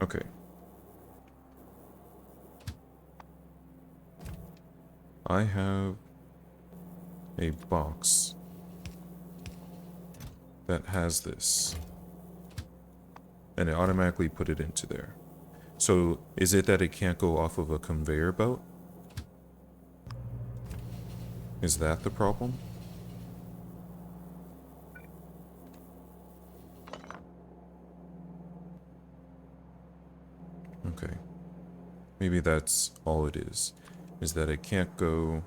Okay. I have a box that has this, and it automatically put it into there. So is it that it can't go off of a conveyor belt? Is that the problem? Okay. Maybe that's all it is that it can't go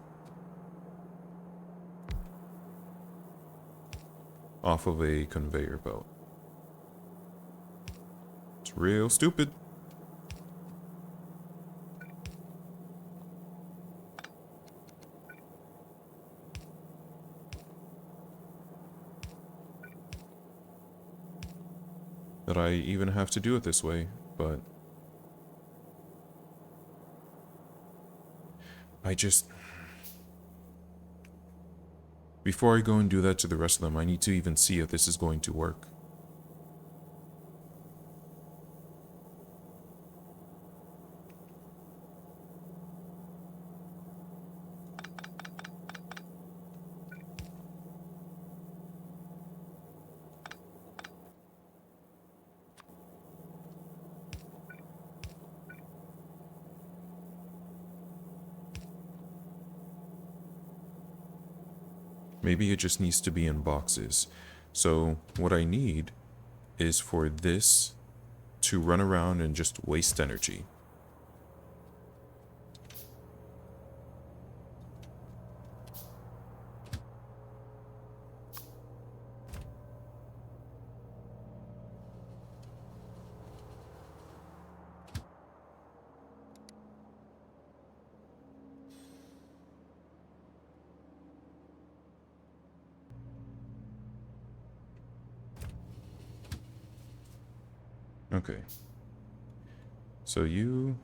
off of a conveyor belt. It's real stupid. That I even have to do it this way, but I just... Before I go and do that to the rest of them, I need to even see if this is going to work. Maybe it just needs to be in boxes. So what I need is for this to run around and just waste energy. Okay. So you...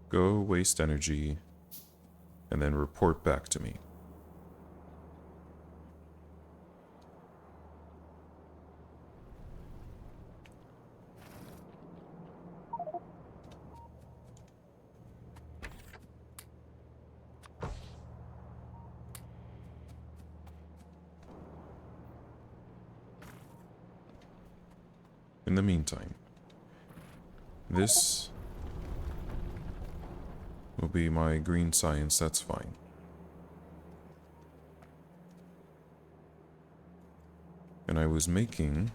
go waste energy and then report back to me. In the meantime, this will be my green science, that's fine. And I was making...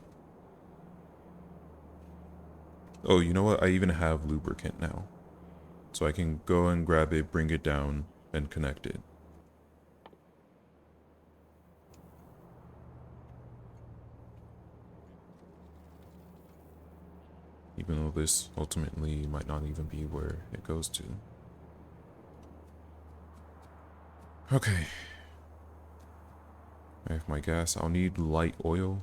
Oh, you know what? I even have lubricant now. So I can go and grab it, bring it down, and connect it. Even though this ultimately might not even be where it goes to. Okay. I have my gas. I'll need light oil.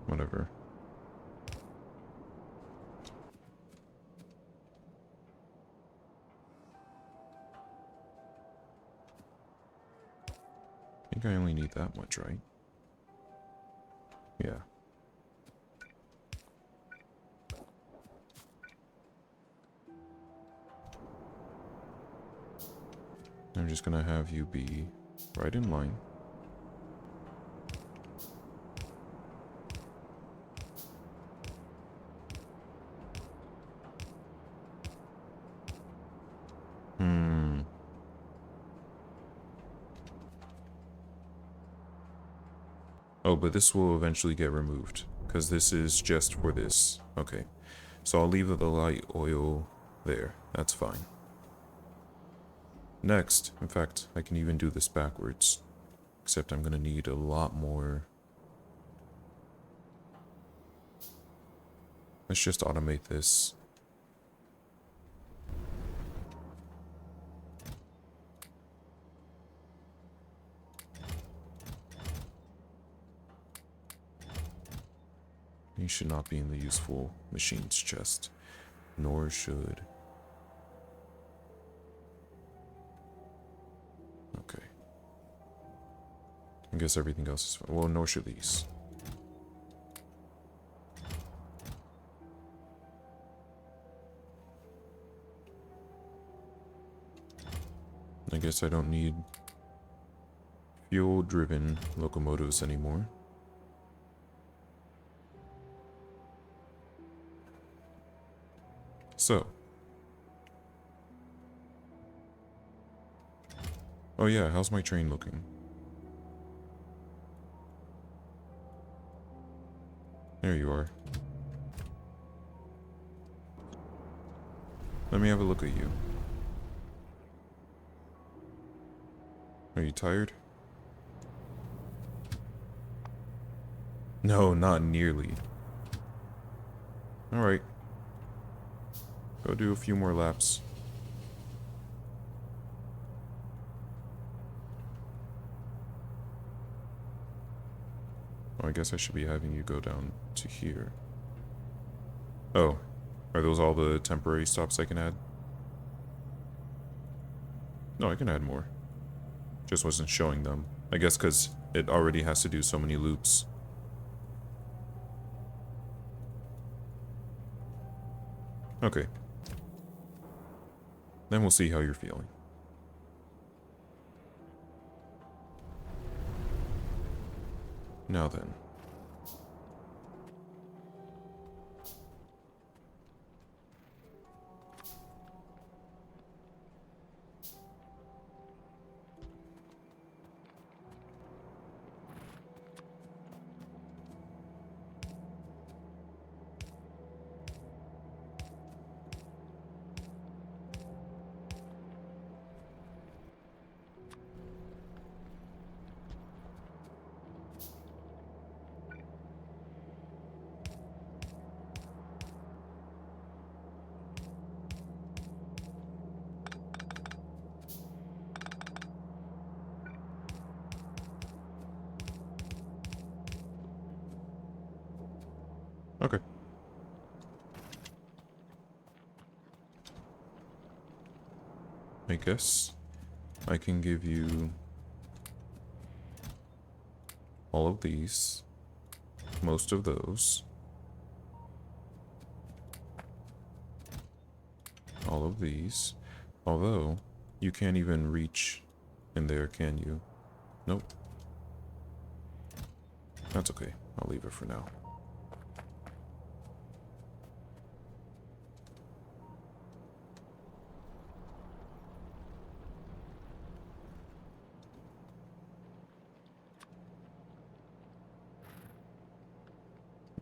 Whatever. I think I only need that much, right? Yeah. I'm just gonna have you be right in line. Oh, but this will eventually get removed, because this is just for this. Okay. So I'll leave the light oil there. That's fine. Next, in fact, I can even do this backwards. Except I'm gonna need a lot more Let's just automate this. He should not be in the useful machines chest, nor should. Okay. I guess everything else is fine. Well, nor should these. I guess I don't need fuel-driven locomotives anymore. So. Oh yeah, how's my train looking? There you are. Let me have a look at you. Are you tired? No, not nearly. Alright. Go do a few more laps. Oh, I guess I should be having you go down to here. Oh, are those all the temporary stops I can add? No, I can add more. Just wasn't showing them. I guess because it already has to do so many loops. Okay. Then we'll see how you're feeling. Now then. Okay. I guess I can give you all of these, most of those, all of these, although you can't even reach in there, can you? Nope. That's okay. I'll leave it for now.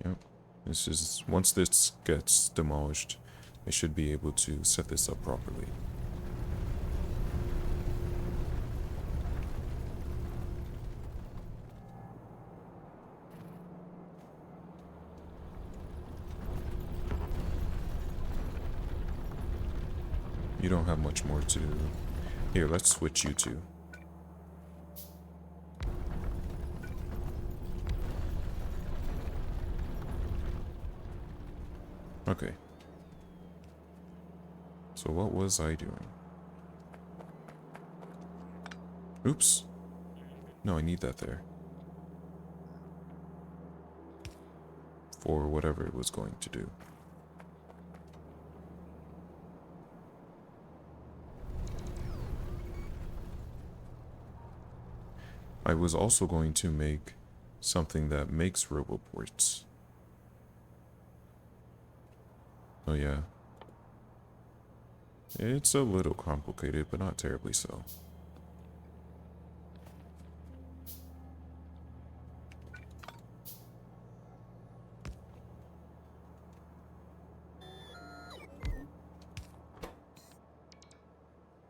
Yep. This is, once this gets demolished, I should be able to set this up properly. You don't have much more to... Here, let's switch you two. Okay. So what was I doing? Oops. No, I need that there. For whatever it was going to do. I was also going to make something that makes roboports. Oh yeah. It's a little complicated, but not terribly so.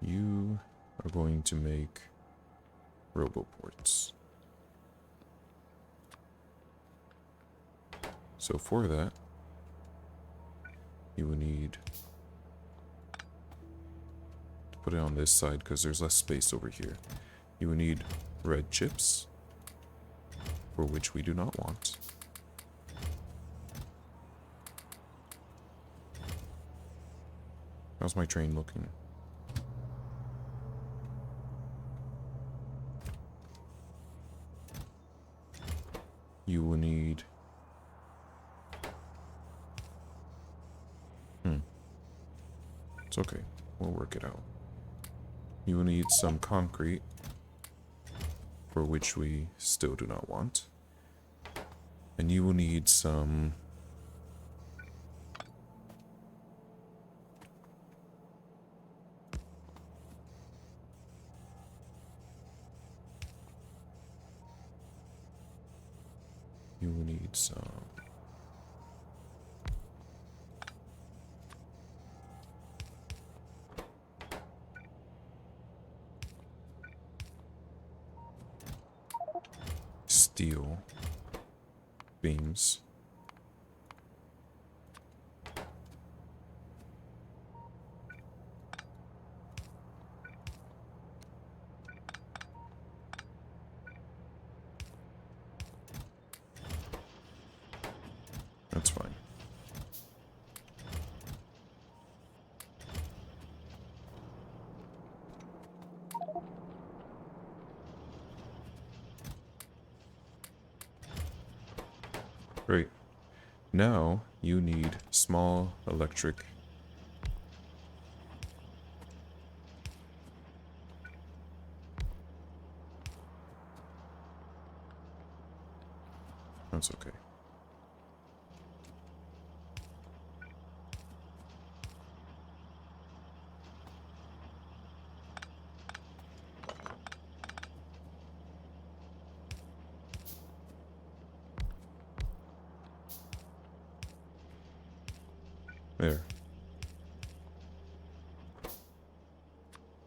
You are going to make roboports. So for that, You will need to put it on this side because there's less space over here. You will need red chips, for which we do not want. How's my train looking? You will need... It's okay. We'll work it out. You will need some concrete, for which we still do not want. And you will need some... You will need some... steel beams. That's fine. Great. Now you need small electric. That's okay. There.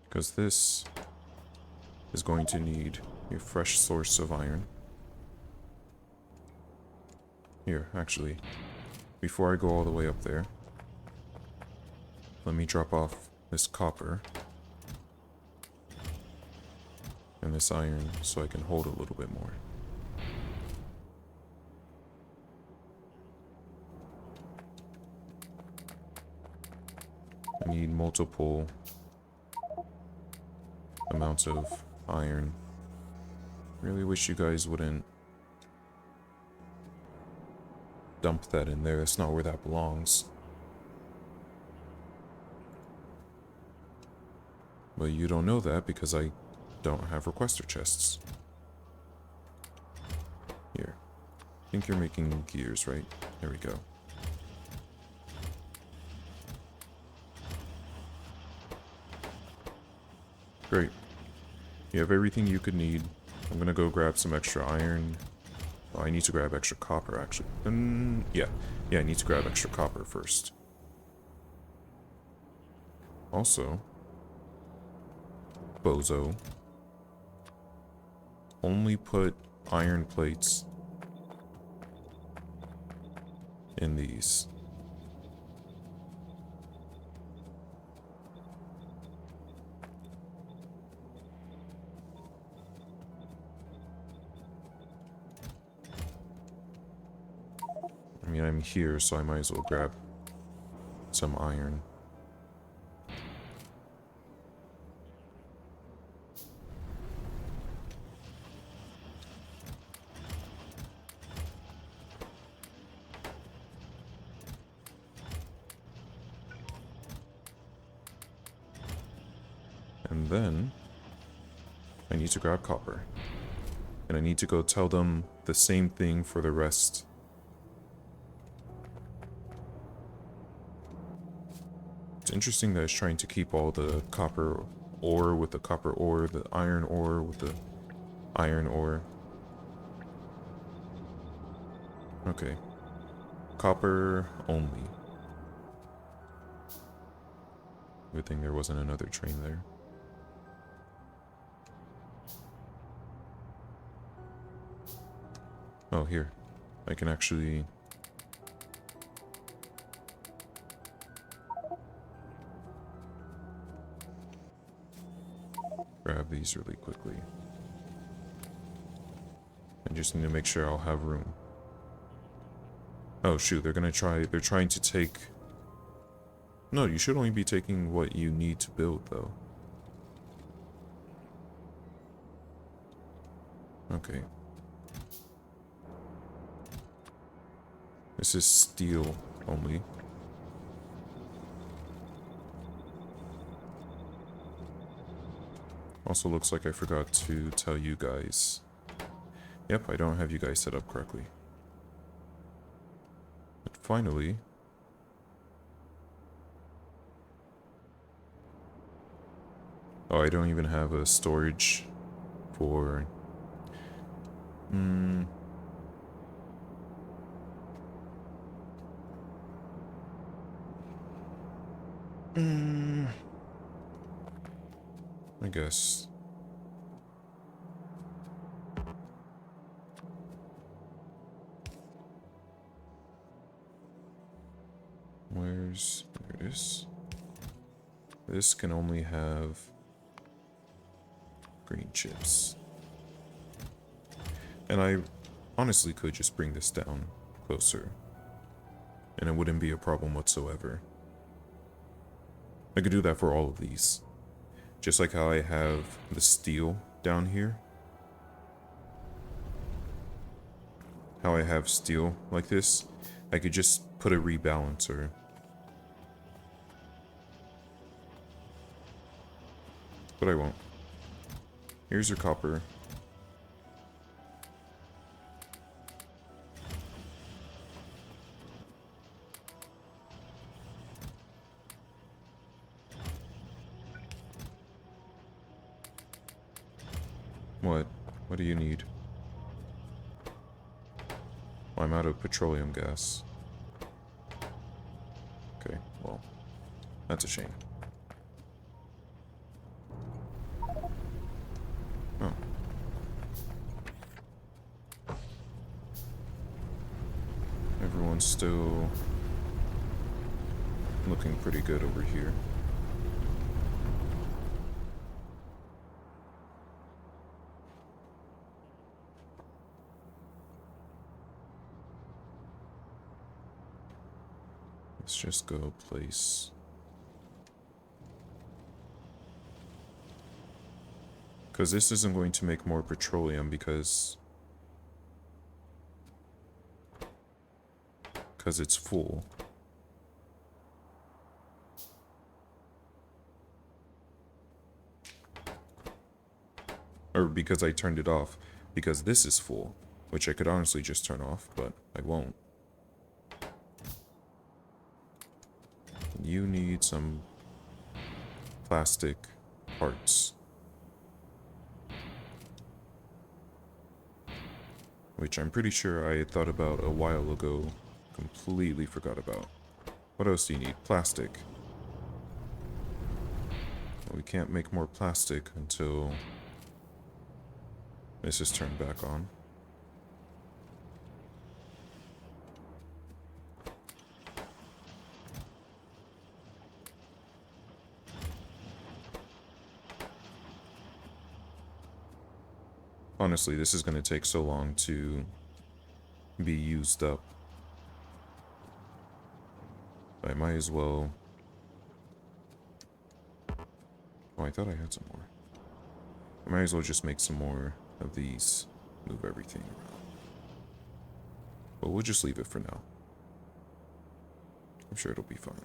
Because this is going to need a fresh source of iron. Here, actually, before I go all the way up there, let me drop off this copper and this iron so I can hold a little bit more. I need multiple amounts of iron. Really wish you guys wouldn't dump that in there. That's not where that belongs. But you don't know that because I don't have requester chests. Here. I think you're making gears, right? There we go. Great. You have everything you could need. I'm gonna go grab some extra iron. Oh, I need to grab extra copper, actually. Yeah, I need to grab extra copper first. Also, bozo, only put iron plates in these. I mean, I'm here, so I might as well grab some iron. And then I need to grab copper. And I need to go tell them the same thing for the rest. It's interesting that it's trying to keep all the copper ore with the copper ore, the iron ore with the iron ore. Okay. Copper only. Good thing there wasn't another train there. Oh, here. I can actually grab these really quickly. I just need to make sure I'll have room. Oh shoot, they're trying to take... No, you should only be taking what you need to build, though. Okay. This is steel only. Also looks like I forgot to tell you guys. Yep, I don't have you guys set up correctly. But finally... Oh, I don't even have a storage for... I guess. There it is. This can only have green chips. And I honestly could just bring this down closer, and it wouldn't be a problem whatsoever. I could do that for all of these. Just like how I have the steel down here. How I have steel like this. I could just put a rebalancer. But I won't. Here's your copper. What? What do you need? Well, I'm out of petroleum gas. Okay, well, that's a shame. Oh. Everyone's still looking pretty good over here. Let's just go place. Because this isn't going to make more petroleum because it's full. Or because I turned it off. Because this is full. Which I could honestly just turn off, but I won't. You need some plastic parts. Which I'm pretty sure I had thought about a while ago. Completely forgot about. What else do you need? Plastic. Well, we can't make more plastic until this is turned back on. Honestly, this is going to take so long to be used up. I might as well... Oh, I thought I had some more. I might as well just make some more of these. Move everything around. But we'll just leave it for now. I'm sure it'll be fine.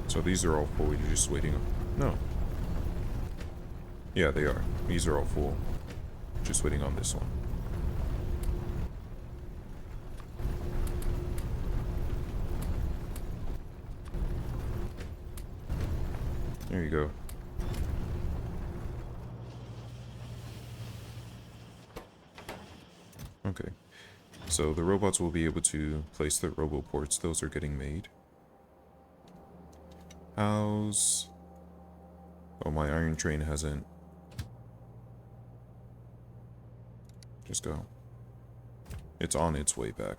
So these are all full, you're just waiting on... No. Yeah, they are. These are all full. Just waiting on this one. There you go. Okay. So the robots will be able to place their roboports. Those are getting made. How's Oh, my iron train hasn't... Just go. It's on its way back.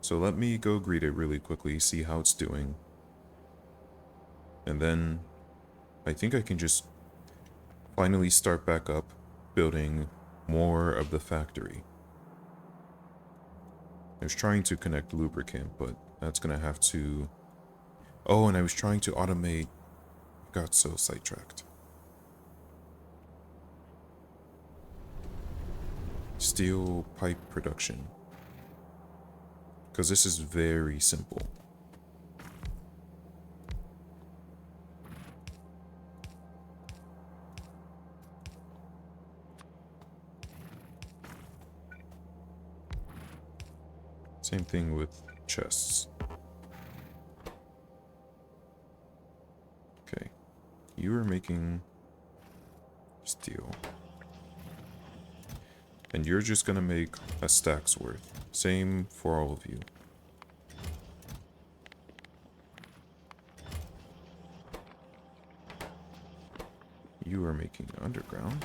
So let me go greet it really quickly, see how it's doing. And then I think I can just finally start back up building more of the factory. I was trying to connect lubricant, but that's gonna have to... Oh, and I was trying to automate... Got so sidetracked. Steel pipe production. Because this is very simple. Same thing with chests. Okay. You are making steel. And you're just gonna make a stack's worth. Same for all of you. You are making underground.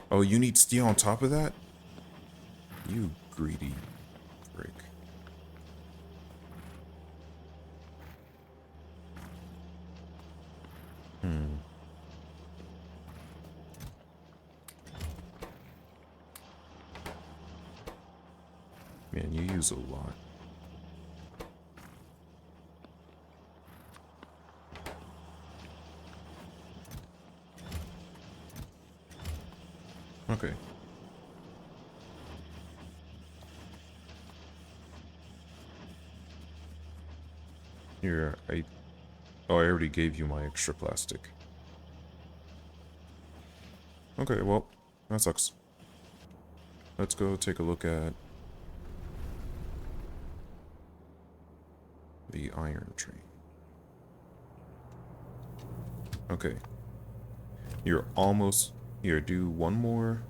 Oh, you need steel on top of that? You greedy frick. Man, you use a lot. Okay. Here, Oh, I already gave you my extra plastic. Okay, well, that sucks. Let's go take a look at the iron train. Okay. You're almost... Here, do one more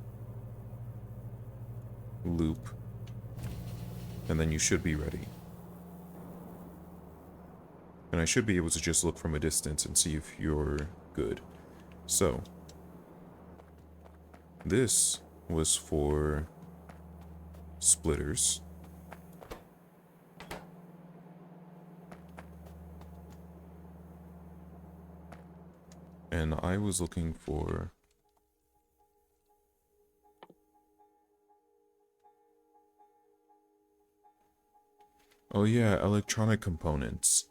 loop, and then you should be ready. And I should be able to just look from a distance and see if you're good. So, this was for splitters. And I was looking for... Oh yeah, electronic components.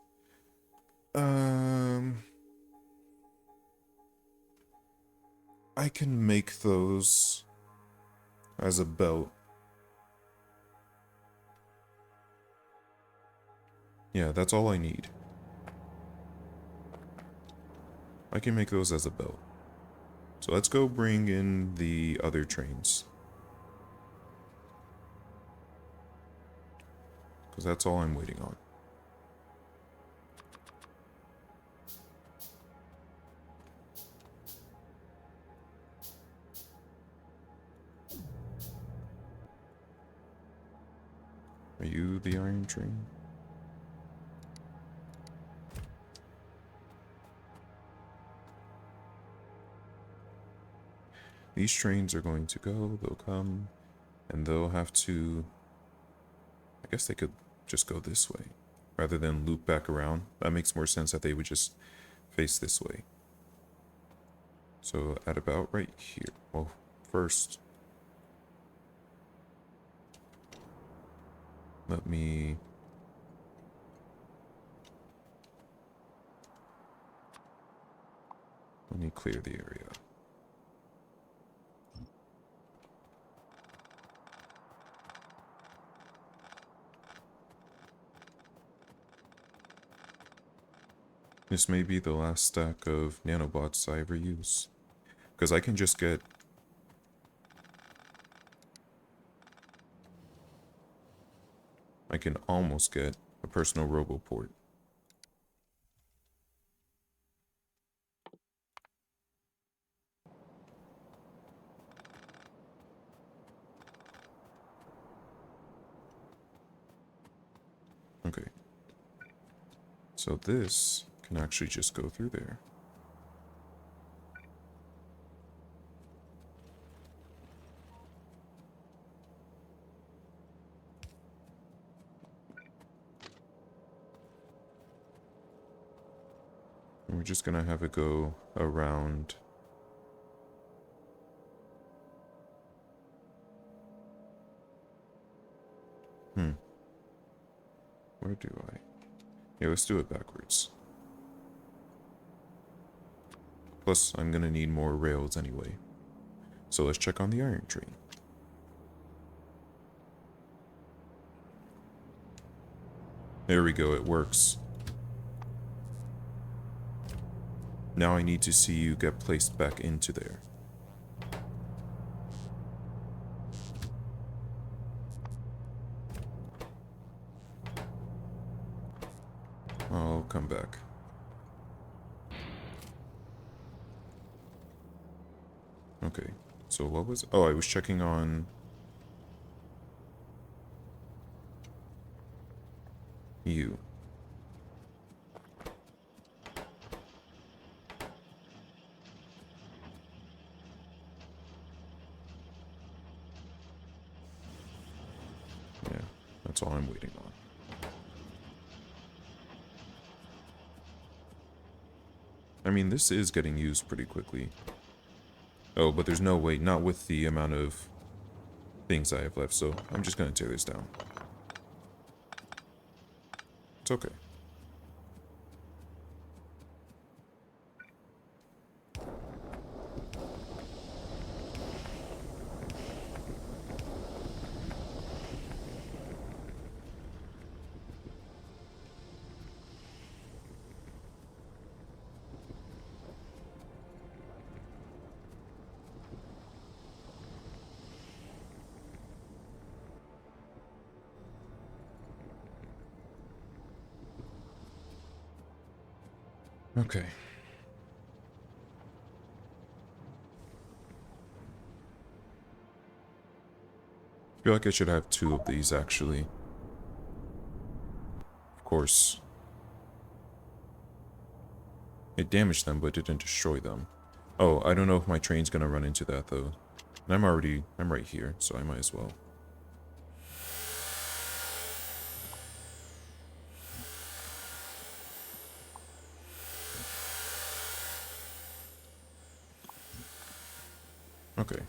I can make those as a belt. Yeah, that's all I need. I can make those as a belt. So let's go bring in the other trains. Because that's all I'm waiting on. Are you the iron train? These trains are going to go, they'll come, and they'll have to... I guess they could just go this way, rather than loop back around. That makes more sense that they would just face this way. So at about right here. Well, first... Let me clear the area. This may be the last stack of nanobots I ever use. Because I can just get... I can almost get a personal roboport. Okay. So this can actually just go through there. just gonna have it go around. Where do I? Yeah, let's do it backwards. Plus, I'm gonna need more rails anyway. So let's check on the iron train. There we go, it works. Now I need to see you get placed back into there. I'll come back. Okay, so what was... Oh, I was checking on... you. Yeah, that's all I'm waiting on. I mean, this is getting used pretty quickly. Oh, but there's no way, not with the amount of things I have left, so I'm just gonna tear this down. It's okay. Okay. I feel like I should have 2 of these, actually. Of course. It damaged them, but didn't destroy them. Oh, I don't know if my train's gonna run into that, though. And I'm right here, so I might as well. Okay.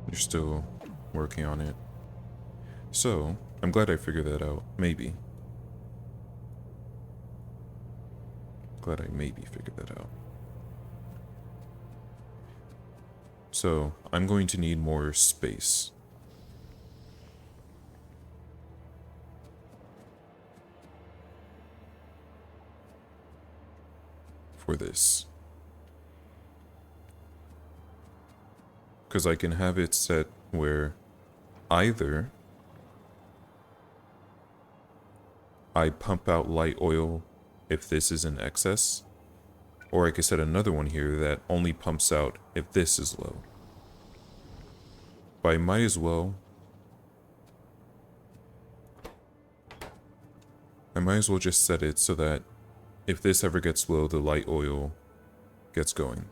You're still working on it. So, I'm glad I figured that out. Maybe. Glad I maybe figured that out. So, I'm going to need more space. For this. Because I can have it set where either I pump out light oil if this is in excess, or I could set another one here that only pumps out if this is low. But I might as well just set it so that if this ever gets low, the light oil gets going.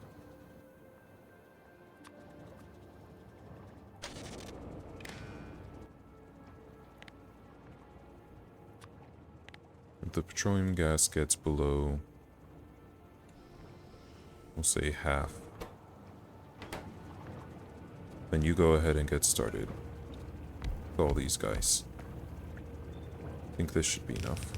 If the petroleum gas gets below, we'll say half, then you go ahead and get started with all these guys. I think this should be enough.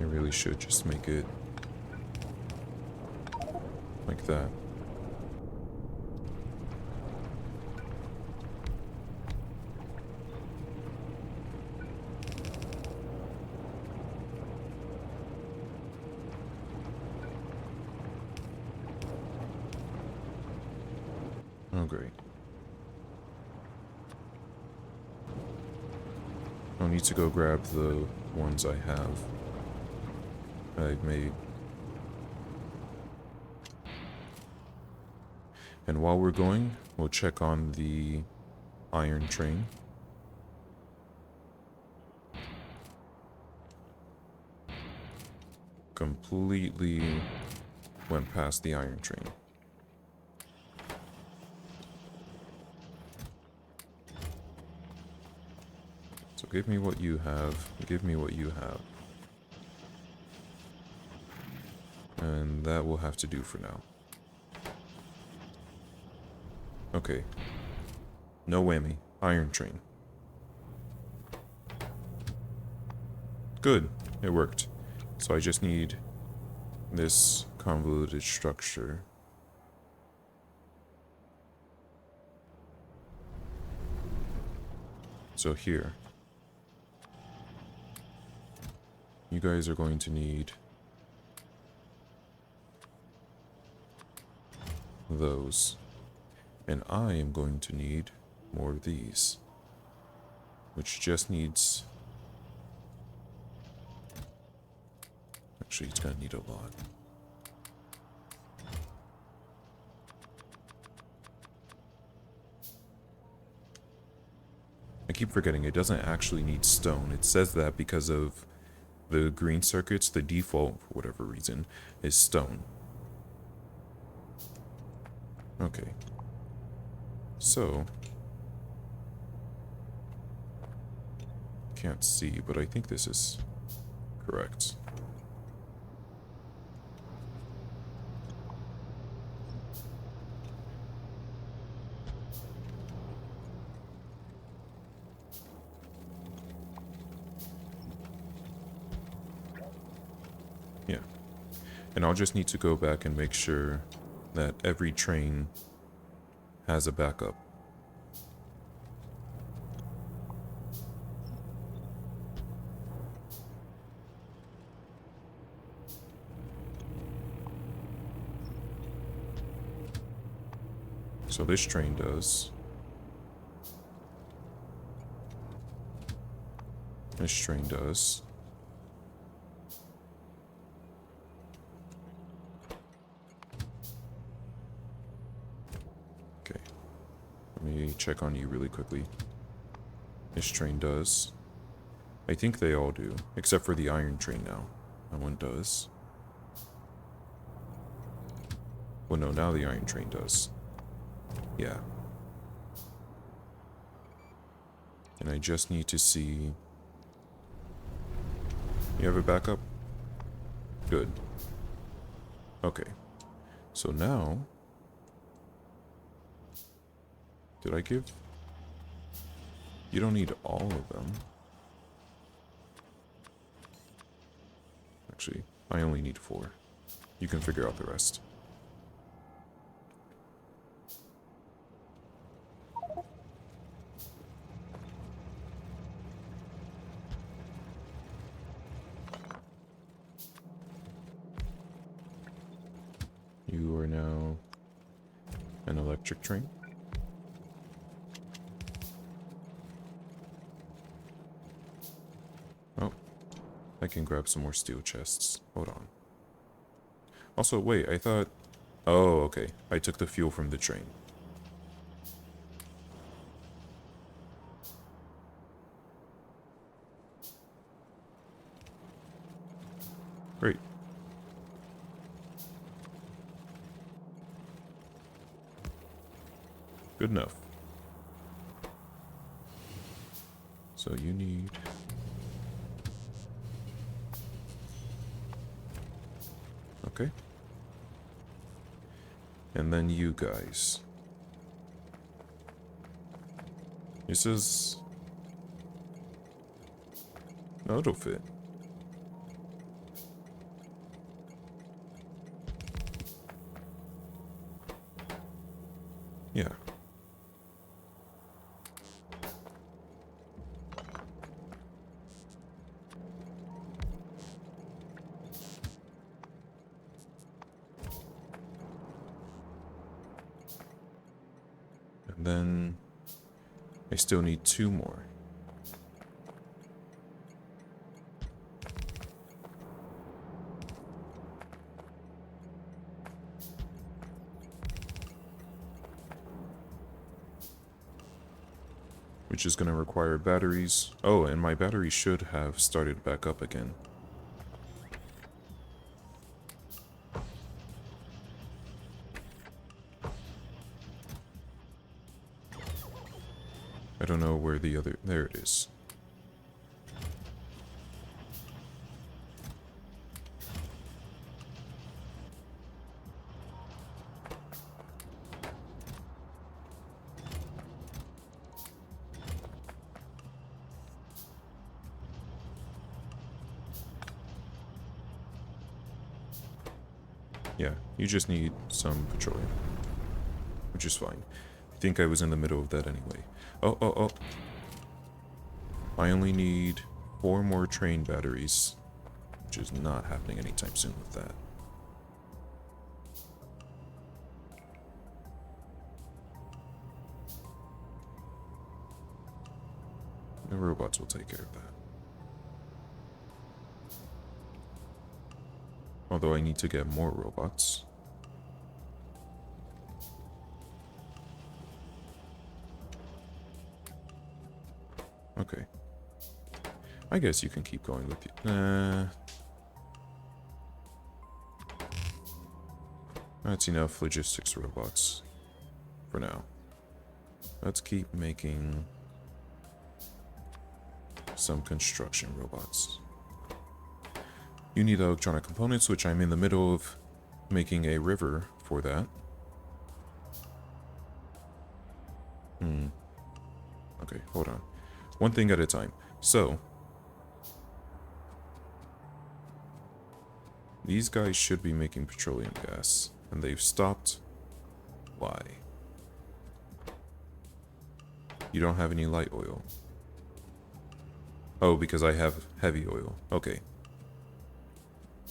I really should just make it like that. Oh, great. I'll need to go grab the ones I have. I've made. And while we're going, we'll check on the iron train. Completely went past the iron train. So give me what you have. Give me what you have. And that will have to do for now. Okay. No whammy. Iron train. Good. It worked. So I just need this convoluted structure. So here. You guys are going to need those. And I am going to need more of these. Which just needs... Actually, it's gonna need a lot. I keep forgetting it doesn't actually need stone. It says that because of the green circuits, the default, for whatever reason, is stone. Okay. So, can't see, but I think this is correct. Yeah. And I'll just need to go back and make sure that every train has a backup. So this train does. This train does. Okay. Let me check on you really quickly. This train does. I think they all do, except for the iron train now. That one does. Well, no, now the iron train does. Yeah. And I just need to see... You have a backup? Good. Okay. So now... Did I give... You don't need all of them. Actually, I only need 4. You can figure out the rest. You are now an electric train. Oh, I can grab some more steel chests. Hold on. Also, wait, I thought... Oh, okay. I took the fuel from the train. Great. Good enough. So you need... Okay. And then you guys. This is... No, it'll fit. Yeah. And then I still need 2 more. which is going to require batteries. Oh, and my battery should have started back up again. I don't know where the other... There it is. Yeah, you just need some petroleum, which is fine. I think I was in the middle of that anyway. Oh. I only need 4 more train batteries, which is not happening anytime soon with that. The robots will take care of that. Although I need to get more robots. Okay. I guess you can keep going with you. That's enough logistics robots for now. Let's keep making some construction robots. You need electronic components, which I'm in the middle of making a river for that. Okay, hold on. One thing at a time. So, these guys should be making petroleum gas, and they've stopped. Why? You don't have any light oil. Oh, because I have heavy oil. Okay.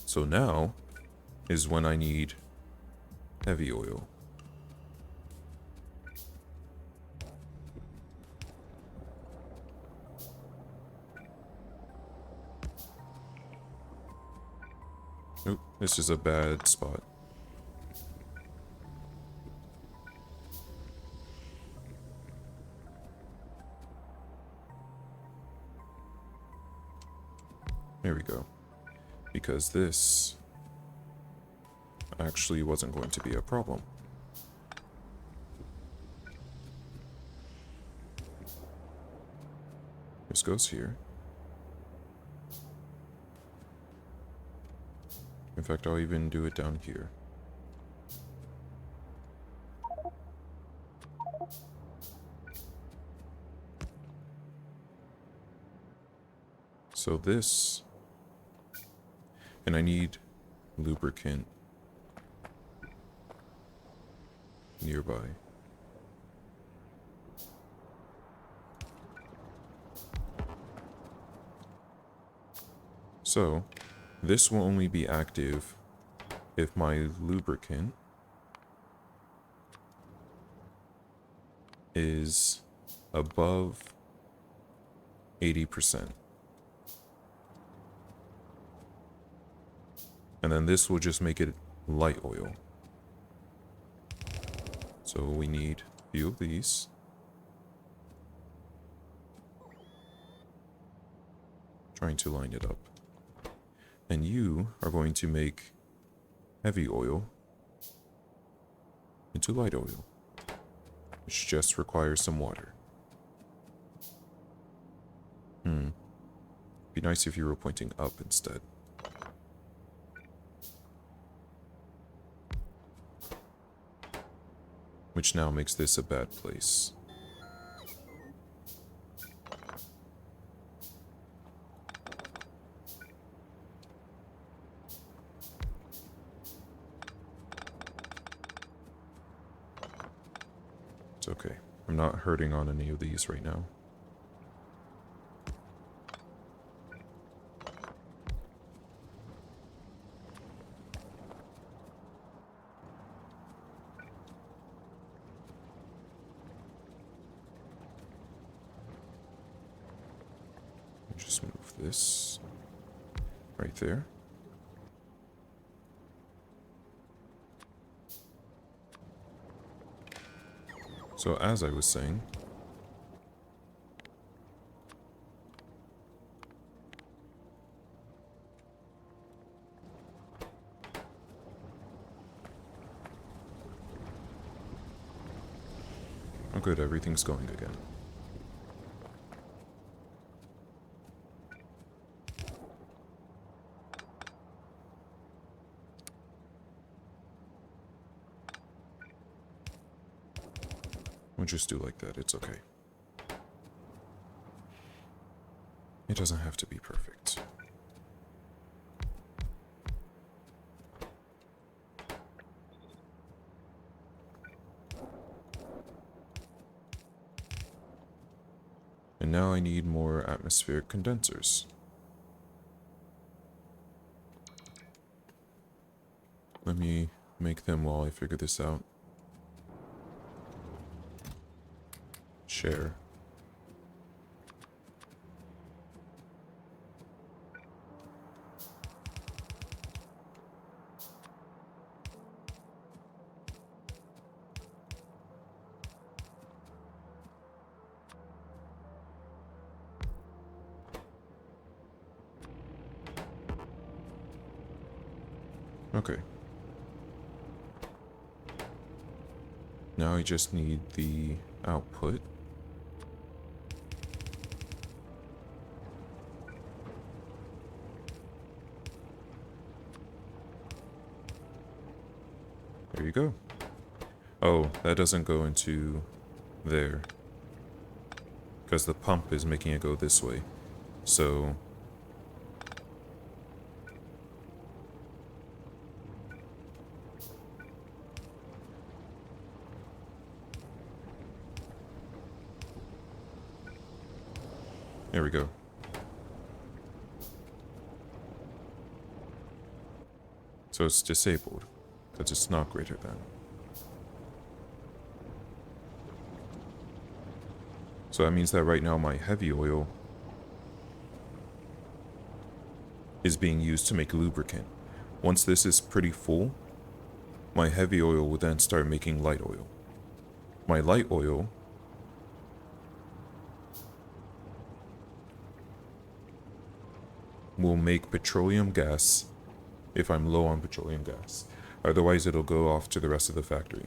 So now is when I need heavy oil. Nope, this is a bad spot. There we go. Because this actually wasn't going to be a problem. This goes here. In fact, I'll even do it down here. So this... And I need lubricant nearby. So, this will only be active if my lubricant is above 80%. And then this will just make it light oil. So we need a few of these. Trying to line it up. And you are going to make heavy oil into light oil, which just requires some water. Be nice if you were pointing up instead. Which now makes this a bad place. It's okay. I'm not hurting on any of these right now. Just move this right there. So as I was saying, good, everything's going again. We'll just do like that, it's okay. It doesn't have to be perfect. And now I need more atmospheric condensers. Let me make them while I figure this out. Share. Okay. Now I just need the output. There you go. Oh, that doesn't go into there. Because the pump is making it go this way. So... there we go. So it's disabled, because it's not greater than. So that means that right now my heavy oil is being used to make lubricant. Once this is pretty full, my heavy oil will then start making light oil. My light oil will make petroleum gas if I'm low on petroleum gas. Otherwise, it'll go off to the rest of the factory.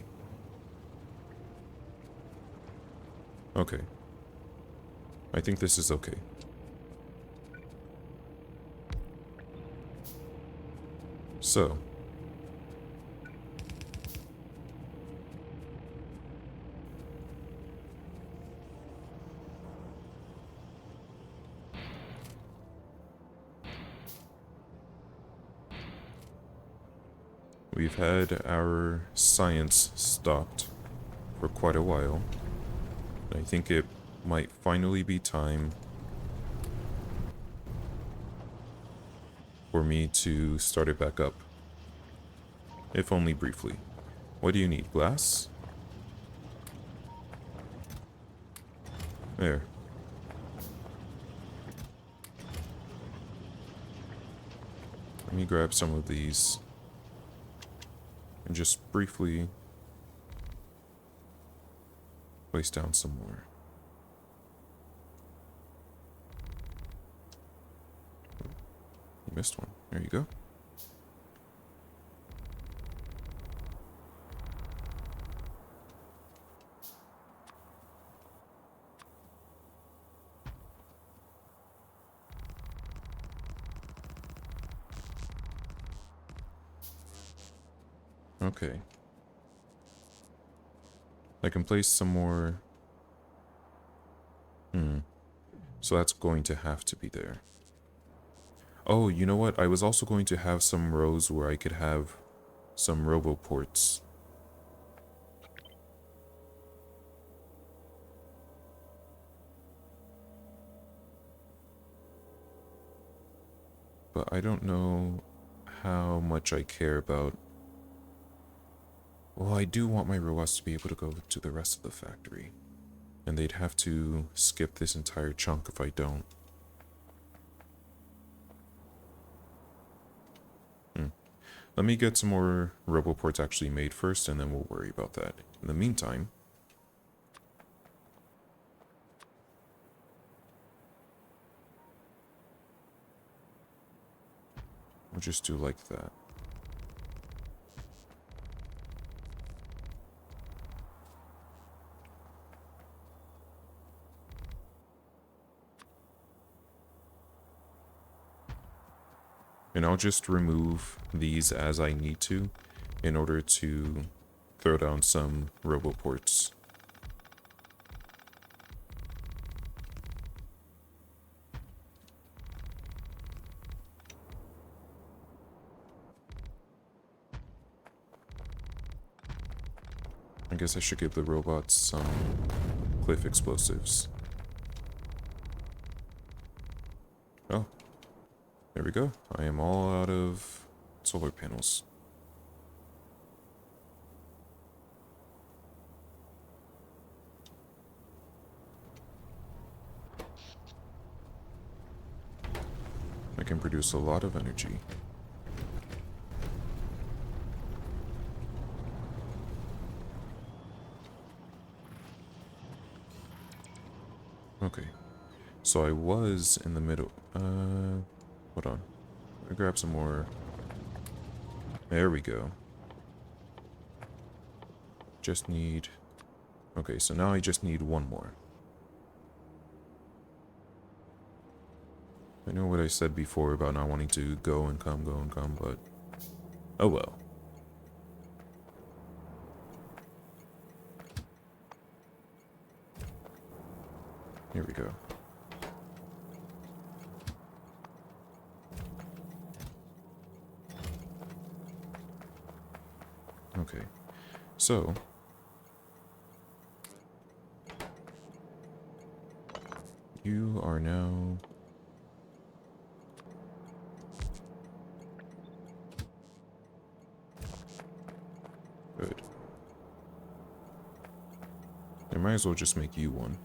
Okay. I think this is okay. So. We've had our science stopped for quite a while. I think it might finally be time for me to start it back up. If only briefly. What do you need? Glass? There. Let me grab some of these and just briefly place down some more. You missed one. There you go. Okay. I can place some more... So that's going to have to be there. Oh, you know what? I was also going to have some rows where I could have some roboports. But I don't know how much I care about... Well, I do want my robots to be able to go to the rest of the factory. And they'd have to skip this entire chunk if I don't. Let me get some more roboports actually made first, and then we'll worry about that. In the meantime... we'll just do like that. And I'll just remove these as I need to in order to throw down some roboports. I guess I should give the robots some cliff explosives. Oh, there we go. I am all out of solar panels. I can produce a lot of energy. Okay, so I was in the middle. Hold on. Let me grab some more. There we go. Just need... Okay, so now I just need one more. I know what I said before about not wanting to go and come, but... Oh well. Here we go. Okay, so... You are now... Good. I might as well just make you one.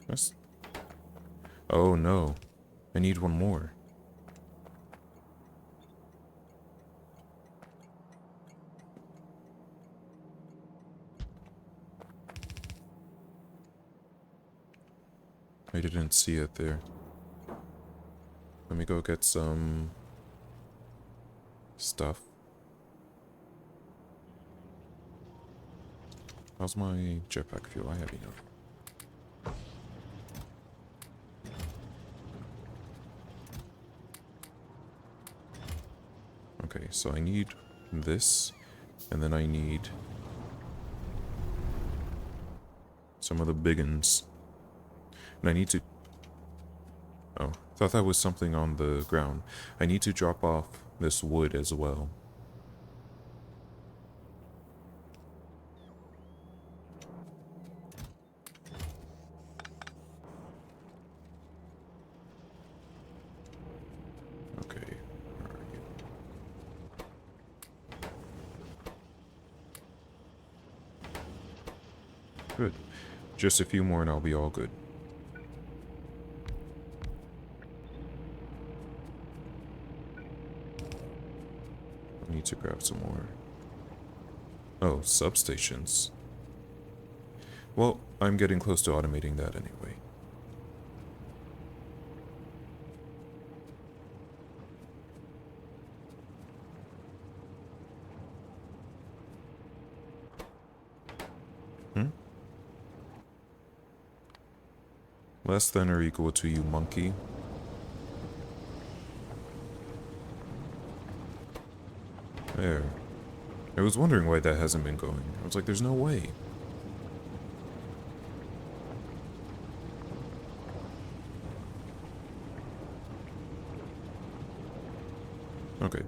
That's... Oh no. I need one more. I didn't see it there. Let me go get some stuff. How's my jetpack feel? I have enough. Okay, so I need this, and then I need some of the big uns. And I need to... Oh, thought that was something on the ground. I need to drop off this wood as well. Okay, where are you? Good. Just a few more and I'll be all good. I need to grab some more. Oh, substations. Well, I'm getting close to automating that anyway. Less than or equal to you, monkey. There. I was wondering why that hasn't been going. I was like, there's no way. Okay.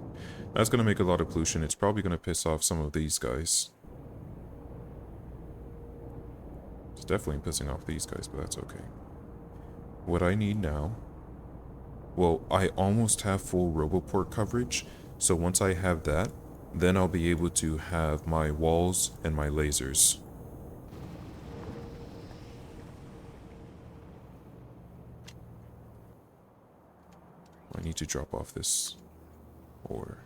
That's gonna make a lot of pollution. It's probably gonna piss off some of these guys. It's definitely pissing off these guys, but that's okay. What I need now... Well, I almost have full Roboport coverage, so once I have that, then I'll be able to have my walls and my lasers. I need to drop off this ore.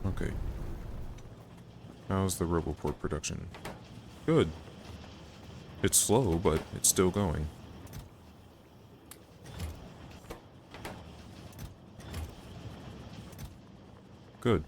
Okay. How's the Roboport production? Good. It's slow, but it's still going. Good.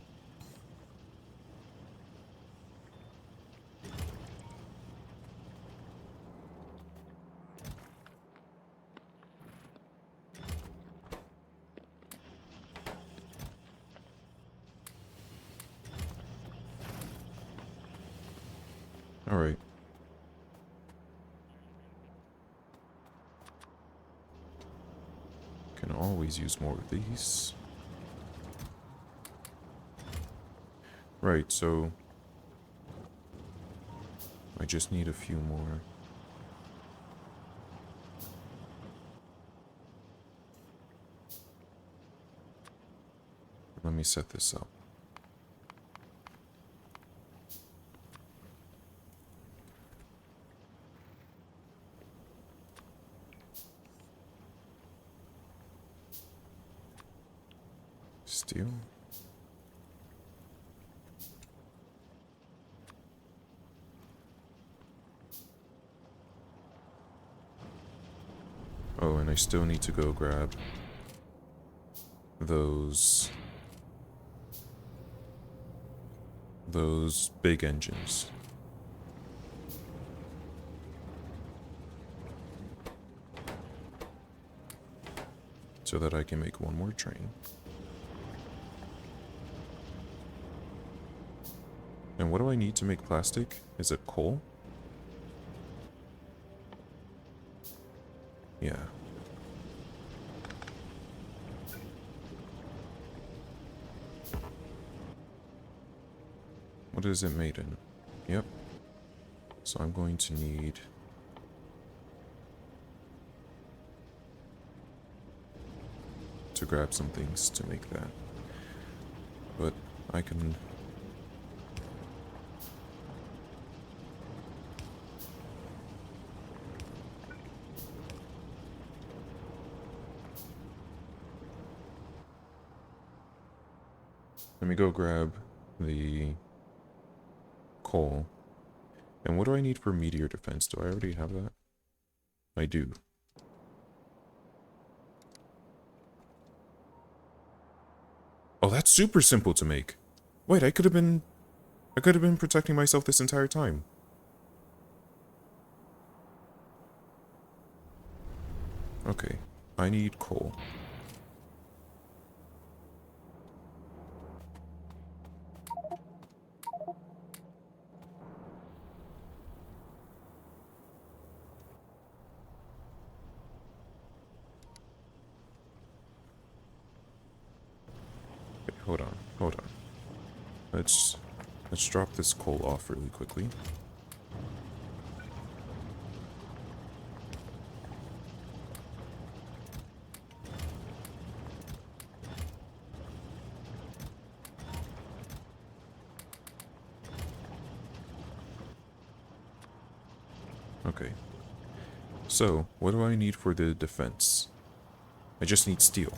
Alright. Can always use more of these. Right, so I just need a few more. Let me set this up. Steel. Oh, and I still need to go grab those big engines. So that I can make one more train. And what do I need to make plastic? Is it coal? Yeah. What is it made in? Yep. So I'm going to need to grab some things to make that. But I can... Let me go grab the coal. And what do I need for meteor defense? Do I already have that? I do. Oh, that's super simple to make. Wait, I could have been protecting myself this entire time. Okay, I need coal. Okay, hold on. Let's drop this coal off really quickly. Okay. So, what do I need for the defense? I just need steel.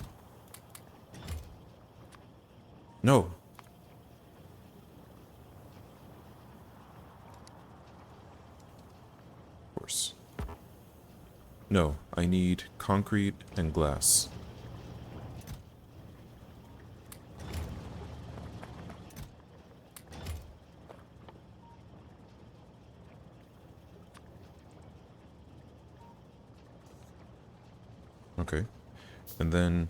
No! Of course. No, I need concrete and glass. Okay. And then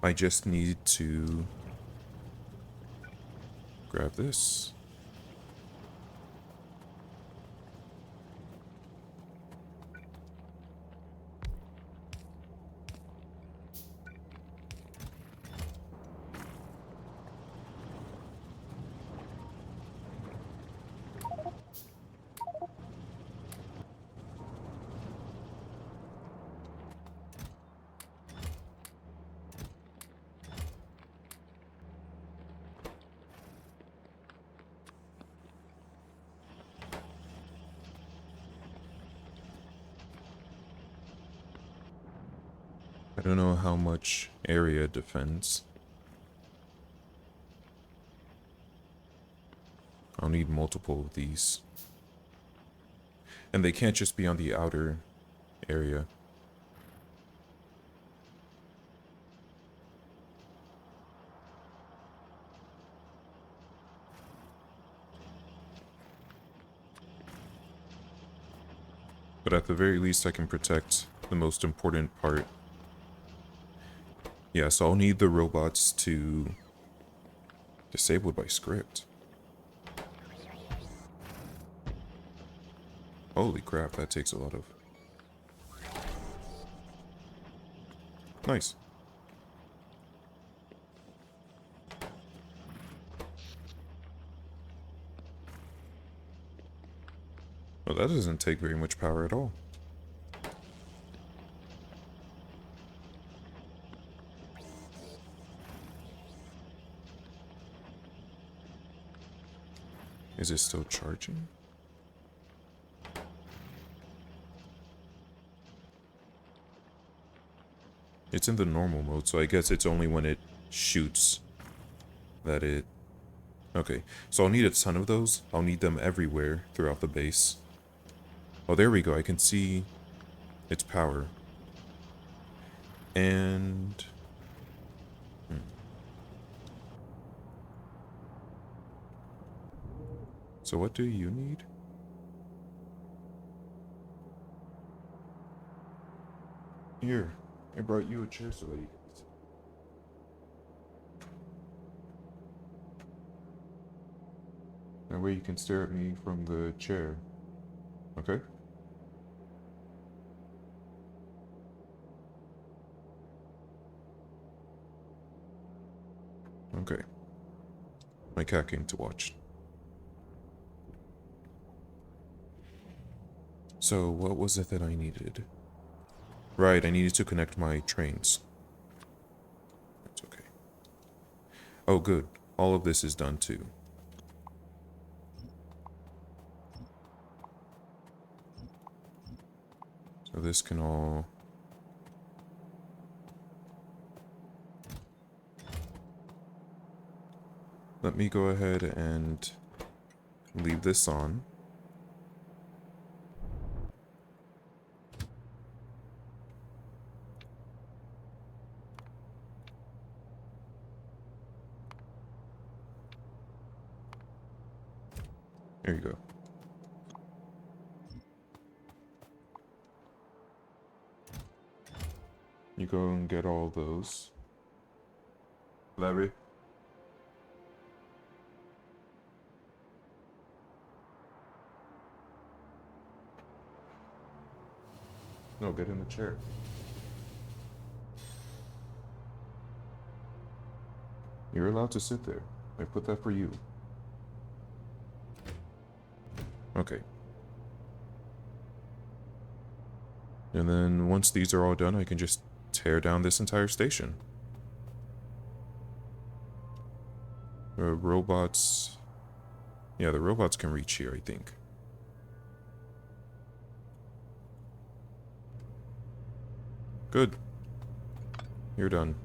I just need to grab this. I don't know how much area it defends. I'll need multiple of these. And they can't just be on the outer area. But at the very least, I can protect the most important part. Yeah, so I'll need the robots to disable it by script. Holy crap, that takes a lot of... Nice. Well, that doesn't take very much power at all. Is it still charging? It's in the normal mode, so I guess it's only when it shoots that it... Okay, so I'll need a ton of those. I'll need them everywhere throughout the base. Oh, there we go. I can see its power. And... So what do you need? Here, I brought you a chair so that you can sit. That way you can stare at me from the chair. Okay? Okay. My cat came to watch. So, what was it that I needed? Right, I needed to connect my trains. That's okay. Oh, good. All of this is done too. So this can all... Let me go ahead and leave this on. There you go. You go and get all those. Larry? No, get in the chair. You're allowed to sit there. I put that for you. Okay. And then once these are all done, I can just tear down this entire station. Robots... Yeah, the robots can reach here, I think. Good. You're done.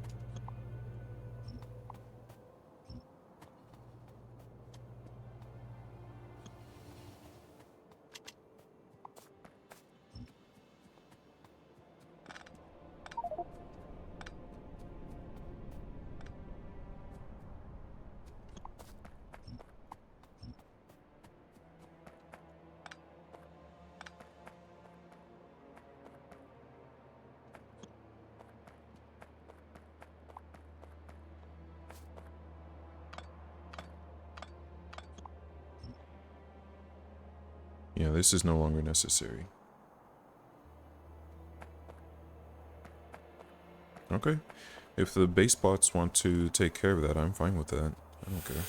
Yeah, this is no longer necessary. Okay. If the base bots want to take care of that, I'm fine with that. I don't care.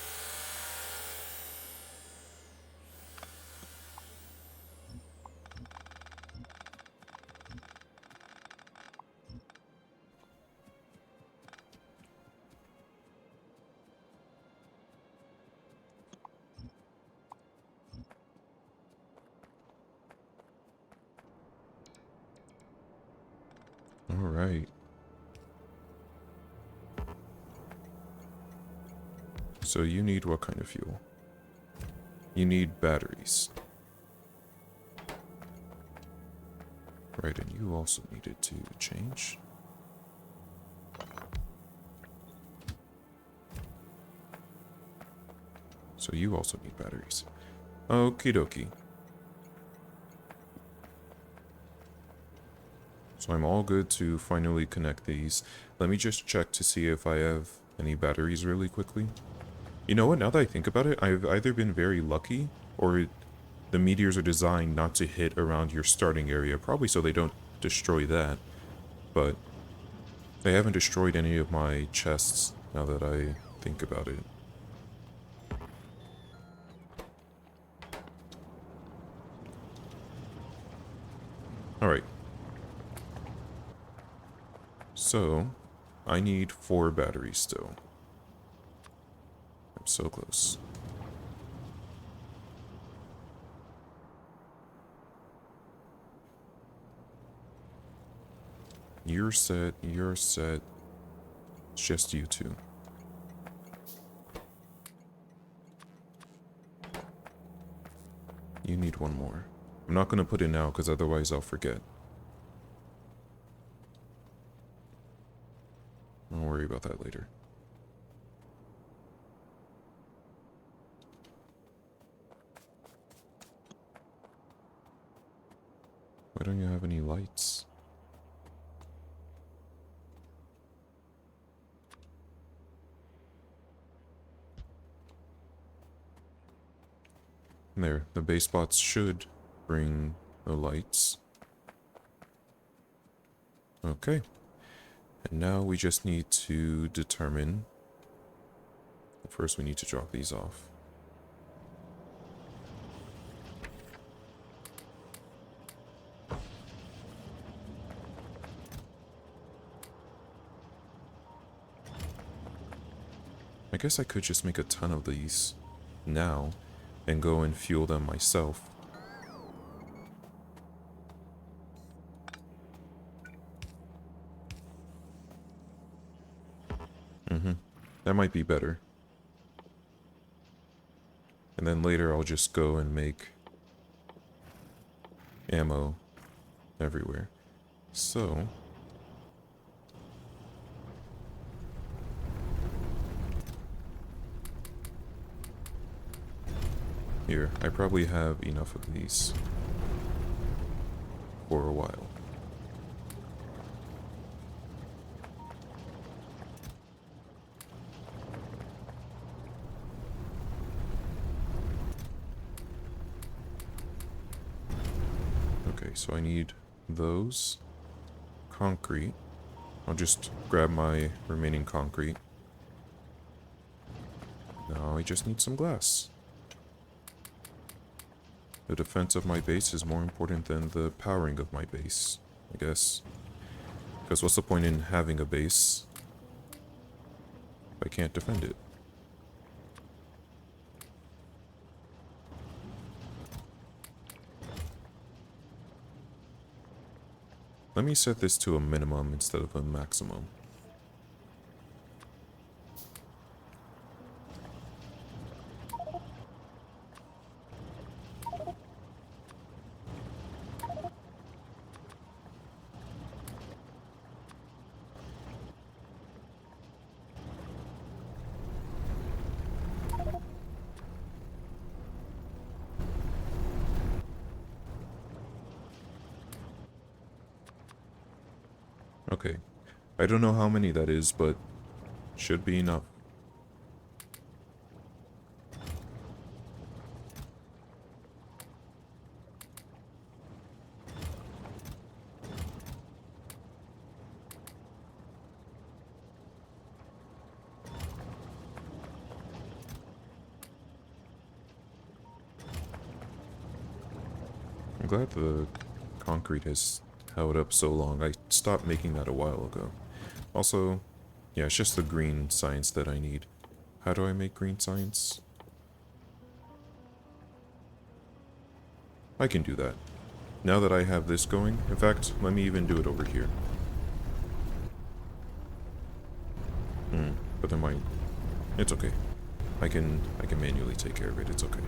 Alright. So you need what kind of fuel? You need batteries. Right, and you also needed to change. So you also need batteries. Okie dokie. So I'm all good to finally connect these. Let me just check to see if I have any batteries really quickly. You know what, now that I think about it, I've either been very lucky, or the meteors are designed not to hit around your starting area, probably so they don't destroy that. But they haven't destroyed any of my chests, now that I think about it. Alright. So, I need 4 batteries still. I'm so close. You're set, you're set. It's just you two. You need one more. I'm not gonna put it now, because otherwise I'll forget. I'll worry about that later. Why don't you have any lights? There, the base spots should bring the lights. Okay. And now we just need to determine... First we need to drop these off. I guess I could just make a ton of these now and go and fuel them myself. That might be better. And then later I'll just go and make ammo everywhere. So... Here, I probably have enough of these for a while. Okay, so I need those. Concrete. I'll just grab my remaining concrete. Now I just need some glass. The defense of my base is more important than the powering of my base, I guess. Because what's the point in having a base if I can't defend it? Let me set this to a minimum instead of a maximum. Okay. I don't know how many that is, but should be enough. I'm glad the concrete has held up so long. I stopped making that a while ago. Also, yeah, it's just the green science that I need. How do I make green science? I can do that. Now that I have this going, in fact, let me even do it over here. But there might... It's okay. I can manually take care of it, it's okay.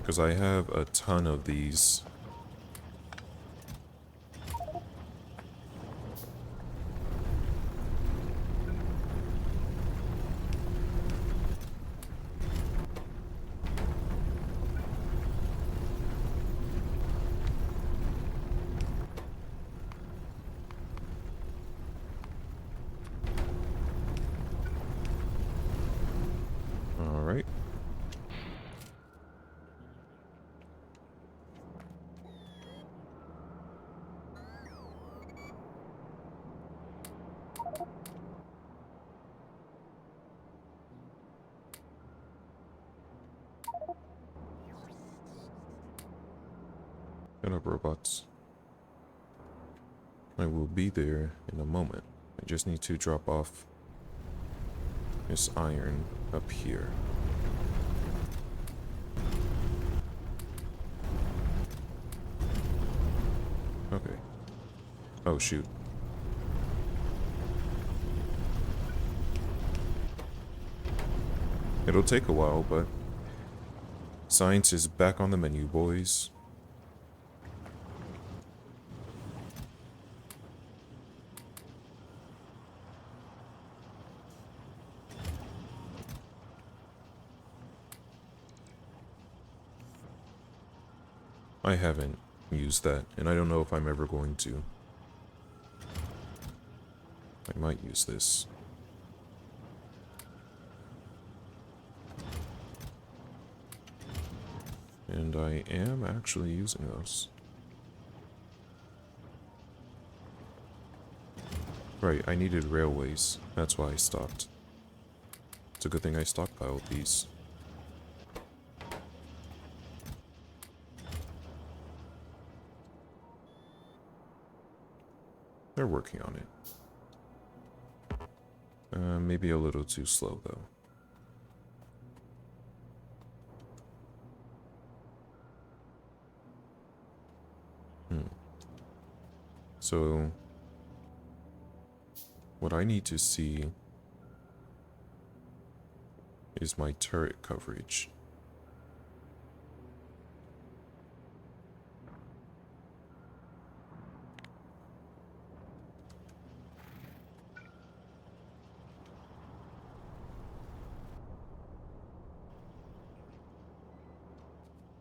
Because I have a ton of these. What up, robots? I will be there in a moment. I just need to drop off this iron up here. Okay. Oh, shoot. It'll take a while, but science is back on the menu, boys. I haven't used that, and I don't know if I'm ever going to. I might use this. And I am actually using those. Right, I needed railways. That's why I stopped. It's a good thing I stockpiled these. They're working on it. Maybe a little too slow, though. So, what I need to see is my turret coverage.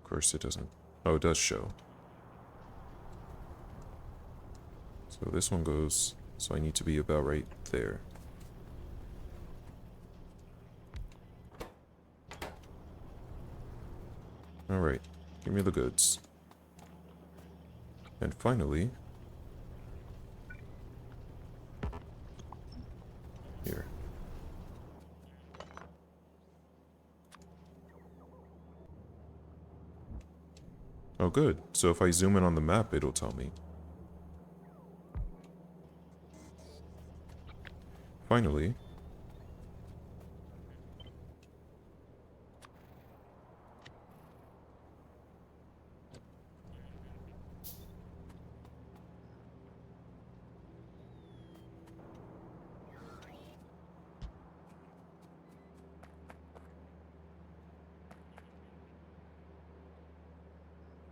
Of course it doesn't. Oh, it does show. So this one goes, so I need to be about right there. Alright, give me the goods. And finally, here. Oh good, so if I zoom in on the map, it'll tell me. Finally.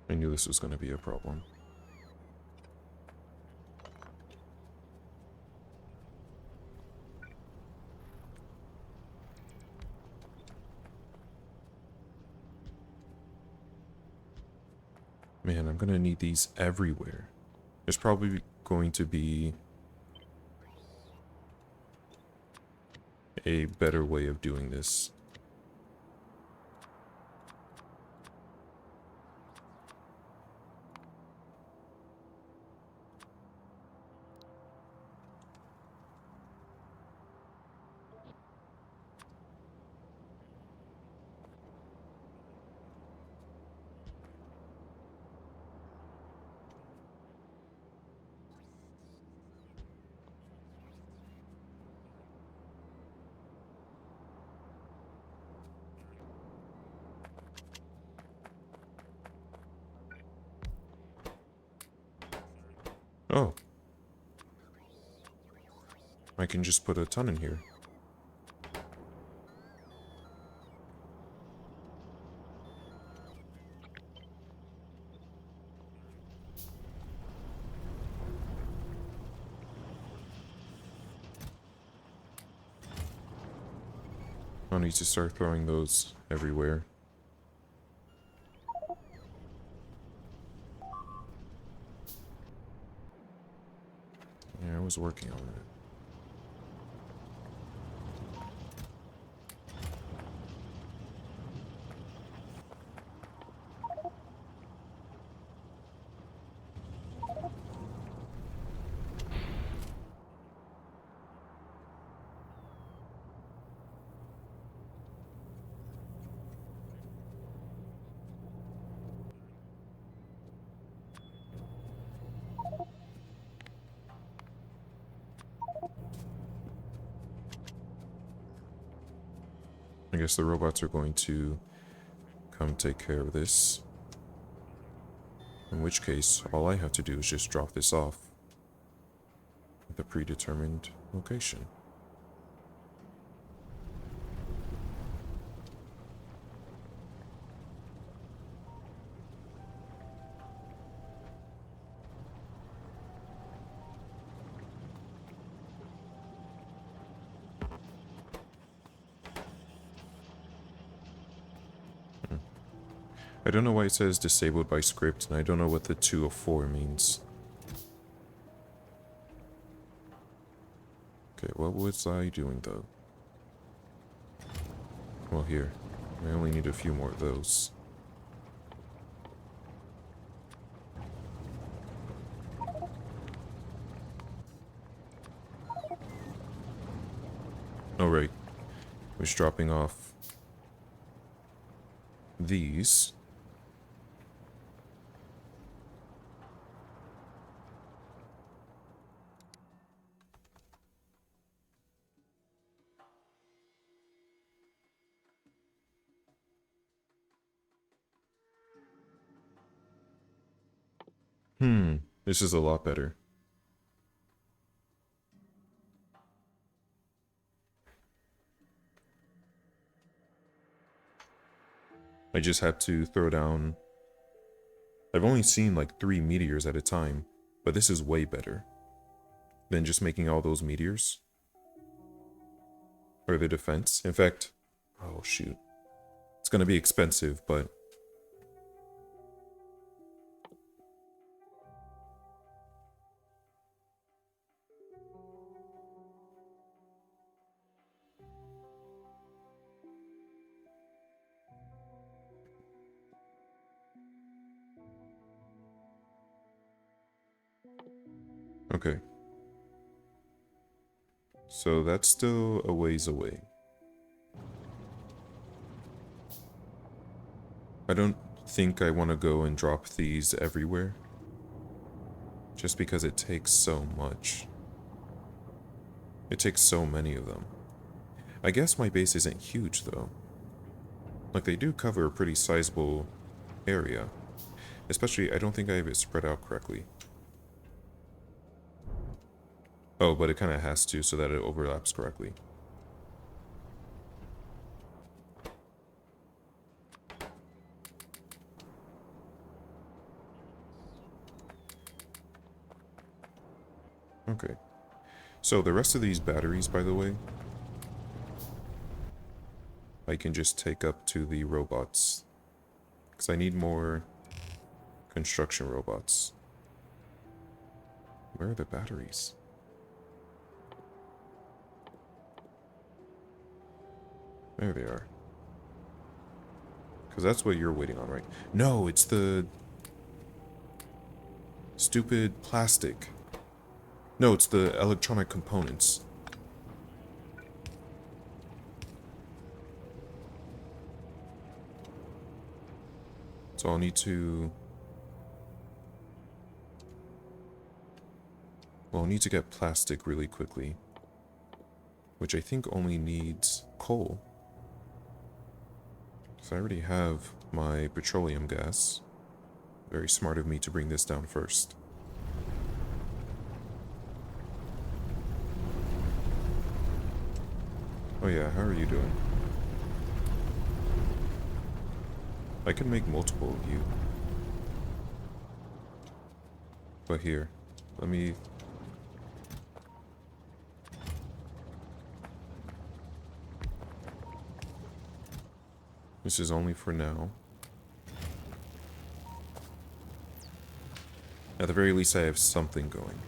I knew this was going to be a problem. Man, I'm going to need these everywhere. There's probably going to be a better way of doing this. Oh. I can just put a ton in here. I need to start throwing those everywhere. Yeah, I was working on it. I guess the robots are going to come take care of this. In which case, all I have to do is just drop this off at the predetermined location. I don't know why it says disabled by script, and I don't know what the 2 of 4 means. Okay, what was I doing though? Well, here. I only need a few more of those. Oh, right. I was dropping off these. This is a lot better. I just had to throw down... I've only seen like 3 meteors at a time, but this is way better than just making all those meteors. Or the defense. In fact, oh shoot. It's gonna be expensive, but... Okay. So that's still a ways away. I don't think I want to go and drop these everywhere. Just because it takes so much. It takes so many of them. I guess my base isn't huge though. Like they do cover a pretty sizable area. Especially, I don't think I have it spread out correctly. Oh, but it kind of has to so that it overlaps correctly. Okay. So the rest of these batteries, by the way, I can just take up to the robots. Because I need more construction robots. Where are the batteries? There they are. Because that's what you're waiting on, right? No, it's the... stupid plastic. No, it's the electronic components. So I'll need to... Well, I'll need to get plastic really quickly. Which I think only needs coal. So I already have my petroleum gas. Very smart of me to bring this down first. Oh yeah, how are you doing? I can make multiple of you. But here, let me... This is only for now. At the very least, I have something going.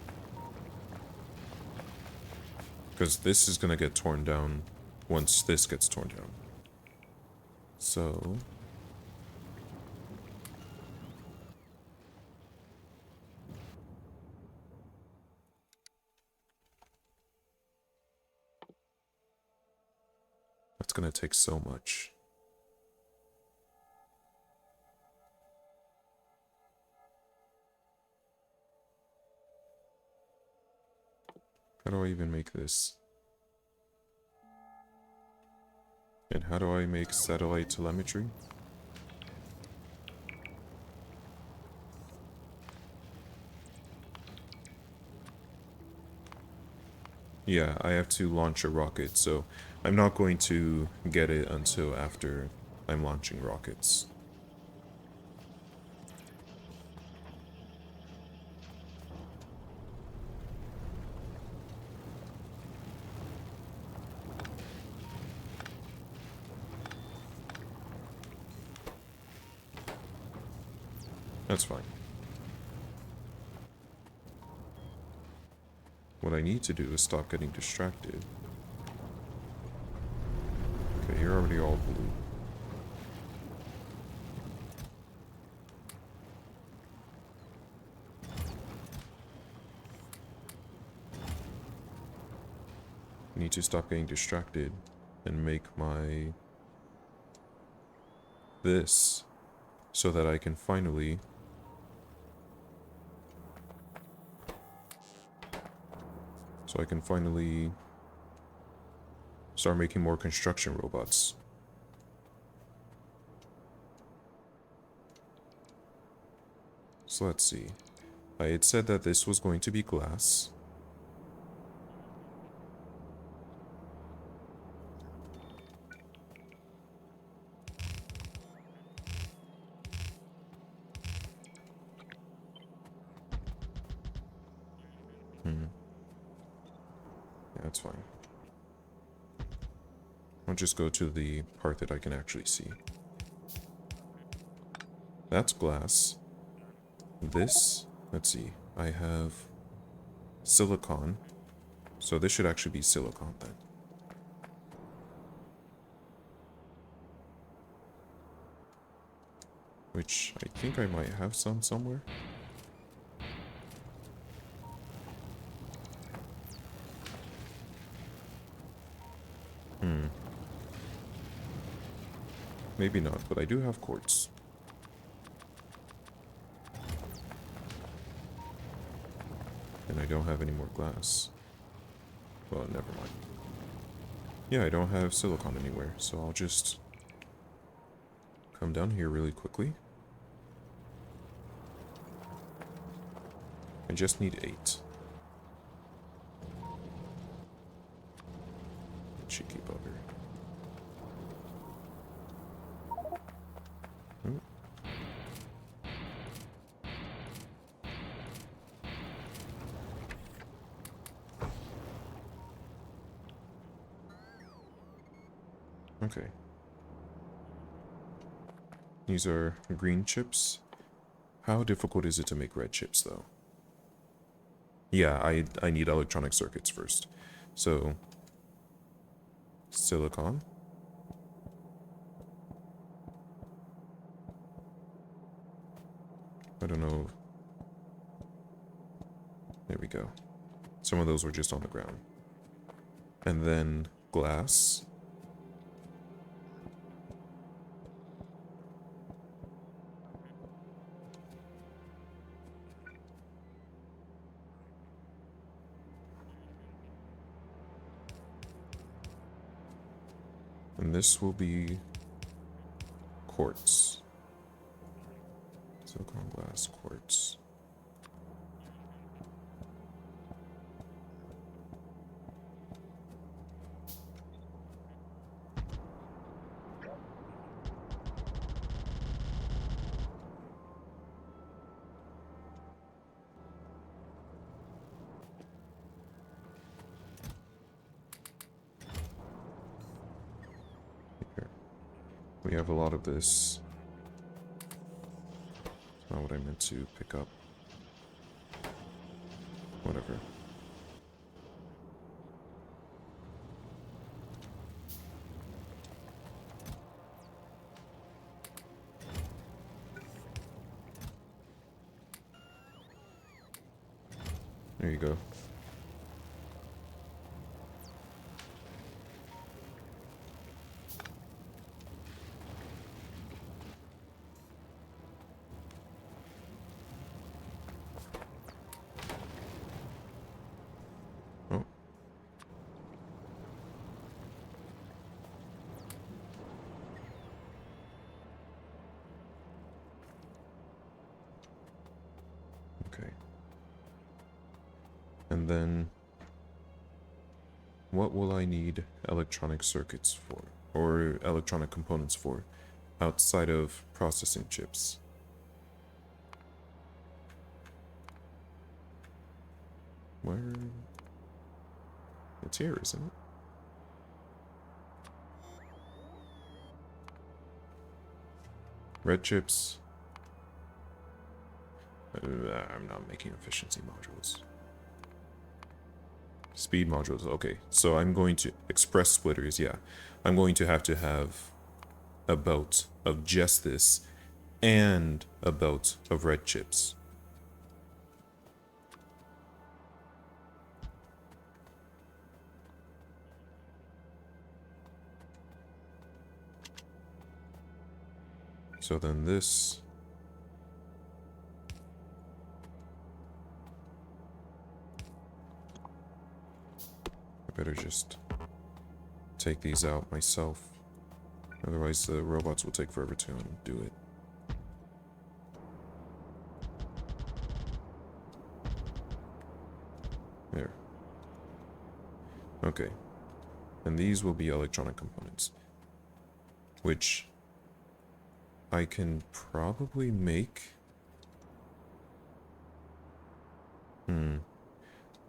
Because this is going to get torn down once this gets torn down. So... That's going to take so much. How do I even make this? And how do I make satellite telemetry? Yeah, I have to launch a rocket, so I'm not going to get it until after I'm launching rockets. That's fine. What I need to do is stop getting distracted. Okay, you're already all blue. I need to stop getting distracted and make my... this so that I can finally... start making more construction robots. So let's see. I had said that this was going to be glass. Yeah, that's fine. I'll just go to the part that I can actually see. That's glass. This, let's see, I have silicon. So this should actually be silicon then. Which I think I might have some somewhere. Maybe not, but I do have quartz. And I don't have any more glass. Well, never mind. Yeah, I don't have silicon anywhere, so I'll just come down here really quickly. I just need 8. Cheeky bugger. Hmm. Okay. These are green chips. How difficult is it to make red chips, though? Yeah, I need electronic circuits first. So, silicon. I don't know. There we go. Some of those were just on the ground. And then glass. And this will be quartz. Silicon, glass, quartz. Here. We have a lot of this. Not what I meant to pick up. Whatever. There you go. Oh. And then, what will I need electronic circuits for? Or electronic components for? Outside of processing chips. Where? It's here, isn't it? Red chips. I'm not making efficiency modules. Speed modules, okay. So I'm going to... Express splitters, yeah. I'm going to have a belt of just this and a belt of red chips. So then this... I better just take these out myself. Otherwise the robots will take forever to do it. There. Okay. And these will be electronic components. Which I can probably make...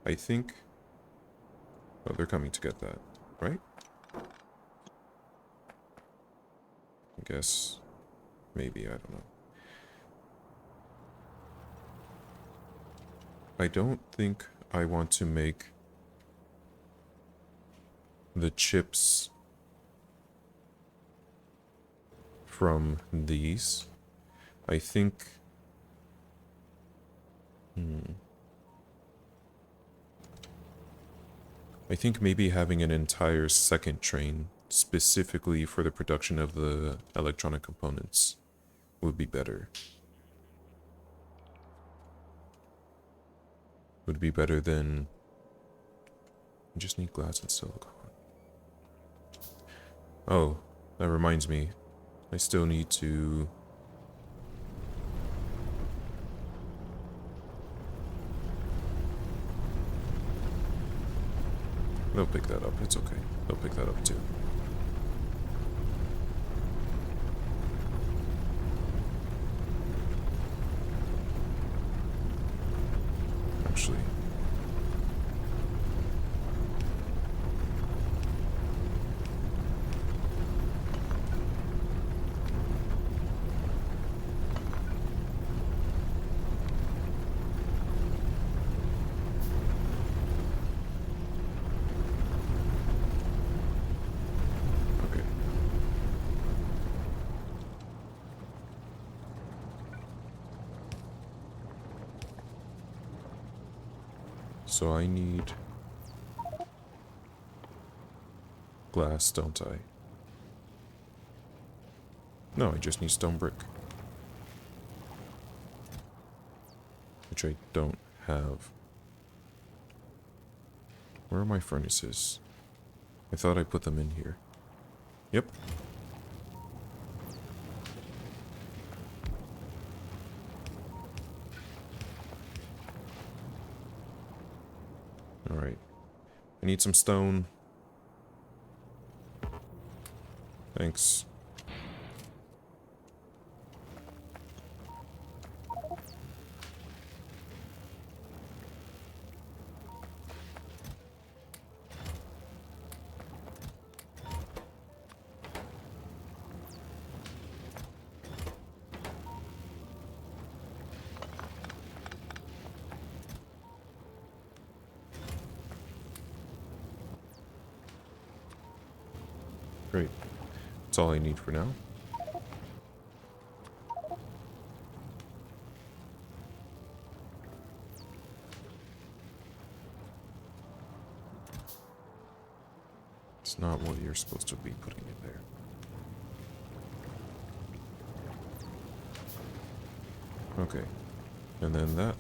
I think... Oh, they're coming to get that, right? I guess... Maybe, I don't know. I don't think I want to make the chips from these. I think... I think maybe having an entire second train specifically for the production of the electronic components would be better. Would be better than... I just need glass and silicon. Oh, that reminds me. I still need to... They'll pick that up, it's okay. They'll pick that up too. Actually... So I need glass, don't I? No, I just need stone brick. Which I don't have. Where are my furnaces? I thought I put them in here. Yep. Alright. I need some stone. Thanks. Great. That's all I need for now. It's not what you're supposed to be putting in there. Okay. And then that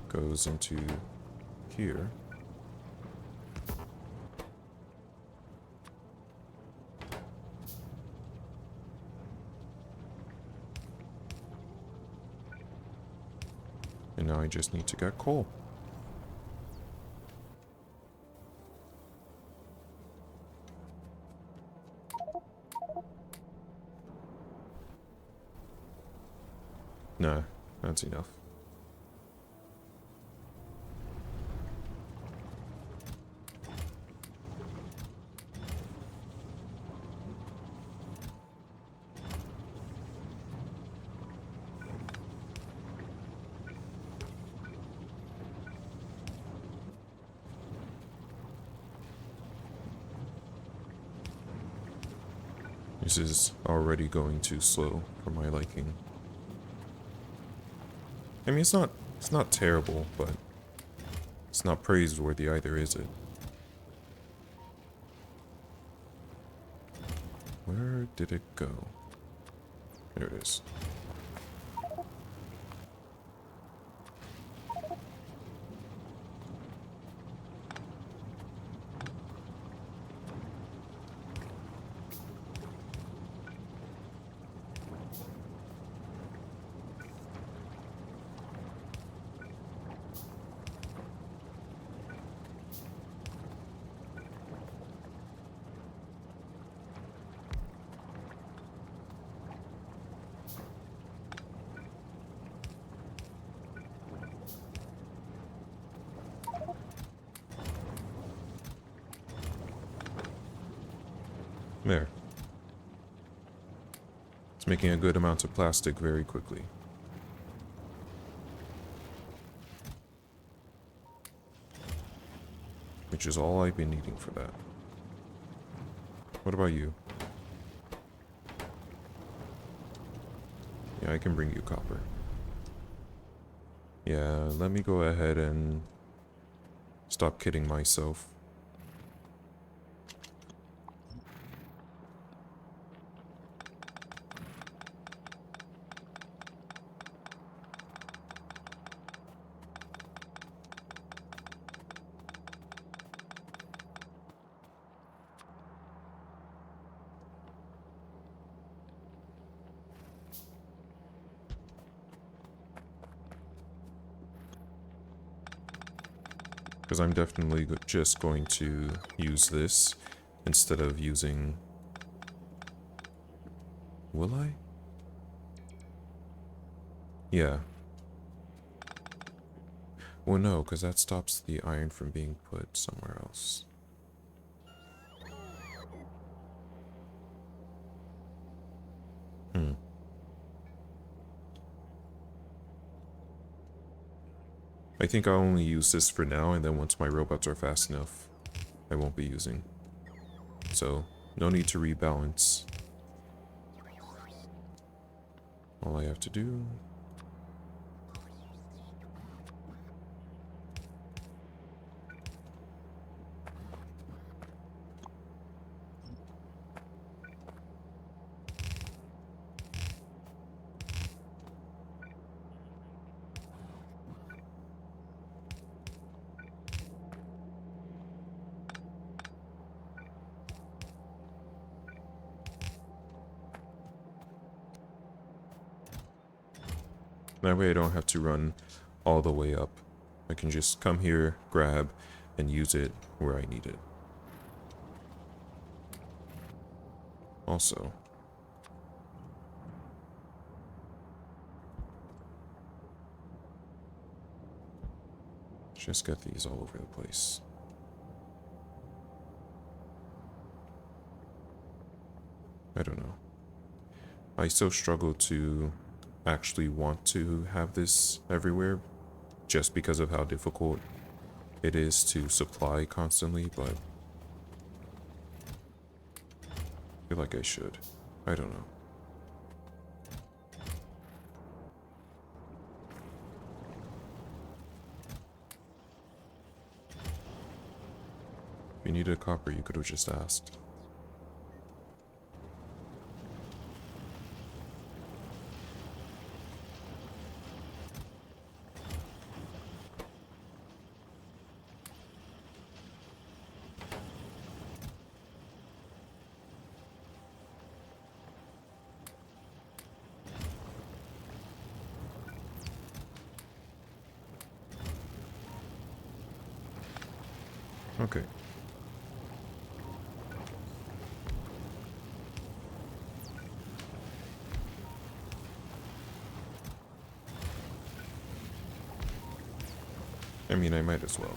goes into here. And now I just need to get coal. Nah, that's enough. This is already going too slow for my liking. I mean, it's not terrible, but it's not praiseworthy either, is it? Where did it go? There it is. There. It's making a good amount of plastic very quickly. Which is all I've been needing for that. What about you? Yeah, I can bring you copper. Yeah, let me go ahead and stop kidding myself. Because I'm definitely just going to use this instead of using... Will I? Yeah. Well, no, because that stops the iron from being put somewhere else. Hmm. I think I'll only use this for now, and then once my robots are fast enough, I won't be using. So, no need to rebalance. All I have to do... That way I don't have to run all the way up. I can just come here, grab, and use it where I need it. Also, just get these all over the place. I don't know. I still struggle to actually want to have this everywhere just because of how difficult it is to supply constantly, but I feel like I should. I don't know. If you needed copper, you could have just asked. Okay. I mean, I might as well.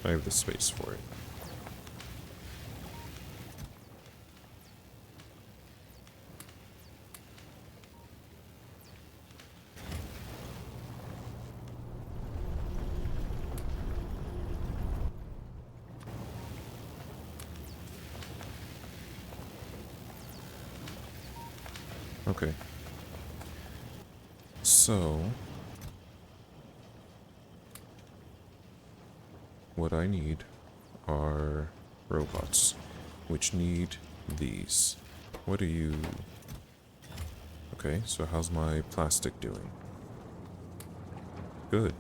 I have the space for it. Okay. So, what I need are robots, which need these. What are you... Okay, so how's my plastic doing? Good.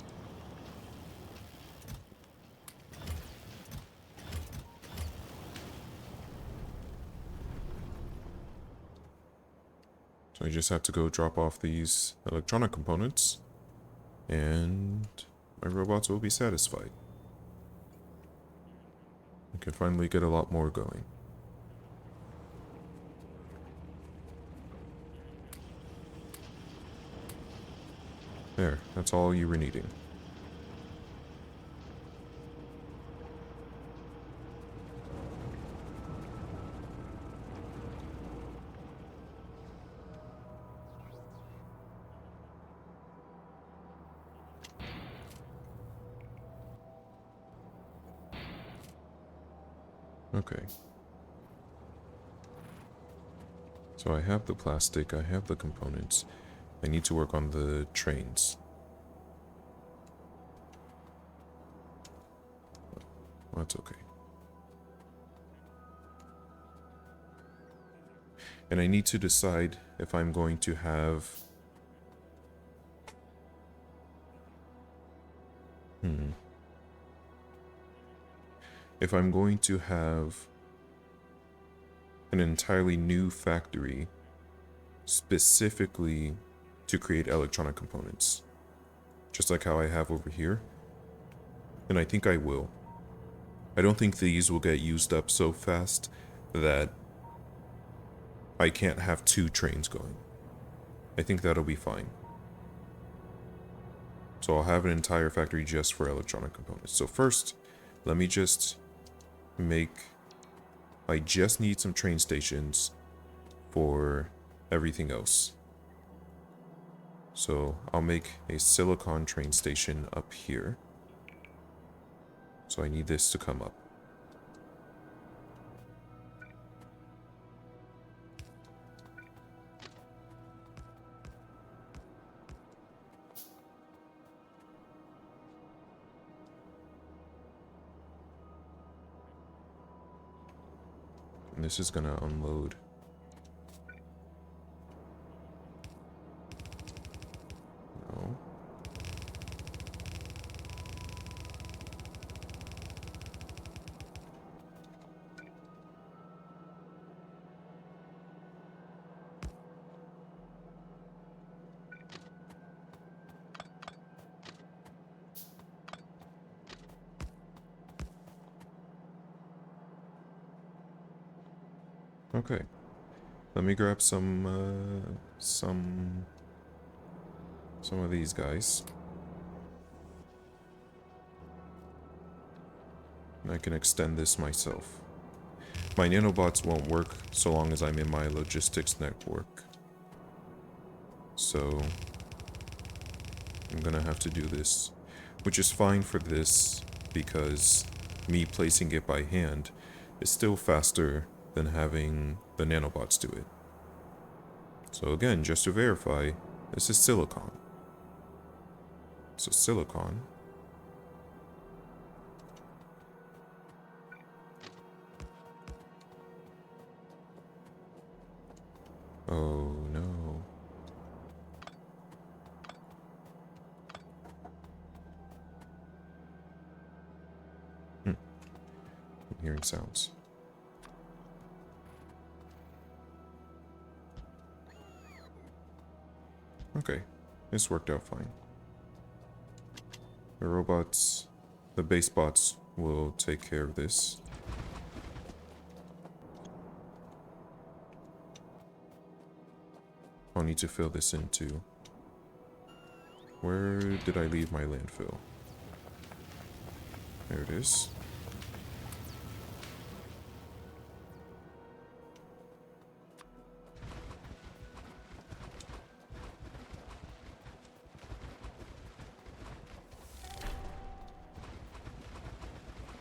So I just have to go drop off these electronic components, and my robots will be satisfied. I can finally get a lot more going. There, that's all you were needing. Okay. So I have the plastic, I have the components. I need to work on the trains. Well, that's okay. And I need to decide if I'm going to have... If I'm going to have an entirely new factory specifically to create electronic components. Just like how I have over here. And I think I will. I don't think these will get used up so fast that I can't have 2 trains going. I think that'll be fine. So I'll have an entire factory just for electronic components. So first, let me just make... I just need some train stations for everything else. So I'll make a silicon train station up here. So I need this to come up. And this is gonna unload. No. Okay. Let me grab some of these guys. And I can extend this myself. My nanobots won't work so long as I'm in my logistics network. So I'm gonna have to do this, which is fine for this because me placing it by hand is still faster than having the nanobots do it. So again, just to verify, this is silicon. So silicon. Oh no. I'm hearing sounds. Okay, this worked out fine. The robots, the base bots will take care of this. I'll need to fill this in too. Where did I leave my landfill? There it is.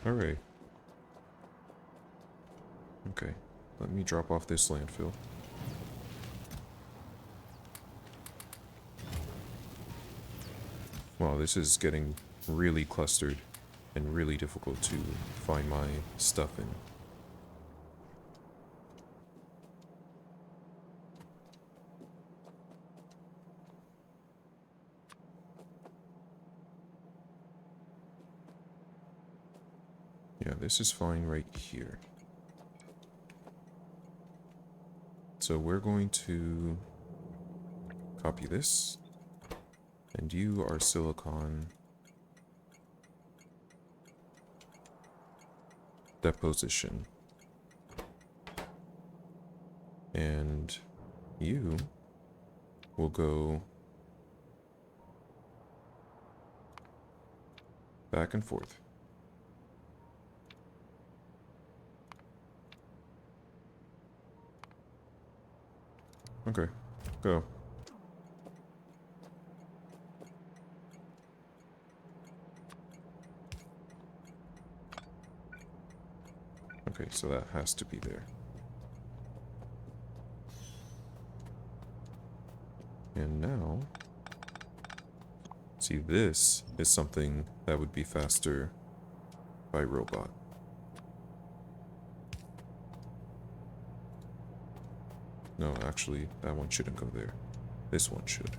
Alright. Okay, let me drop off this landfill. Wow, this is getting really clustered and really difficult to find my stuff in. Yeah, this is fine right here. So we're going to copy this. And you are silicon deposition. And you will go back and forth. Okay, go. Okay, so that has to be there. And now, see, this is something that would be faster by robot. No, actually, that one shouldn't go there. This one should.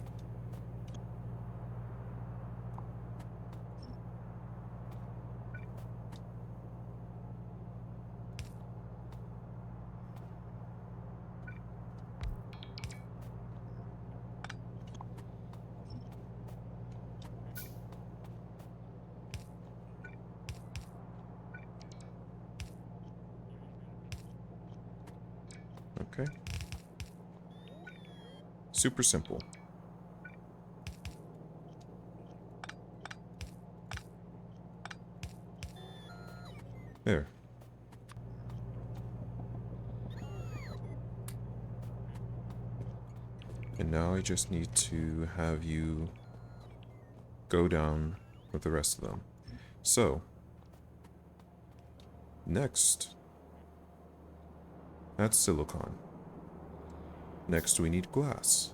Okay. Super simple. There. And now I just need to have you go down with the rest of them. So, next, that's silicon. Next we need glass.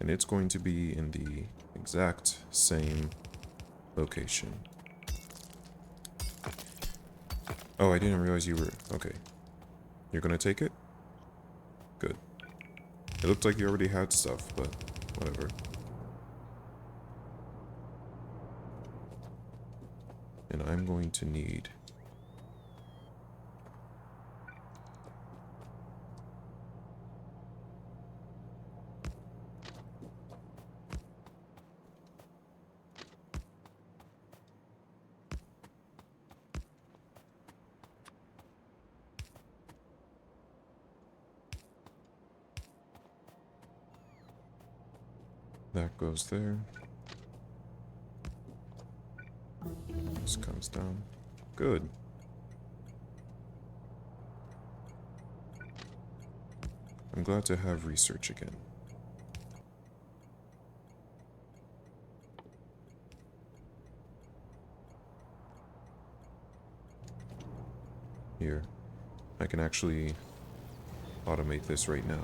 And it's going to be in the exact same location. Oh, I didn't realize you were... Okay. You're gonna take it? Good. It looked like you already had stuff, but whatever. And I'm going to need... That goes there. This comes down. Good. I'm glad to have research again. Here. I can actually automate this right now.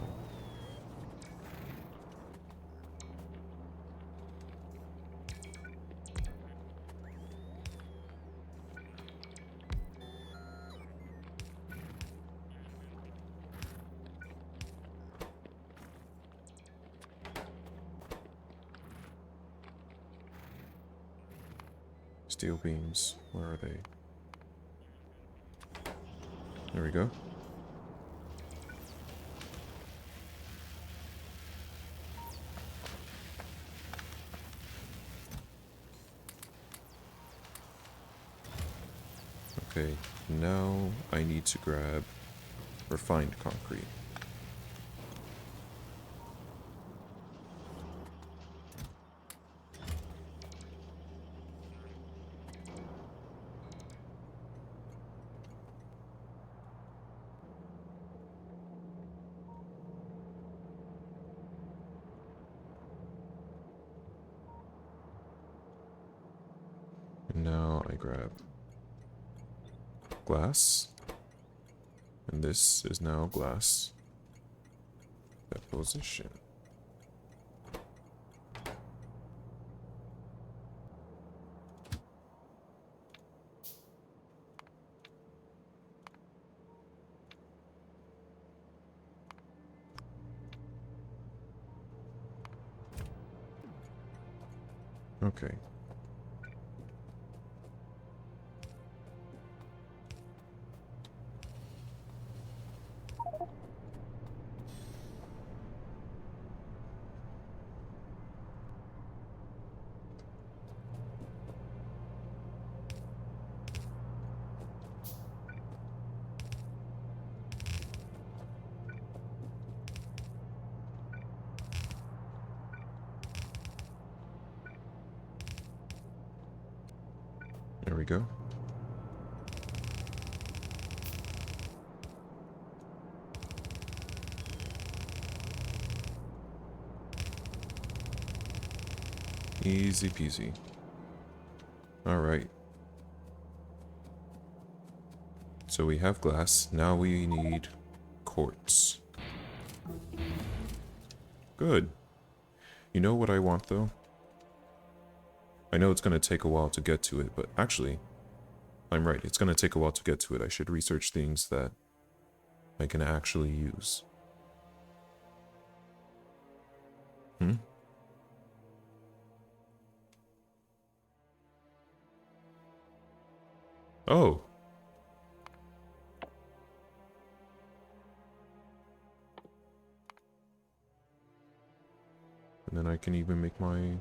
Steel beams, where are they? There we go. Okay, now I need to grab refined concrete. And now I grab glass. And this is now glass. Deposition. Okay. There we go. Easy peasy. Alright. So we have glass. Now we need quartz. Good. You know what I want though? I know it's going to take a while to get to it, but actually, I'm right. It's going to take a while to get to it. I should research things that I can actually use. Hmm? Oh. And then I can even make my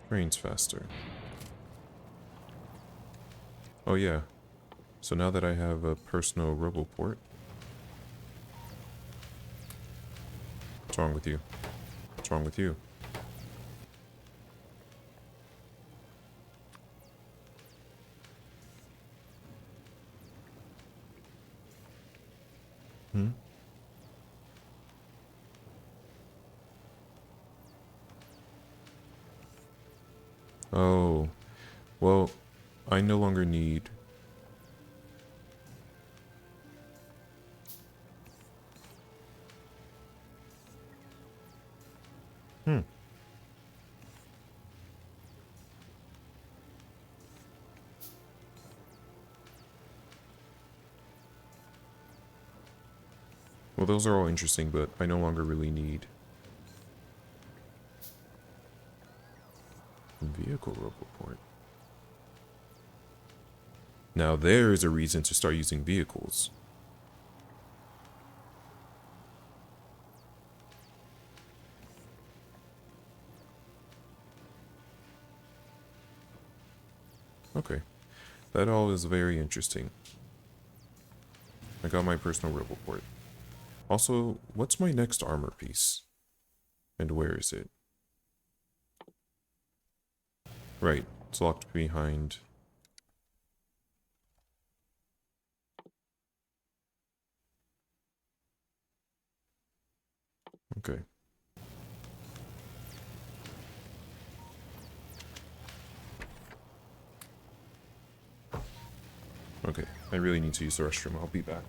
trains faster. Oh yeah. So now that I have a personal roboport. What's wrong with you? What's wrong with you? Hmm? Oh. Well, I no longer need... Hmm. Well, those are all interesting, but I no longer really need... vehicle roboport. Now there's a reason to start using vehicles. Okay. That all is very interesting. I got my personal roboport. Also, what's my next armor piece? And where is it? Right, it's locked behind... Okay. Okay, I really need to use the restroom. I'll be back.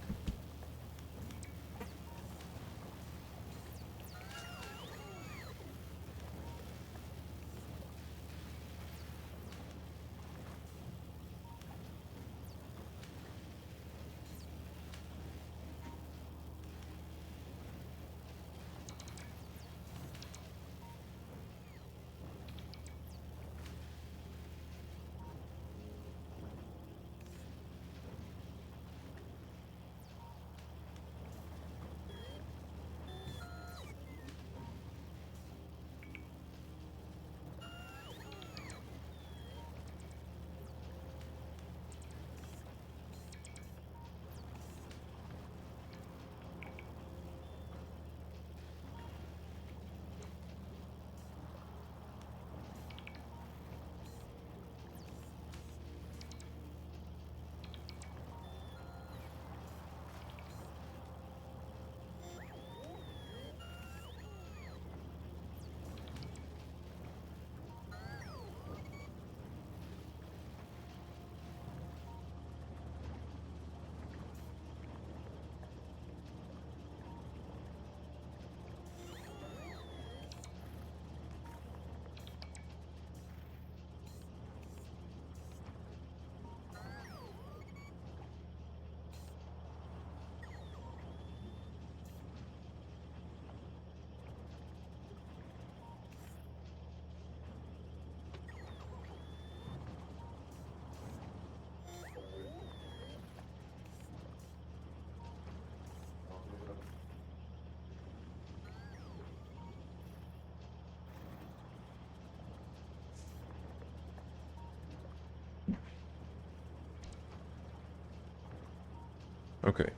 Okay.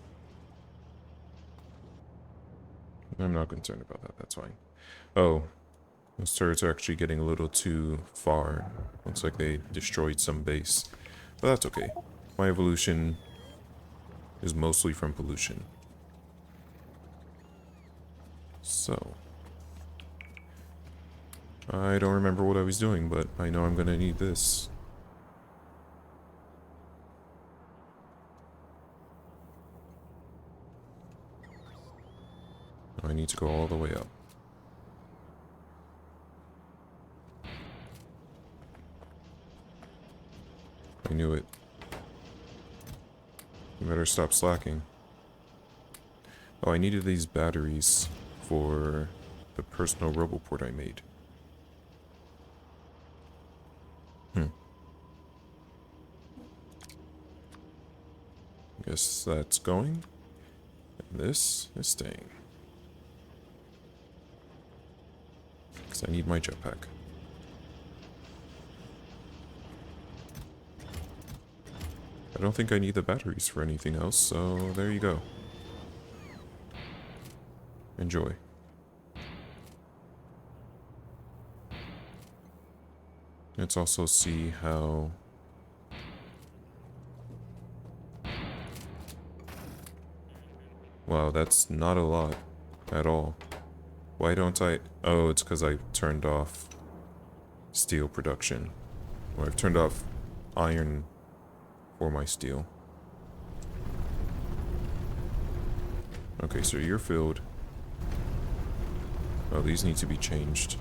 I'm not concerned about that. That's fine. Oh, those turrets are actually getting a little too far. Looks like they destroyed some base. But that's okay. My evolution is mostly from pollution. So, I don't remember what I was doing, but I know I'm gonna need this. I need to go all the way up. I knew it. You better stop slacking. Oh, I needed these batteries for the personal roboport I made. Guess that's going. And this is staying. Because I need my jetpack. I don't think I need the batteries for anything else, so there you go. Enjoy. Let's also see how... Wow, that's not a lot at all. Why don't I... Oh, it's because I turned off steel production. Well, I've turned off iron for my steel. Okay, so you're filled. Oh, these need to be changed.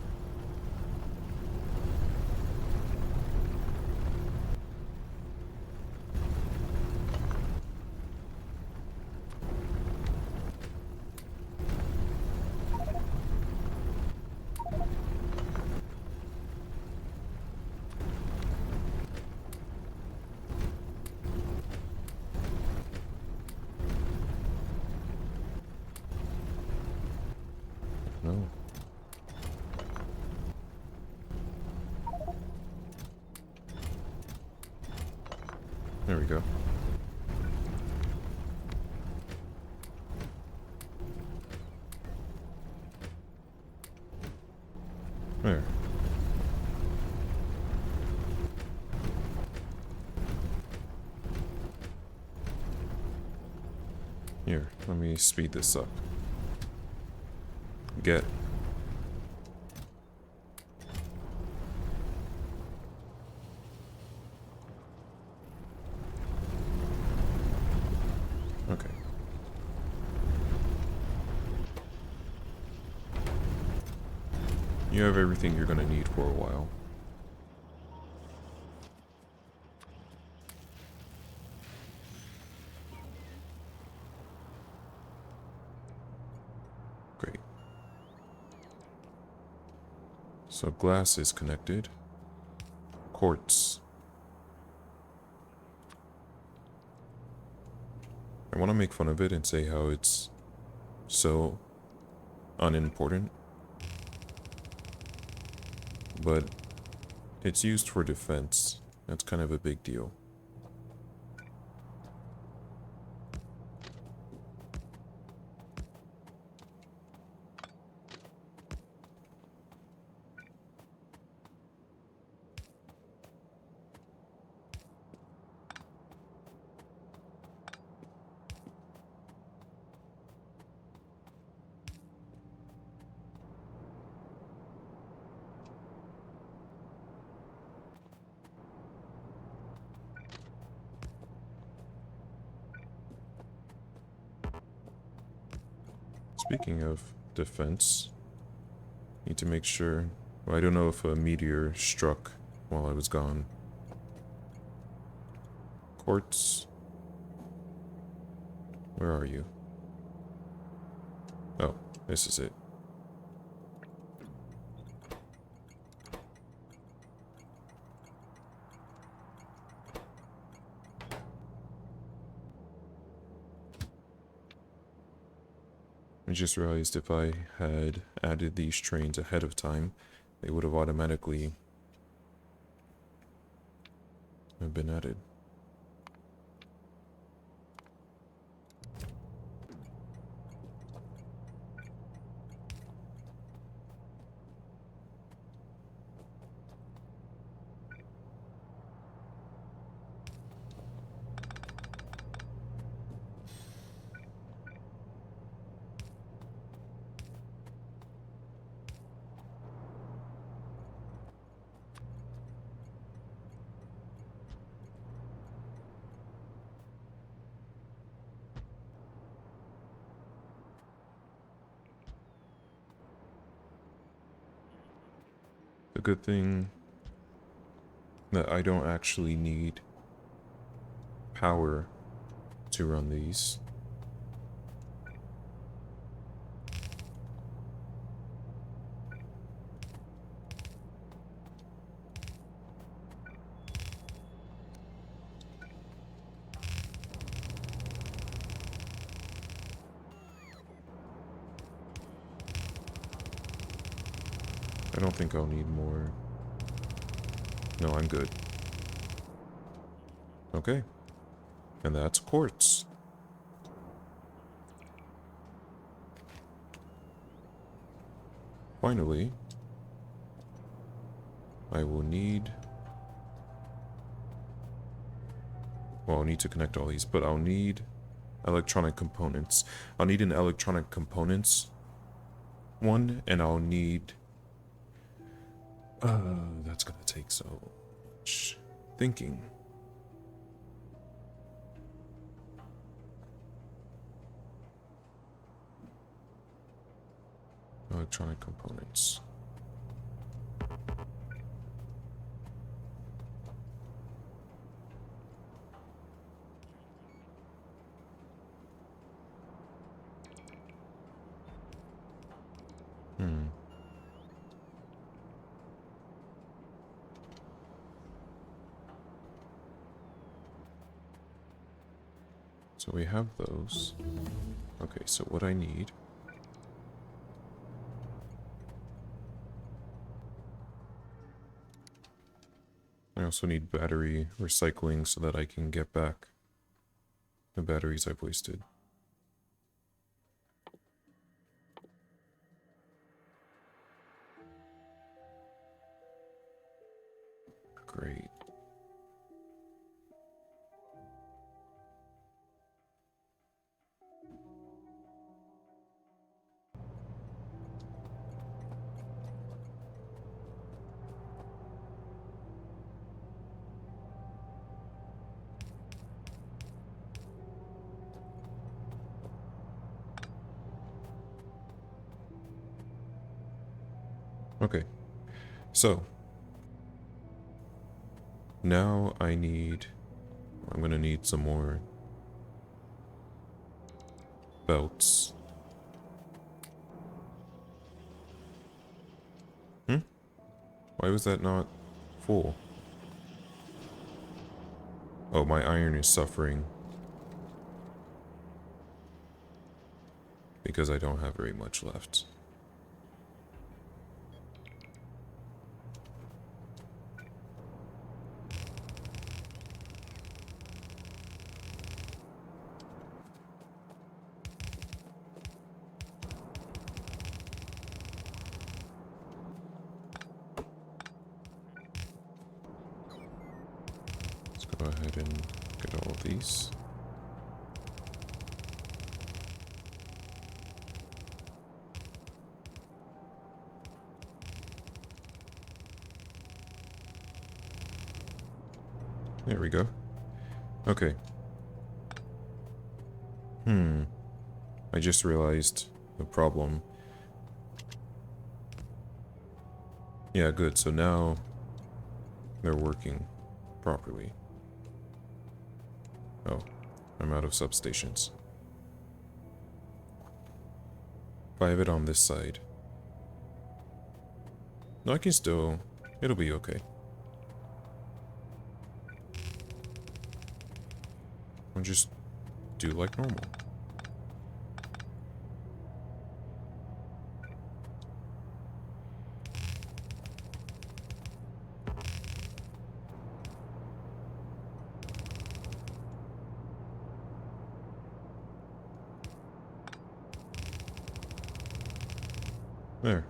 No. There we go. There. Here, let me speed this up. Get. Okay. You have everything you're gonna need for a while. Great. So glass is connected. Quartz. I want to make fun of it and say how it's so unimportant. But it's used for defense. That's kind of a big deal. Speaking of defense, need to make sure... Well, I don't know if a meteor struck while I was gone. Quartz. Where are you? Oh, this is it. I just realized if I had added these trains ahead of time, they would have automatically been added. good thing that I don't actually need power to run these. I don't think I'll need more. No, I'm good. Okay. And that's quartz. Finally, I will need... Well, I'll need to connect all these, but I'll need electronic components. I'll need an electronic components one, and I'll need... that's gonna take so much thinking. Electronic components. So we have those. Okay, so what I need... I also need battery recycling so that I can get back the batteries I've wasted. Great. Okay, so now I'm gonna need some more belts. Why was that not full? Oh, my iron is suffering because I don't have very much left. Go ahead and get all of these. There we go. Okay. I just realized the problem. Yeah, good. So now they're working properly. Oh, I'm out of substations. If I have it on this side. No, I can still... It'll be okay. I'll just do like normal. There.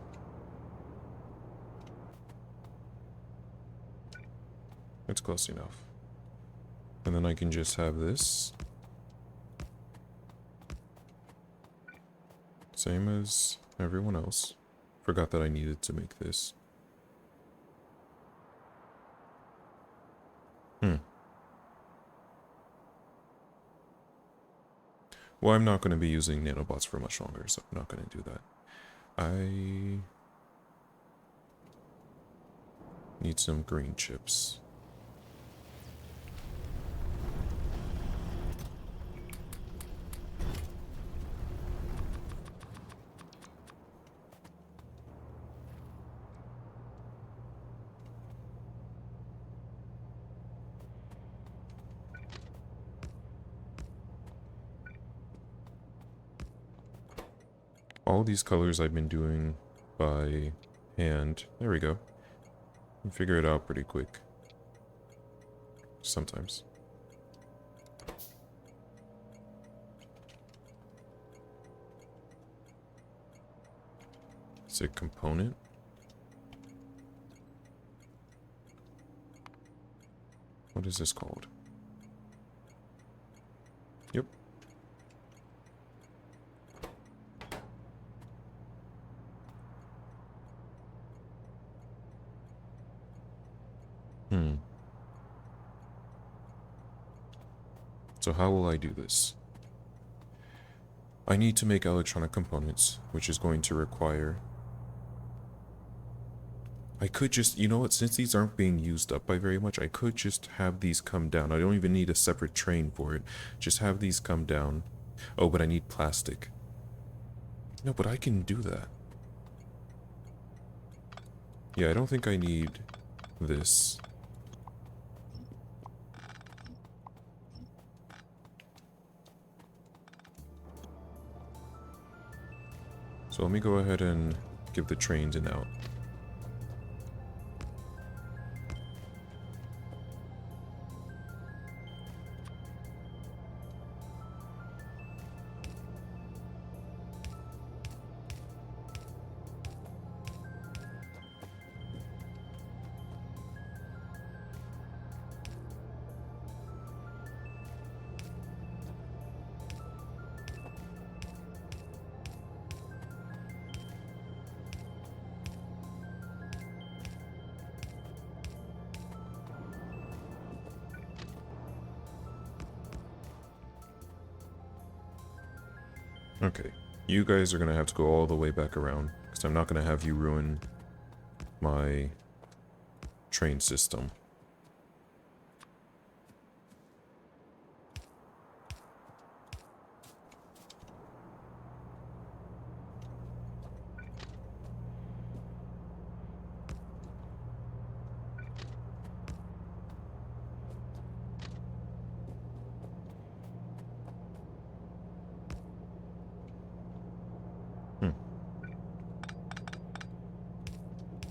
It's close enough. And then I can just have this. Same as everyone else. Forgot that I needed to make this. Well, I'm not going to be using nanobots for much longer, so I'm not going to do that. Need some green chips. All these colors I've been doing by hand. There we go. You can figure it out pretty quick. Sometimes. Is it component? What is this called? Yep. So how will I do this? I need to make electronic components, which is going to require... I could just, you know what, since these aren't being used up by very much, I could just have these come down. I don't even need a separate train for it. Just have these come down. Oh, but I need plastic. No, but I can do that. Yeah, I don't think I need this. So let me go ahead and give the trains an out. Okay, you guys are gonna have to go all the way back around, because I'm not gonna have you ruin my train system.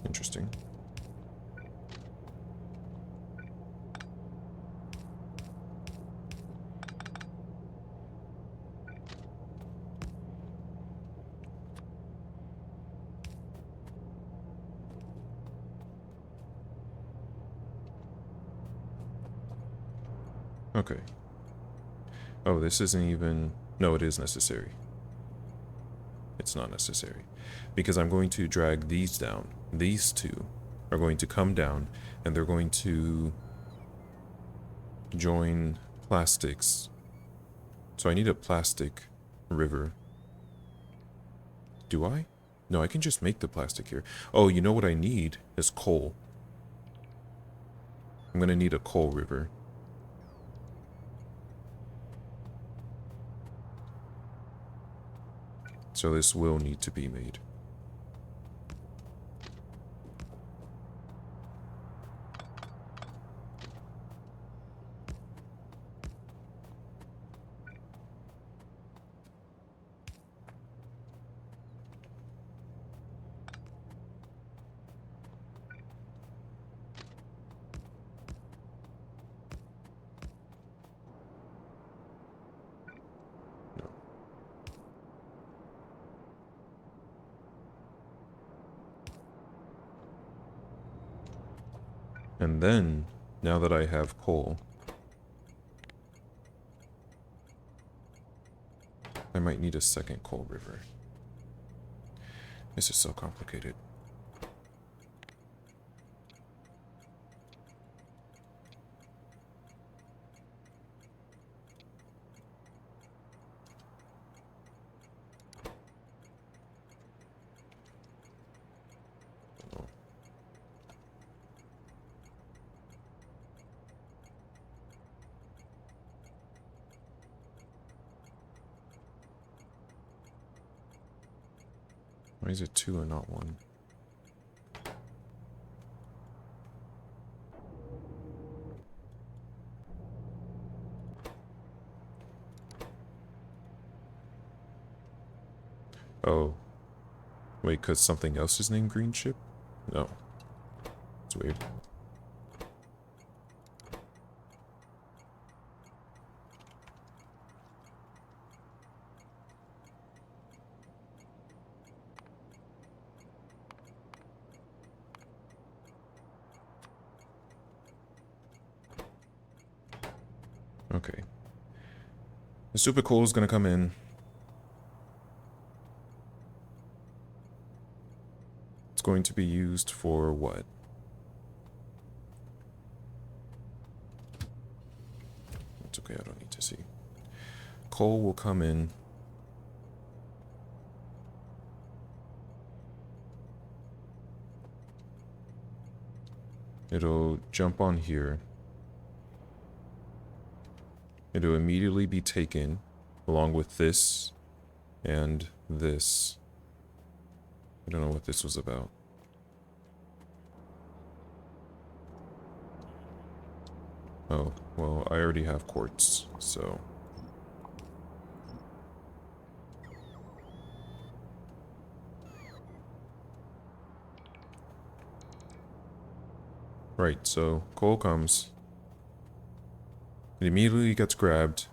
Interesting. Okay. Oh, this isn't even... No, it is necessary. It's not necessary. Because I'm going to drag these down. These two are going to come down, and they're going to join plastics. So I need a plastic river. Do I? No, I can just make the plastic here. Oh, you know what I need is coal. I'm gonna need a coal river. So this will need to be made. And then, now that I have coal, I might need a second coal river. This is so complicated. Why is it 2 and not 1? Oh. Wait, because something else is named Green Ship? No. It's weird. Okay. The super coal is gonna come in. It's going to be used for what? It's okay, I don't need to see. Coal will come in. It'll jump on here. It'll immediately be taken along with this and this. I don't know what this was about. Oh, well, I already have quartz, so... Right, so coal comes. It immediately gets grabbed.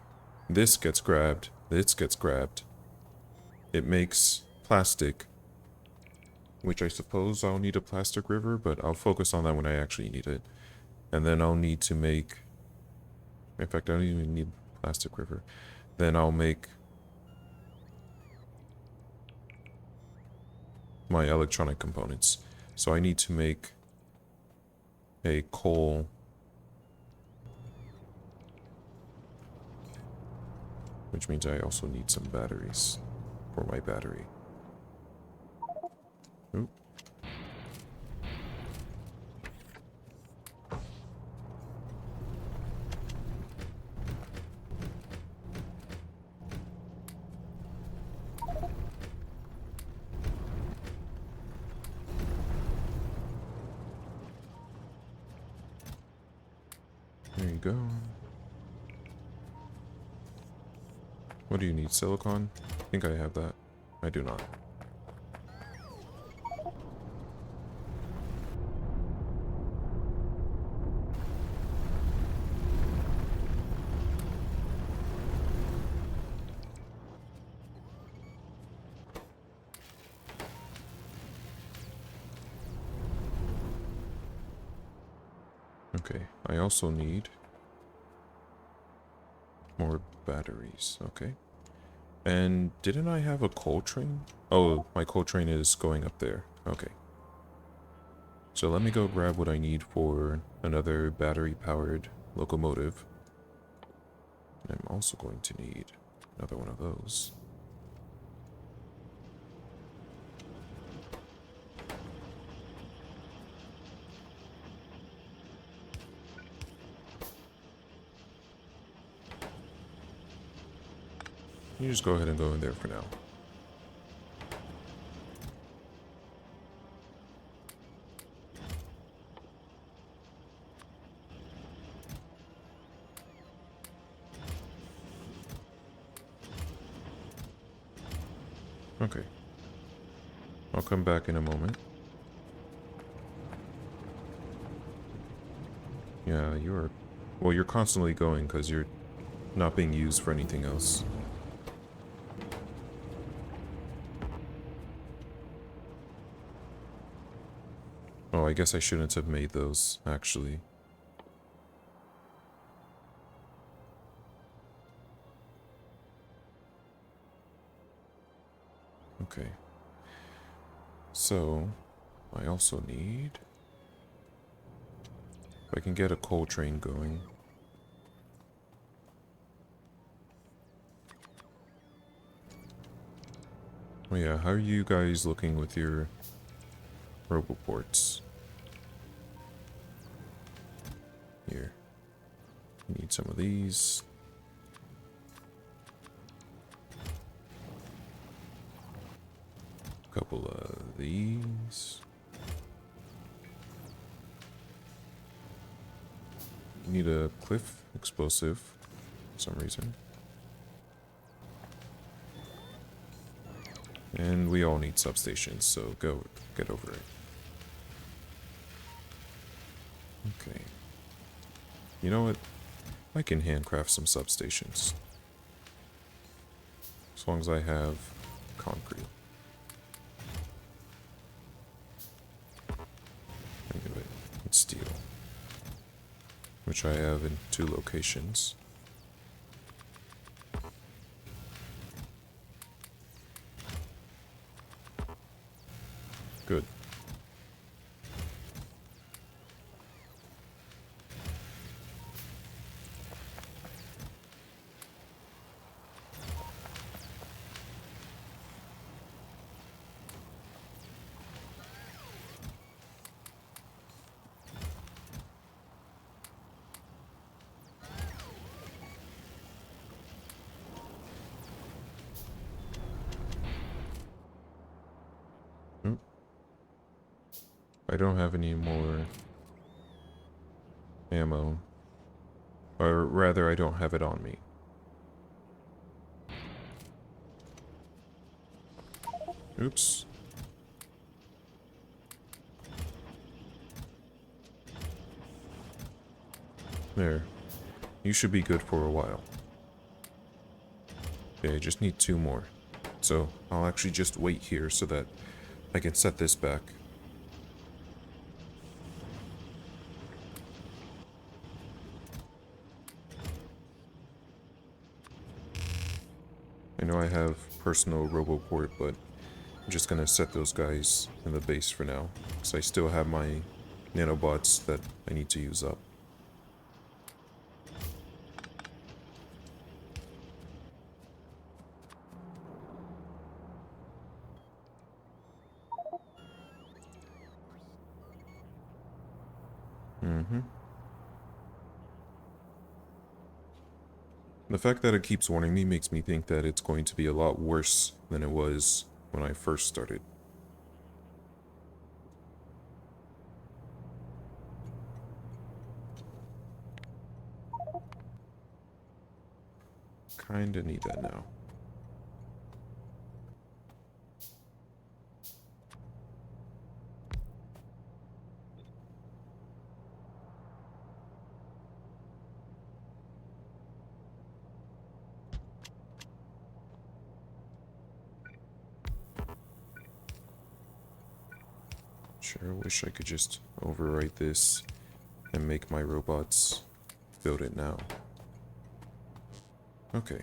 This gets grabbed. This gets grabbed. It makes plastic, which I suppose I'll need a plastic river, but I'll focus on that when I actually need it. And then I'll need to make... In fact, I don't even need plastic river. Then I'll make my electronic components. So I need to make a coal... Which means I also need some batteries for my battery. Oop. There you go. What do you need? Silicon? I think I have that. I do not. Okay, I also need more batteries. Okay. And didn't I have a coal train? Oh, my coal train is going up there. Okay. So let me go grab what I need for another battery-powered locomotive. And I'm also going to need another one of those. You just go ahead and go in there for now. Okay. I'll come back in a moment. Yeah, you're... Well, you're constantly going because you're not being used for anything else. Oh, I guess I shouldn't have made those, actually. Okay. So, I also need... If I can get a coal train going. Oh yeah, how are you guys looking with your roboports? Here. Need some of these. A couple of these. Need a cliff explosive for some reason. And we all need substations, so go get over it. Okay. You know what? I can handcraft some substations. As long as I have concrete. I knew it. It's steel. Which I have in 2 locations. Good. I don't have any more ammo. Or rather, I don't have it on me. Oops. There. You should be good for a while. Okay, I just need 2 more. So, I'll actually just wait here so that I can set this back. I know I have personal roboport, but I'm just gonna set those guys in the base for now, because I still have my nanobots that I need to use up. The fact that it keeps warning me makes me think that it's going to be a lot worse than it was when I first started. Kinda need that now. Sure wish I could just overwrite this and make my robots build it now. Okay.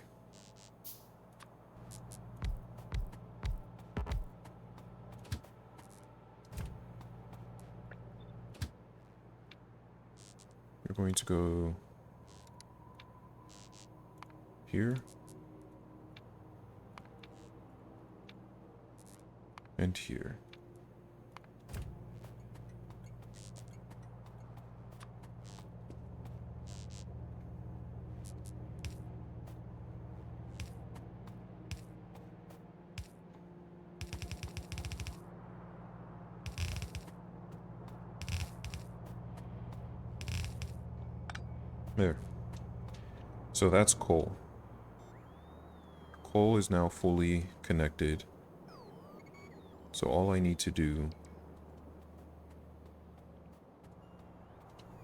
We're going to go here and here. There. So that's coal. Coal is now fully connected. So all I need to do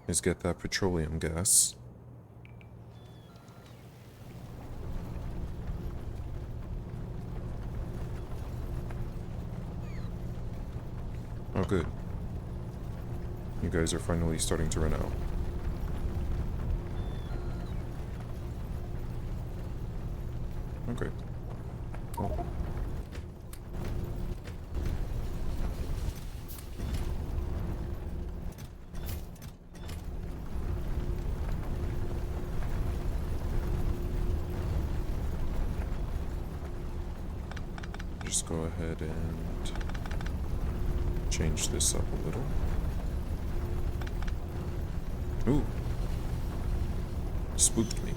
is get that petroleum gas. Oh, good. You guys are finally starting to run out. Okay. Well. Just go ahead and change this up a little. Ooh. Spooked me.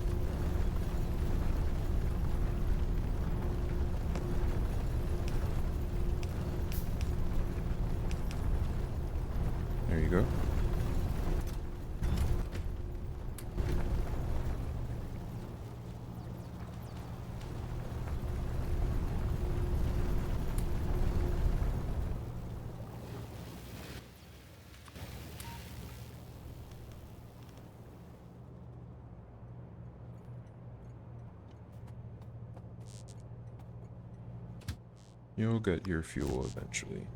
You'll get your fuel eventually.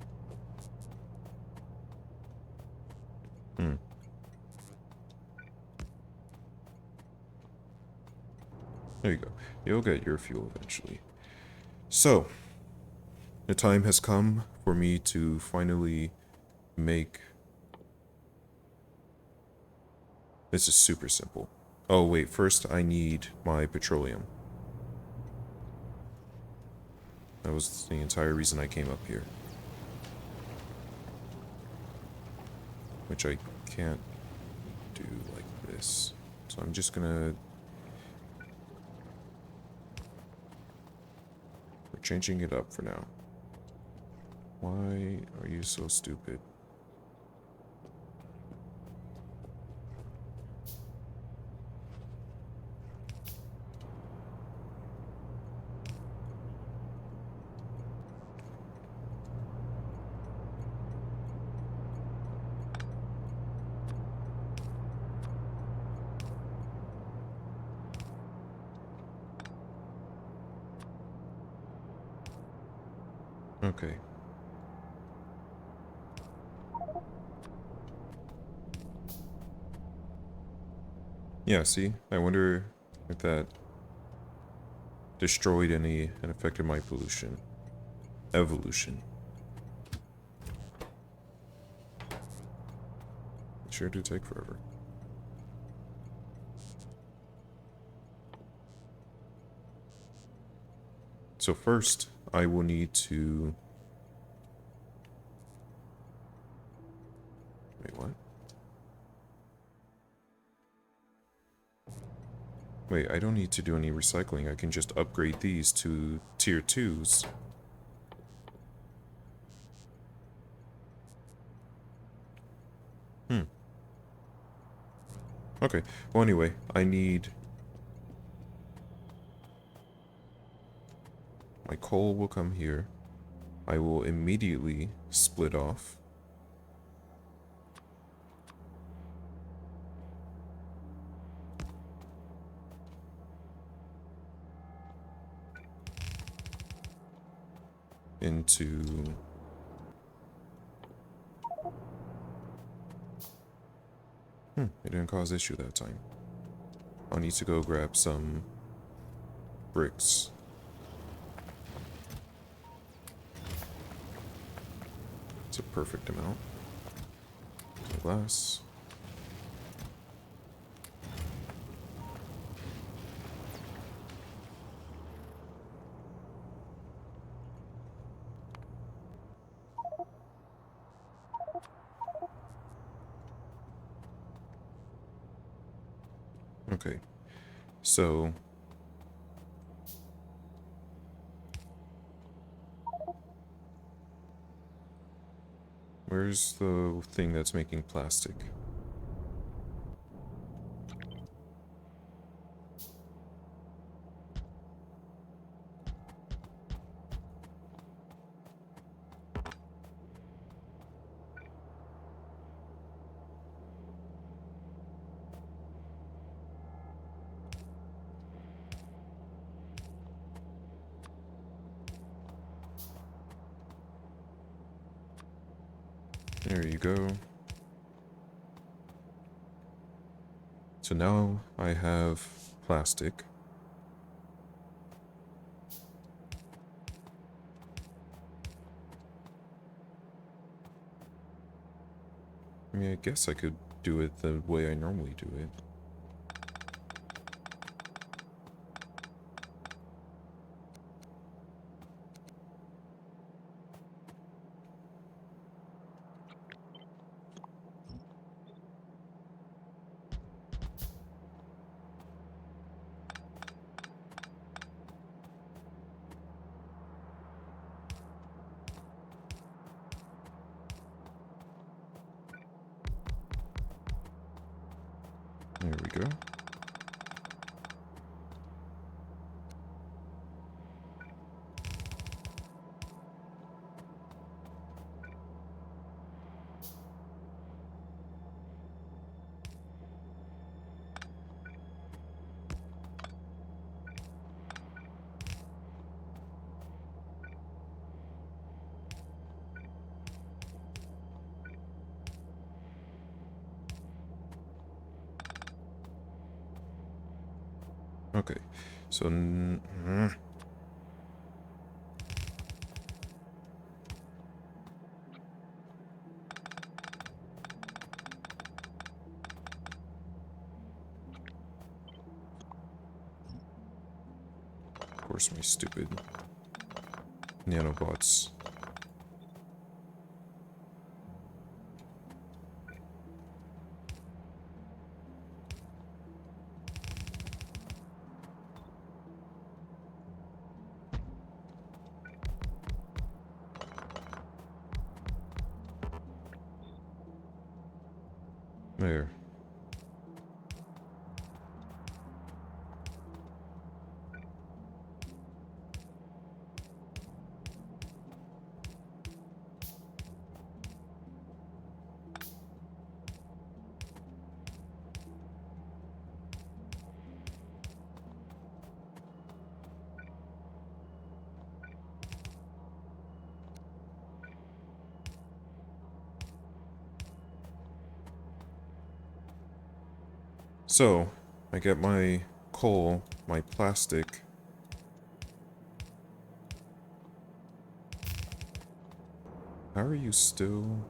There you go. You'll get your fuel eventually. So, the time has come for me to finally make... This is super simple. Oh wait, first I need my petroleum. That was the entire reason I came up here. Which I can't do like this. So I'm just gonna... We're changing it up for now. Why are you so stupid? Okay. Yeah, see? I wonder if that destroyed any and affected my pollution. Evolution. It sure do take forever. So first, I will need to... Wait, what? Wait, I don't need to do any recycling. I can just upgrade these to tier 2s. Okay. Well, anyway, I need... My coal will come here. I will immediately split off. Into... it didn't cause issue that time. I'll need to go grab some bricks. It's a perfect amount. Some glass. Okay, so where's the thing that's making plastic? There you go. So now I have plastic. I mean, I guess I could do it the way I normally do it. There we go. Okay, so... Of course, my stupid nanobots. There. So, I get my coal, my plastic. How are you still...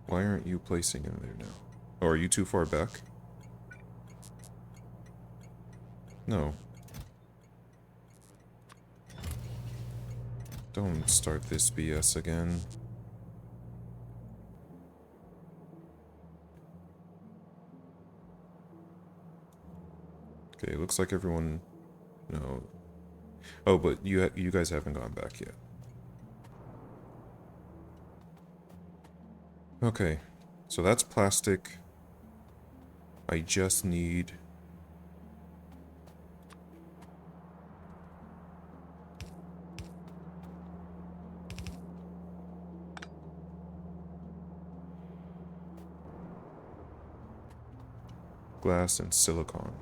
Why aren't you placing in there now? Oh, are you too far back? No. Don't start this BS again. Okay, looks like everyone... No. Oh, but you guys haven't gone back yet. Okay, so that's plastic. I just need... glass and silicon.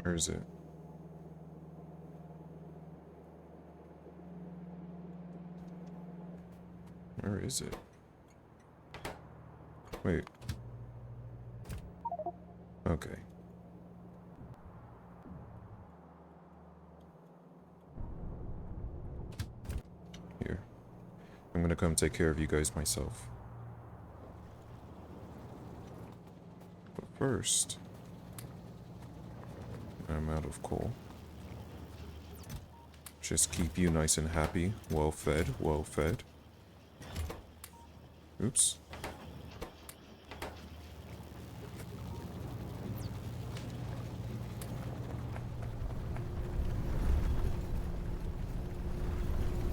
Where is it? Where is it? Wait. Okay. Here. I'm gonna come take care of you guys myself. But first... I'm out of coal. Just keep you nice and happy, well fed, well fed. Oops.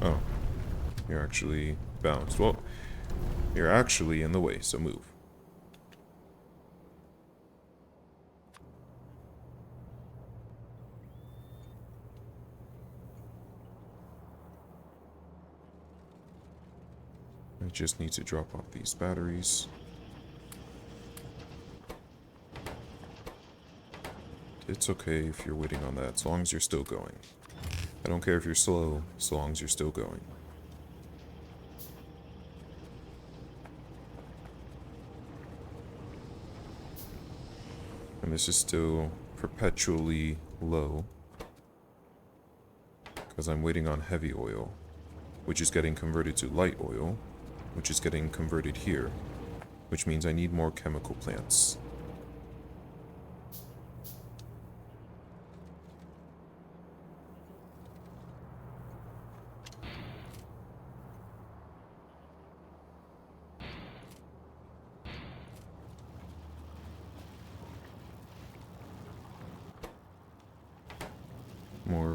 Oh. You're actually bounced. Well, you're actually in the way, so move. I just need to drop off these batteries. It's okay if you're waiting on that, as long as you're still going. I don't care if you're slow, as long as you're still going. And this is still perpetually low, because I'm waiting on heavy oil, which is getting converted to light oil, which is getting converted here, which means I need more chemical plants.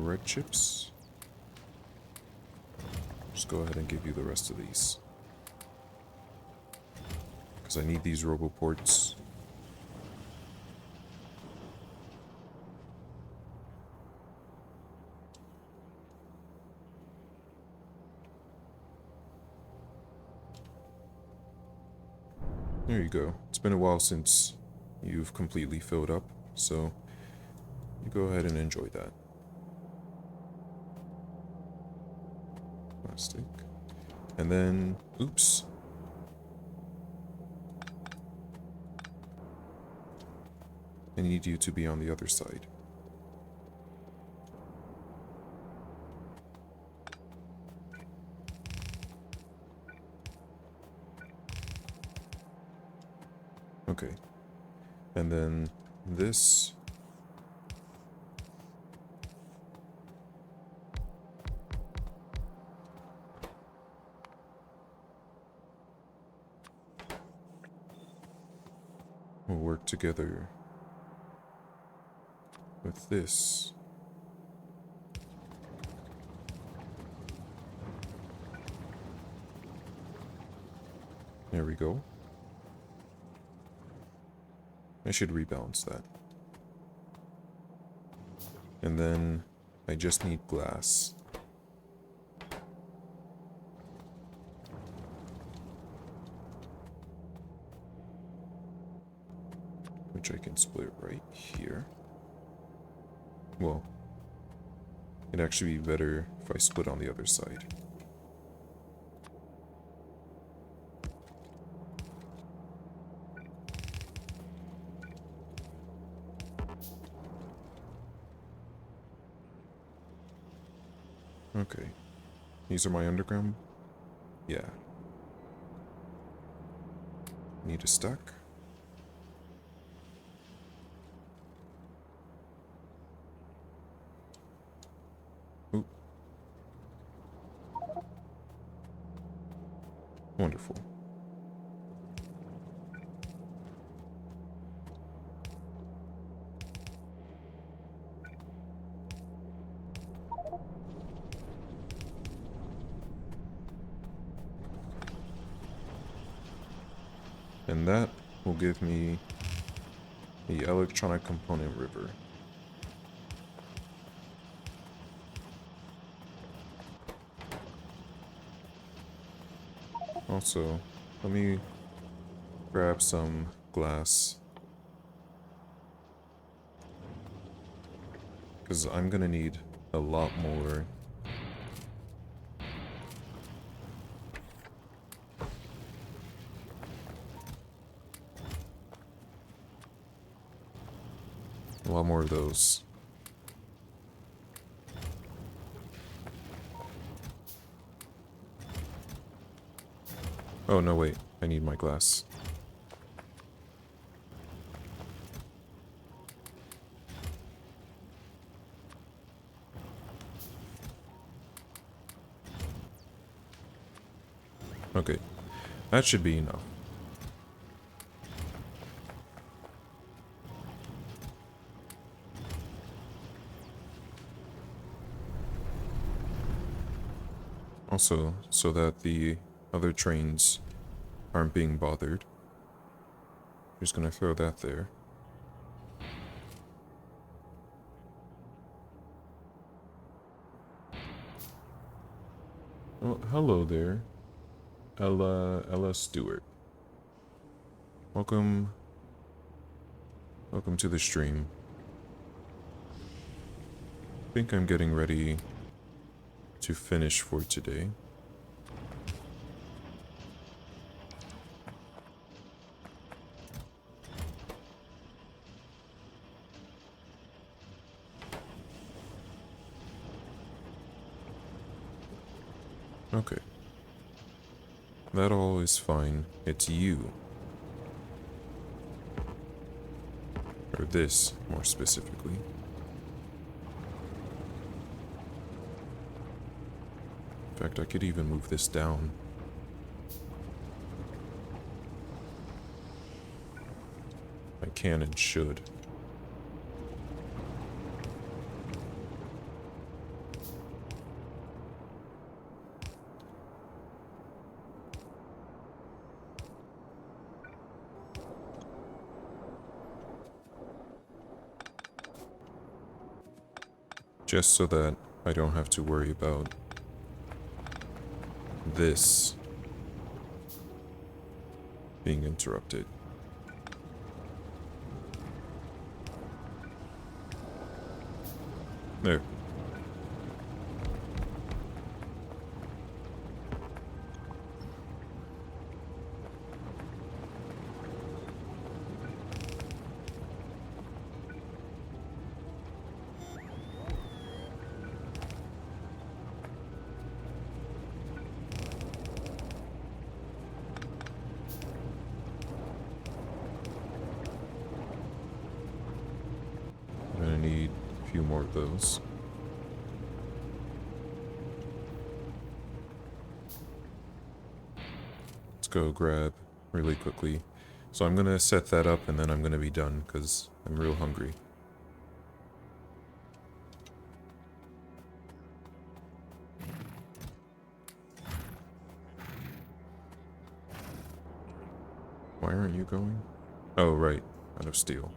red chips. Just go ahead and give you the rest of these. Because I need these roboports. There you go. It's been a while since you've completely filled up, so you go ahead and enjoy that. Plastic. And then, oops. I need you to be on the other side. Okay. And then this. Will work together with this. There we go. I should rebalance that. And then I just need glass. Which I can split right here. Well, it'd actually be better if I split on the other side. Okay. These are my underground? Yeah. Need a stack? Oop. Wonderful. And that will give me the electronic component river. Also, let me grab some glass. Because I'm gonna need a lot more. A lot more of those. Oh, no, wait. I need my glass. Okay. That should be enough. Also, so that the other trains aren't being bothered. Just gonna throw that there. Oh, hello there. Ella Stewart. Welcome to the stream. I think I'm getting ready to finish for today. Okay. That all is fine. It's you. Or this, more specifically. In fact, I could even move this down. I can and should. Just so that I don't have to worry about this being interrupted. There. I'm gonna need a few more of those. Let's go grab really quickly. So I'm gonna set that up and then I'm gonna be done because I'm real hungry. Why aren't you going? Oh, right. Out of steel.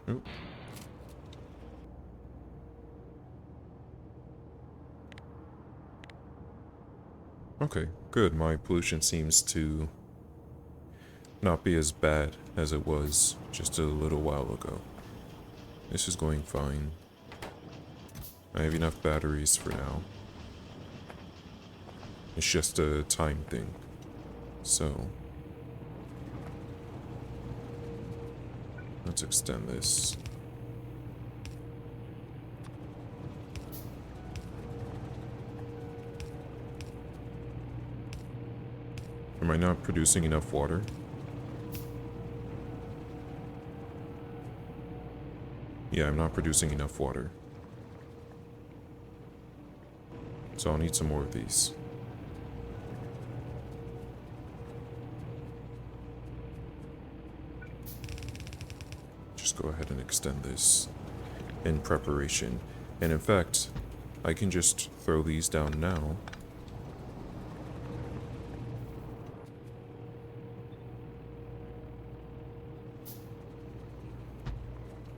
Oop. Okay, good. My pollution seems to not be as bad as it was just a little while ago. This is going fine. I have enough batteries for now. It's just a time thing. So, let's extend this. Am I not producing enough water? Yeah, I'm not producing enough water. So I'll need some more of these. Just go ahead and extend this in preparation. And in fact, I can just throw these down now.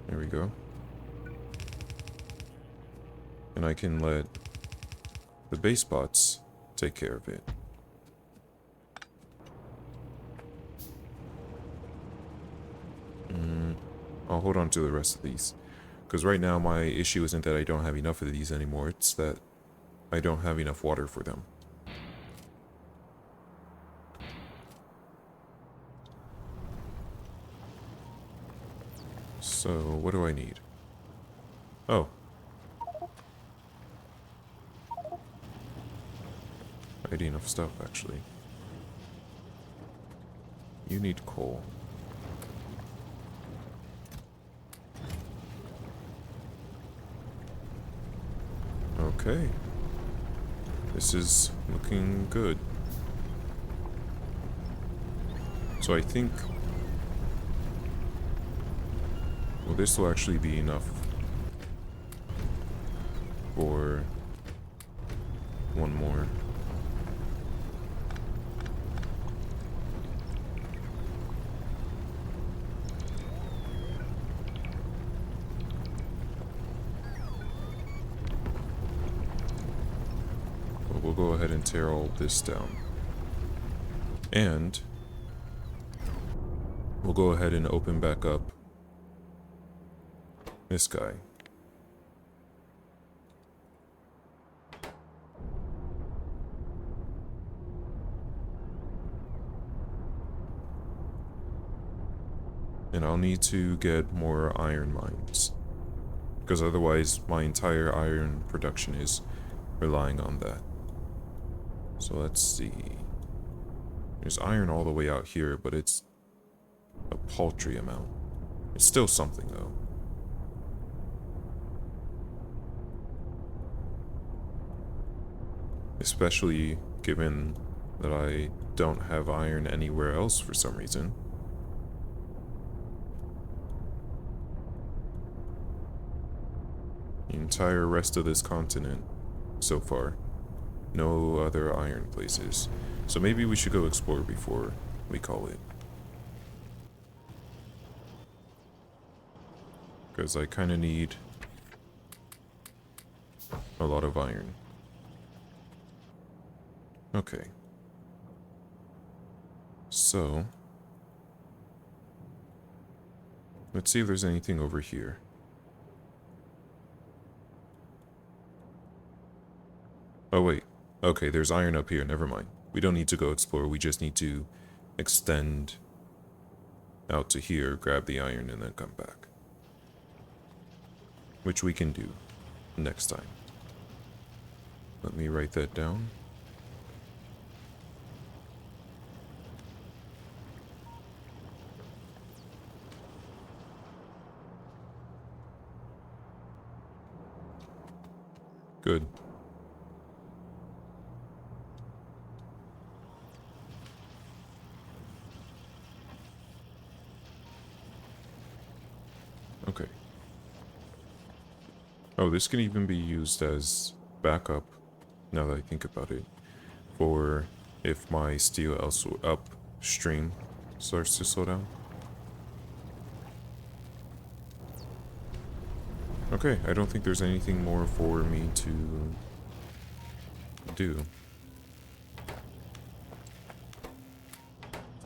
There we go. And I can let the base bots take care of it. I'll hold on to the rest of these. Because right now my issue isn't that I don't have enough of these anymore, it's that I don't have enough water for them. So, what do I need? Oh. I had enough stuff, actually. You need coal. Okay. This is looking good. So I think... well, this will actually be enough for one more. But we'll go ahead and tear all this down. And we'll go ahead and open back up this guy. And I'll need to get more iron mines. Because otherwise my entire iron production is relying on that. So let's see. There's iron all the way out here, but it's a paltry amount. It's still something though. Especially given that I don't have iron anywhere else for some reason. The entire rest of this continent, so far, No other iron places. So maybe we should go explore before we call it. Because I kind of need a lot of iron. Okay. So, let's see if there's anything over here. Oh wait, okay, there's iron up here, never mind. We don't need to go explore, we just need to extend out to here, grab the iron, and then come back. Which we can do next time. Let me write that down. Good. Okay. Oh, this can even be used as backup, now that I think about it, for if my steel upstream starts to slow down. Okay, I don't think there's anything more for me to do.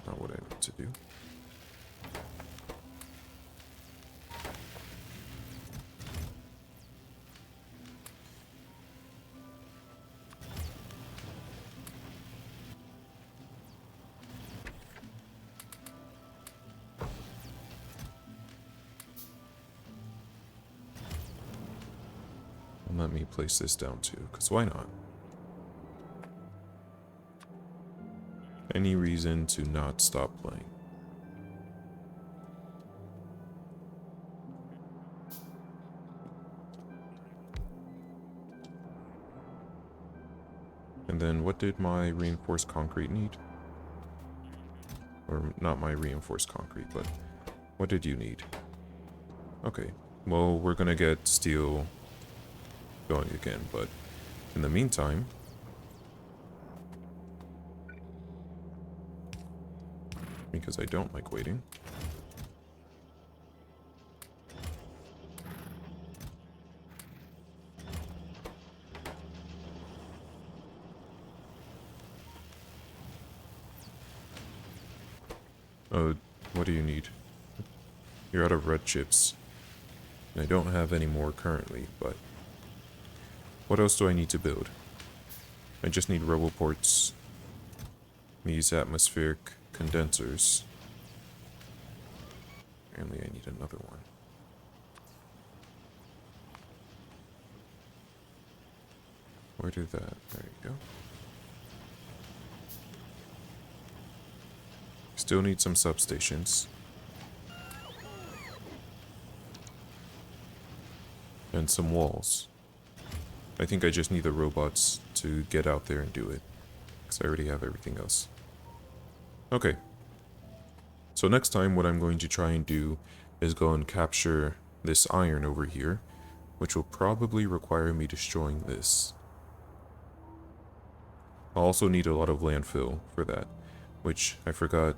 Not what I need to do. And let me place this down too, because why not? Any reason to not stop playing. And then what did my reinforced concrete need? Or not my reinforced concrete, but what did you need? Okay, well, we're gonna get steel going again, but in the meantime, because I don't like waiting, oh, what do you need? You're out of red chips. And I don't have any more currently, but what else do I need to build? I just need roboports, these atmospheric condensers. Apparently I need another one. Where did that? There you go. Still need some substations. And some walls. I think I just need the robots to get out there and do it, because I already have everything else. Okay. So next time what I'm going to try and do is go and capture this iron over here, which will probably require me destroying this. I'll also need a lot of landfill for that, which I forgot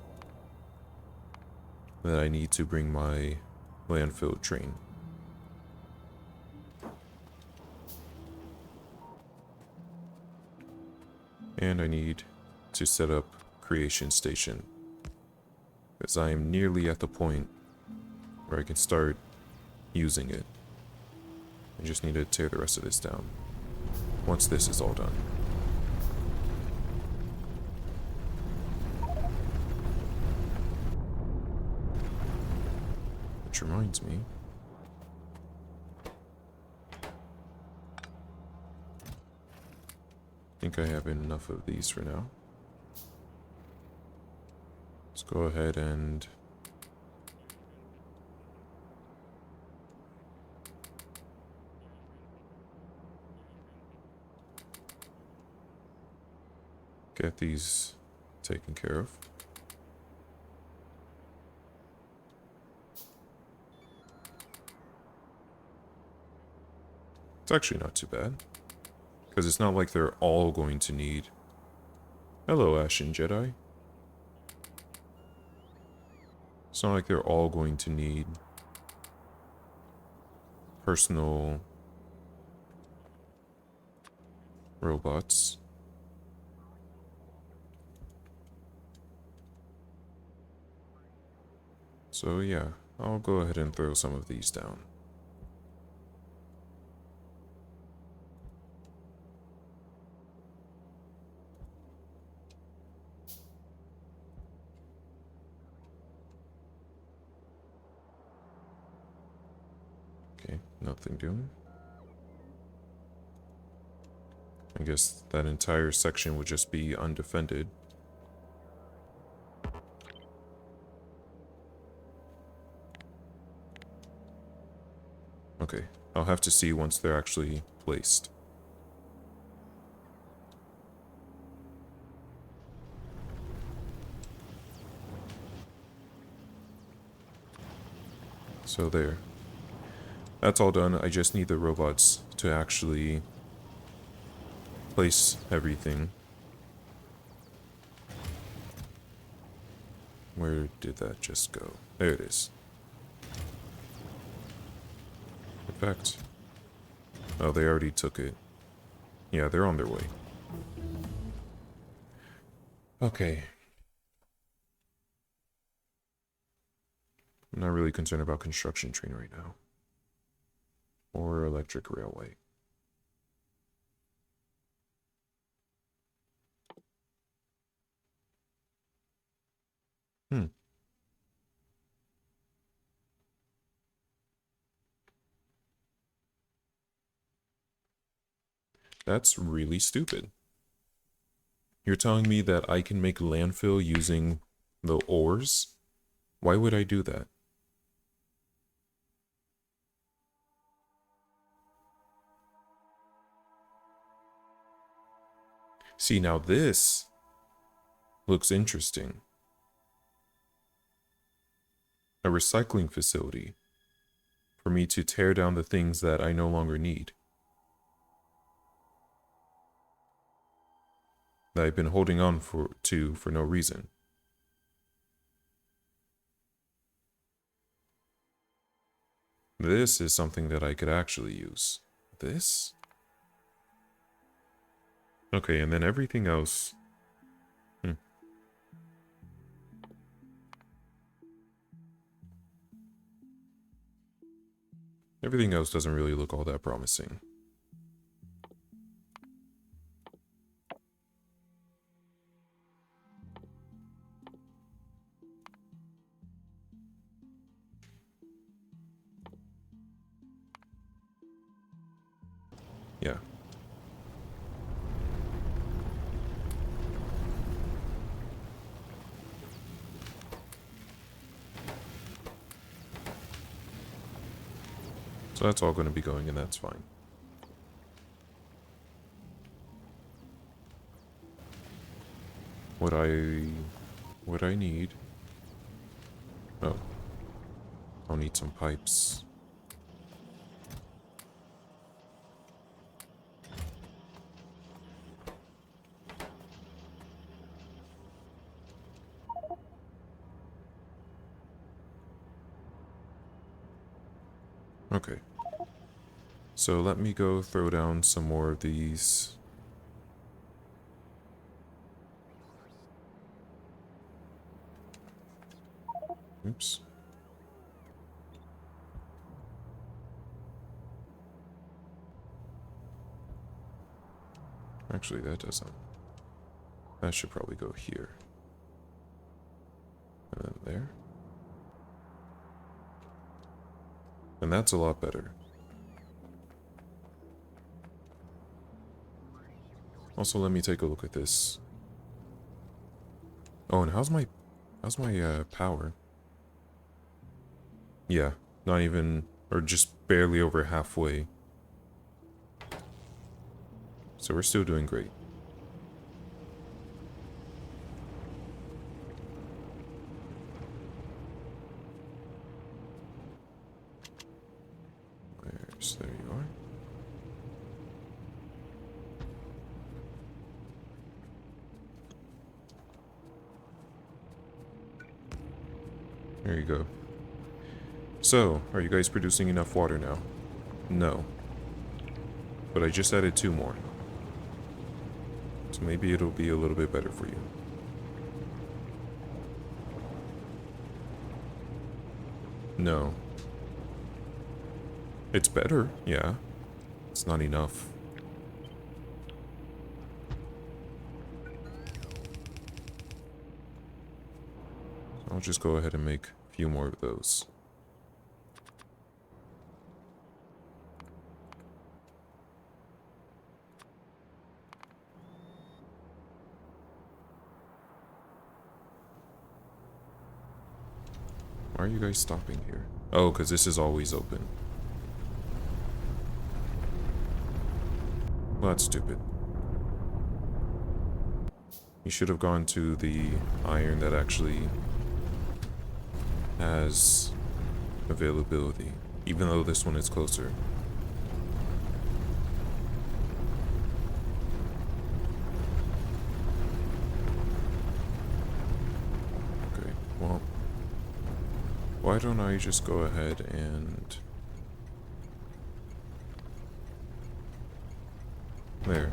that I need to bring my landfill train. And I need to set up creation station, because I am nearly at the point where I can start using it. I just need to tear the rest of this down once this is all done. Which reminds me, I think I have enough of these for now. Let's go ahead and get these taken care of. It's actually not too bad. Because it's not like they're all going to need... Hello, Ashen Jedi. It's not like they're all going to need personal robots. So yeah, I'll go ahead and throw some of these down. Okay, nothing doing. I guess that entire section would just be undefended. Okay, I'll have to see once they're actually placed. So there. That's all done. I just need the robots to actually place everything. Where did that just go? There it is. Perfect. Oh, they already took it. Yeah, they're on their way. Okay. I'm not really concerned about construction train right now. Or electric railway. Hmm. That's really stupid. You're telling me that I can make landfill using the ores? Why would I do that? See, now this looks interesting. A recycling facility for me to tear down the things that I no longer need. That I've been holding on for no reason. This is something that I could actually use. This? Okay, and then everything else... Everything else doesn't really look all that promising. Yeah. So that's all going to be going, and that's fine. What I need... Oh. I'll need some pipes. Okay. So let me go throw down some more of these. Oops. Actually, that doesn't. That should probably go here. And then there. And that's a lot better. Also, let me take a look at this. Oh, and how's my power? Yeah, not even, or just barely over halfway. So we're still doing great. There you are. There you go. So, are you guys producing enough water now? No. But I just added 2 more. So maybe it'll be a little bit better for you. No. It's better, yeah. It's not enough. So I'll just go ahead and make a few more of those. Why are you guys stopping here? Oh, because this is always open. Well, that's stupid. You should have gone to the iron that actually has availability, even though this one is closer. Okay, well, why don't I just go ahead and... There.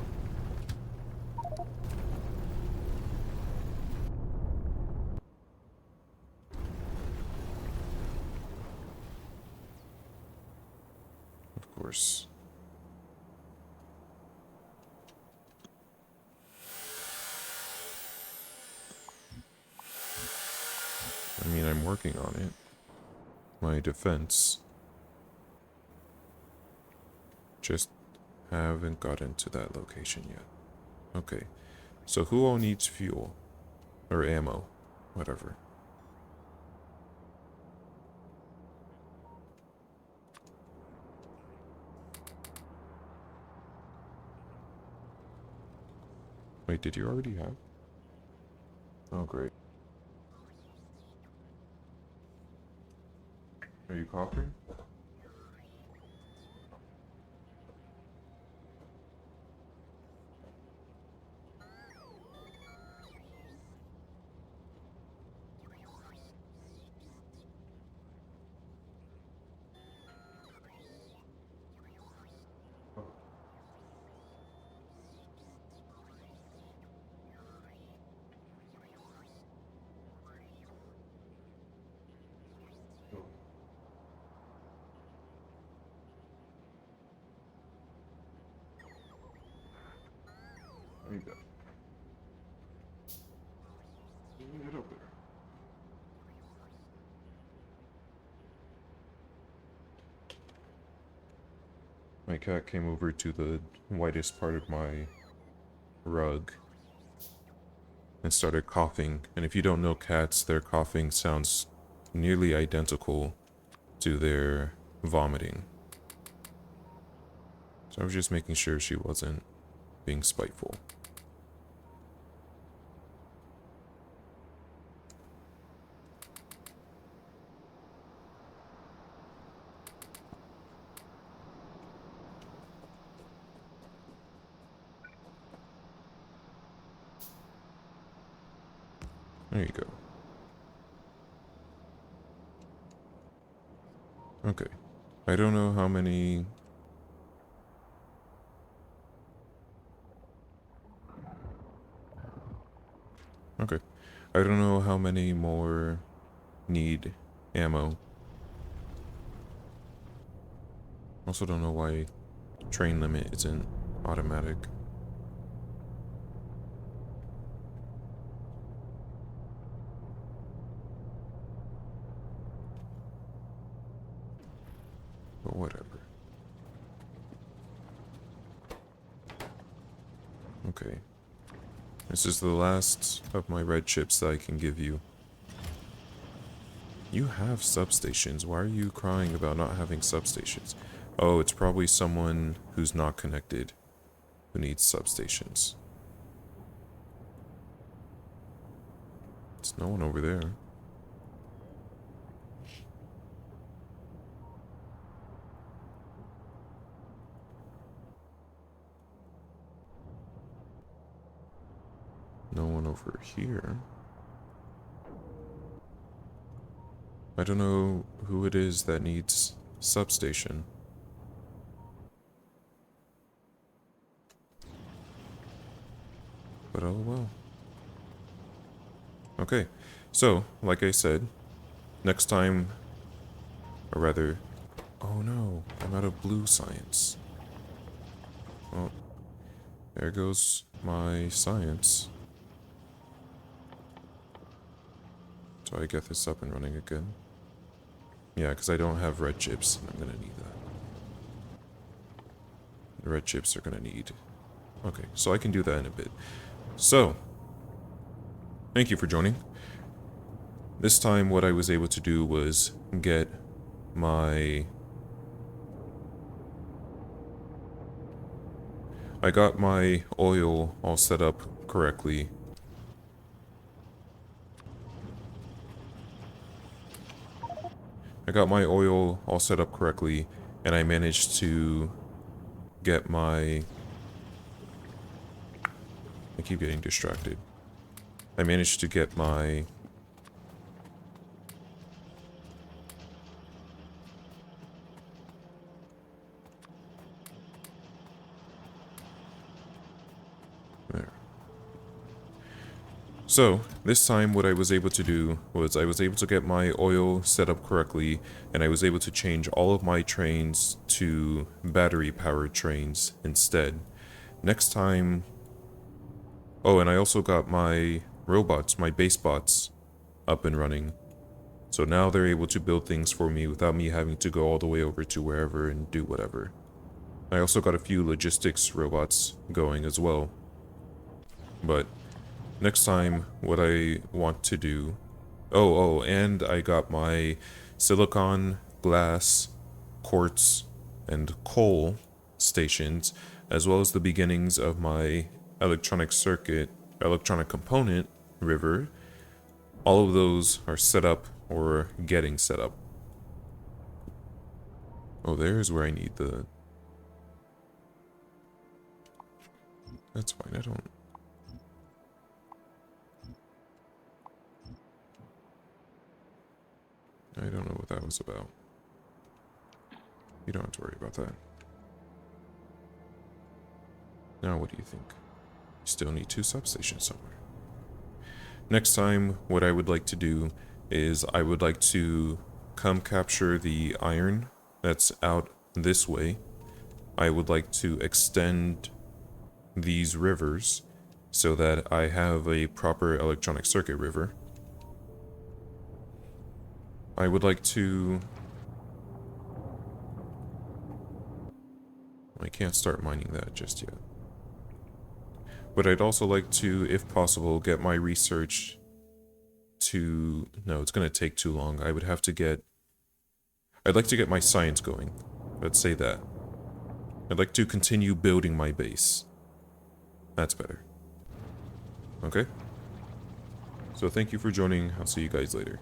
Of course. I mean, I'm working on it. My defense. Just haven't gotten to that location yet. Okay. So who all needs fuel? Or ammo? Whatever. Wait, did you already have? Oh, great. Are you coughing? There you go. Get up there. My cat came over to the whitest part of my rug and started coughing. And if you don't know cats, their coughing sounds nearly identical to their vomiting. So I was just making sure she wasn't being spiteful. There you go. Okay. I don't know how many... Okay. I don't know how many more need ammo. Also don't know why train limit isn't automatic. But whatever. Okay. This is the last of my red chips that I can give you. You have substations. Why are you crying about not having substations? Oh, it's probably someone who's not connected who needs substations. There's no one over there. No one over here. I don't know who it is that needs substation. But oh well. Okay, so, like I said, next time, or rather, oh no, I'm out of blue science. Well, there goes my science. So I get this up and running again. Yeah, because I don't have red chips, and I'm gonna need that. The red chips are gonna need... Okay, so I can do that in a bit. So, thank you for joining. This time what I was able to do was get my... I got my oil all set up correctly. I got my oil all set up correctly, and I managed to get my... I keep getting distracted. I managed to get my... There. So, this time what I was able to do was I was able to get my oil set up correctly, and I was able to change all of my trains to battery-powered trains instead. Next time... Oh, and I also got my robots, my base bots, up and running. So now they're able to build things for me without me having to go all the way over to wherever and do whatever. I also got a few logistics robots going as well. But next time, what I want to do... Oh, and I got my silicon, glass, quartz, and coal stations, as well as the beginnings of my electronic component river. All of those are set up or getting set up. Oh, there's where I need the... That's fine, I don't know what that was about. You don't have to worry about that. Now what do you think? You still need 2 substations somewhere. Next time, what I would like to do is I would like to come capture the iron that's out this way. I would like to extend these rivers so that I have a proper electronic circuit river. I would like to... I can't start mining that just yet. But I'd also like to, if possible, get my research to... No, it's going to take too long. I would have to get... I'd like to get my science going. Let's say that. I'd like to continue building my base. That's better. Okay? So thank you for joining. I'll see you guys later.